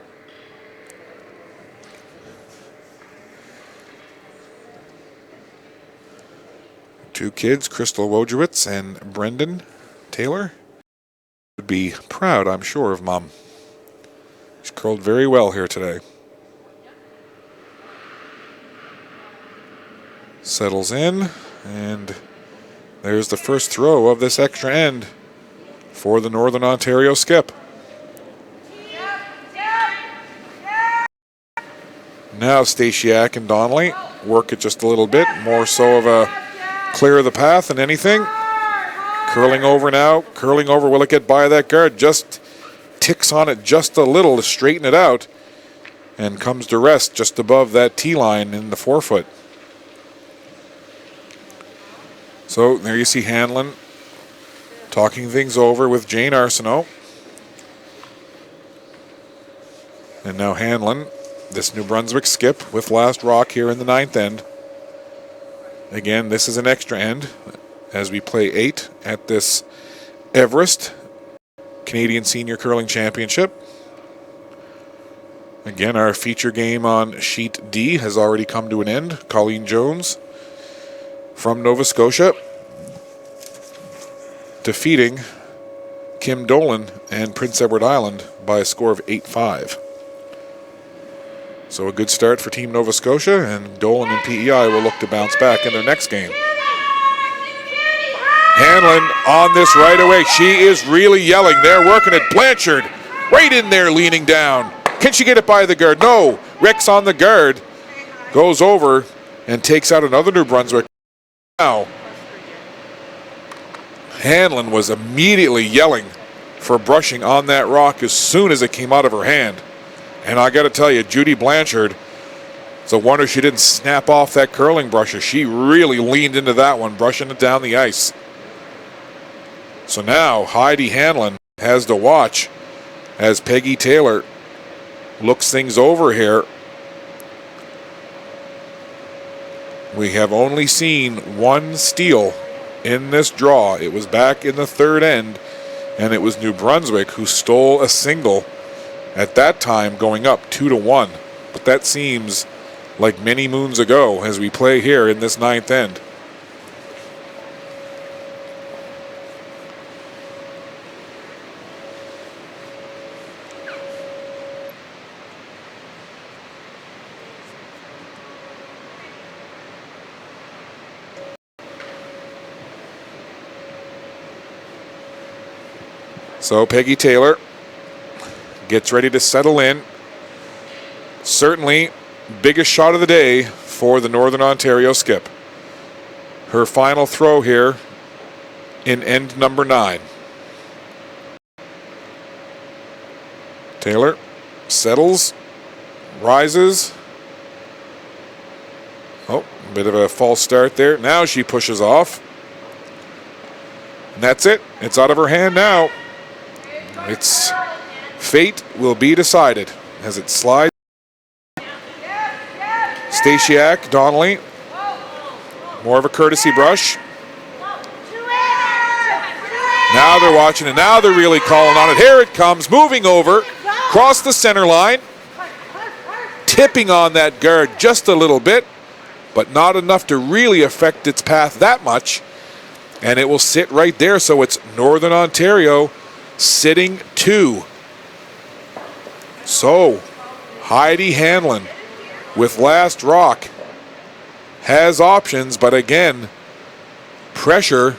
Two kids, Crystal Wojciewicz and Brendan Taylor. Would be proud, I'm sure, of Mom. She's curled very well here today. Settles in, and there's the first throw of this extra end for the Northern Ontario skip. Now Stasiak and Donnelly work it just a little bit, more so of a clear of the path than anything. Curling over now, curling over, will it get by that guard? Just ticks on it just a little to straighten it out, and comes to rest just above that tee line in the 4-foot. So there you see Hanlon talking things over with Jane Arsenault. And now Hanlon, this New Brunswick skip with last rock here in the 9th end. Again, this is an extra end as we play 8 at this Everest Canadian Senior Curling Championship. Again, our feature game on sheet D has already come to an end. Colleen Jones from Nova Scotia defeating Kim Dolan and Prince Edward Island by a score of 8-5. So a good start for Team Nova Scotia, and Dolan and PEI will look to bounce back in their next game. Hanlon on this right away. She is really yelling. They're working it. Blanchard right in there leaning down. Can she get it by the guard? No. Rex on the guard. Goes over and takes out another New Brunswick. Now, Hanlon was immediately yelling for brushing on that rock as soon as it came out of her hand. And I got to tell you, Judy Blanchard, it's a wonder she didn't snap off that curling brusher. She really leaned into that one, brushing it down the ice. So now Heidi Hanlon has to watch as Peggy Taylor looks things over here. We have only seen one steal in this draw. It was back in the 3rd end, and it was New Brunswick who stole a single at that time, going up 2-1. But that seems like many moons ago as we play here in this 9th end. So Peggy Taylor gets ready to settle in. Certainly biggest shot of the day for the Northern Ontario skip. Her final throw here in end number 9. Taylor settles, rises, Oh, a bit of a false start there. Now she pushes off. And that's it. It's out of her hand now. Its fate will be decided as it slides. Stasiak, Donnelly. More of a courtesy brush. Now they're watching it. Now they're really calling on it. Here it comes, moving over, across the center line. Tipping on that guard just a little bit, but not enough to really affect its path that much. And it will sit right there. So it's Northern Ontario sitting 2. So Heidi Hanlon with last rock has options, but again, pressure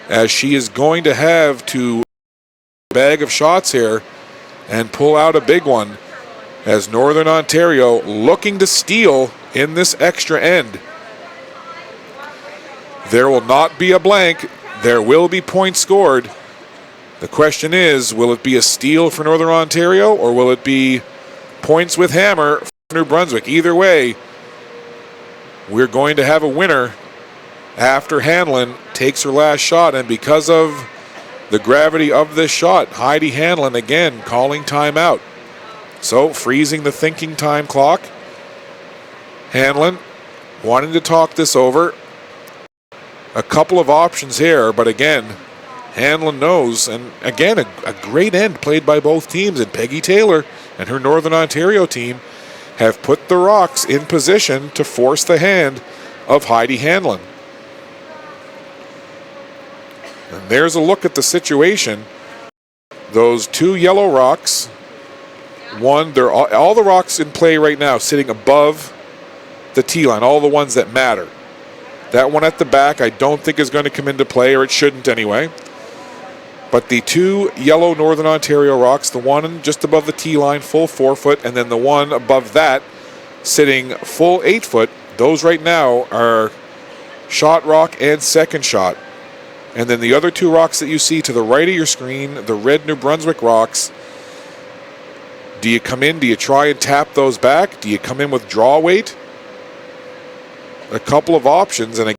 as she is going to have to bag of shots here and pull out a big one as Northern Ontario looking to steal in this extra end. There will not be a blank. There will be points scored. The question is, will it be a steal for Northern Ontario or will it be points with hammer for New Brunswick? Either way, we're going to have a winner after Hanlon takes her last shot, and because of the gravity of this shot, Heidi Hanlon again calling timeout. So freezing the thinking time clock. Hanlon wanting to talk this over. A couple of options here, but again, Hanlon knows, and again, a great end played by both teams, and Peggy Taylor and her Northern Ontario team have put the rocks in position to force the hand of Heidi Hanlon. And there's a look at the situation. Those 2 yellow rocks, they're all the rocks in play right now sitting above the tee line, all the ones that matter. That one at the back I don't think is going to come into play, or it shouldn't anyway. But the 2 yellow Northern Ontario rocks, the one just above the tee line, full 4 foot, and then the one above that sitting full 8 foot, those right now are shot rock and second shot. And then the other 2 rocks that you see to the right of your screen, the red New Brunswick rocks, do you come in, do you try and tap those back? Do you come in with draw weight? A couple of options, and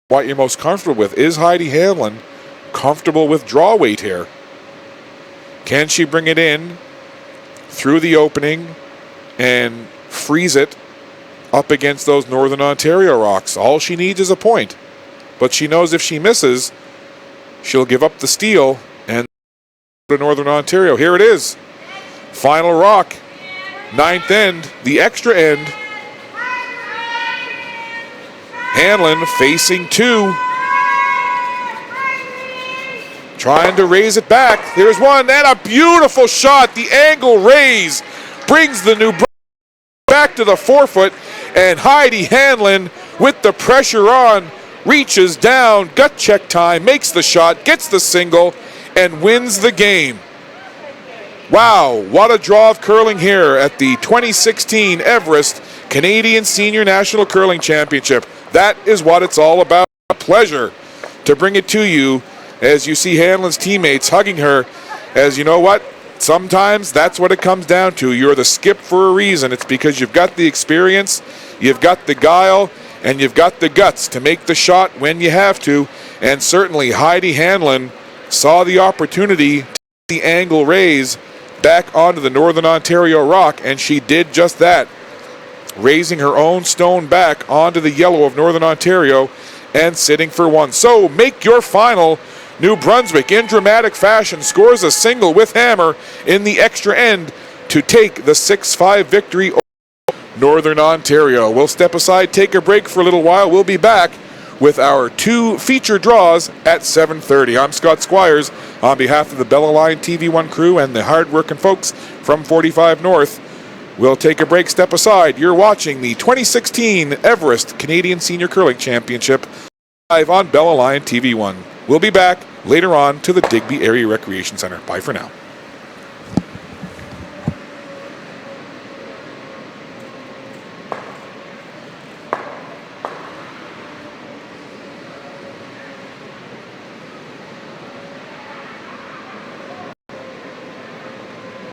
what you're most comfortable with. Is Heidi Hanlon comfortable with draw weight here? Can she bring it in through the opening and freeze it up against those Northern Ontario rocks? All she needs is a point. But she knows if she misses, she'll give up the steal and to Northern Ontario. Here it is. Final rock. 9th end. The extra end. Hanlon facing 2. Trying to raise it back. There's one and a beautiful shot. The angle raise brings the New Brunswick back to the 4 foot. And Heidi Hanlon with the pressure on reaches down, gut check time, makes the shot, gets the single, and wins the game. Wow, what a draw of curling here at the 2016 Everest Canadian Senior National Curling Championship. That is what it's all about. A pleasure to bring it to you as you see Hanlon's teammates hugging her, as you know what? Sometimes that's what it comes down to. You're the skip for a reason. It's because you've got the experience, you've got the guile, and you've got the guts to make the shot when you have to. And certainly Heidi Hanlon saw the opportunity to the angle raise back onto the Northern Ontario rock, and she did just that, raising her own stone back onto the yellow of Northern Ontario and sitting for 1. So make your final. New Brunswick in dramatic fashion scores a single with hammer in the extra end to take the 6-5 victory over Northern Ontario. We'll step aside, take a break for a little while. We'll be back with our 2 feature draws at 7:30. I'm Scott Squires on behalf of the Bella Line TV1 crew and the hard-working folks from 45 North. We'll take a break, step aside. You're watching the 2016 Everest Canadian Senior Curling Championship live on Bella Line TV1. We'll be back later on to the Digby Area Recreation Center. Bye for now.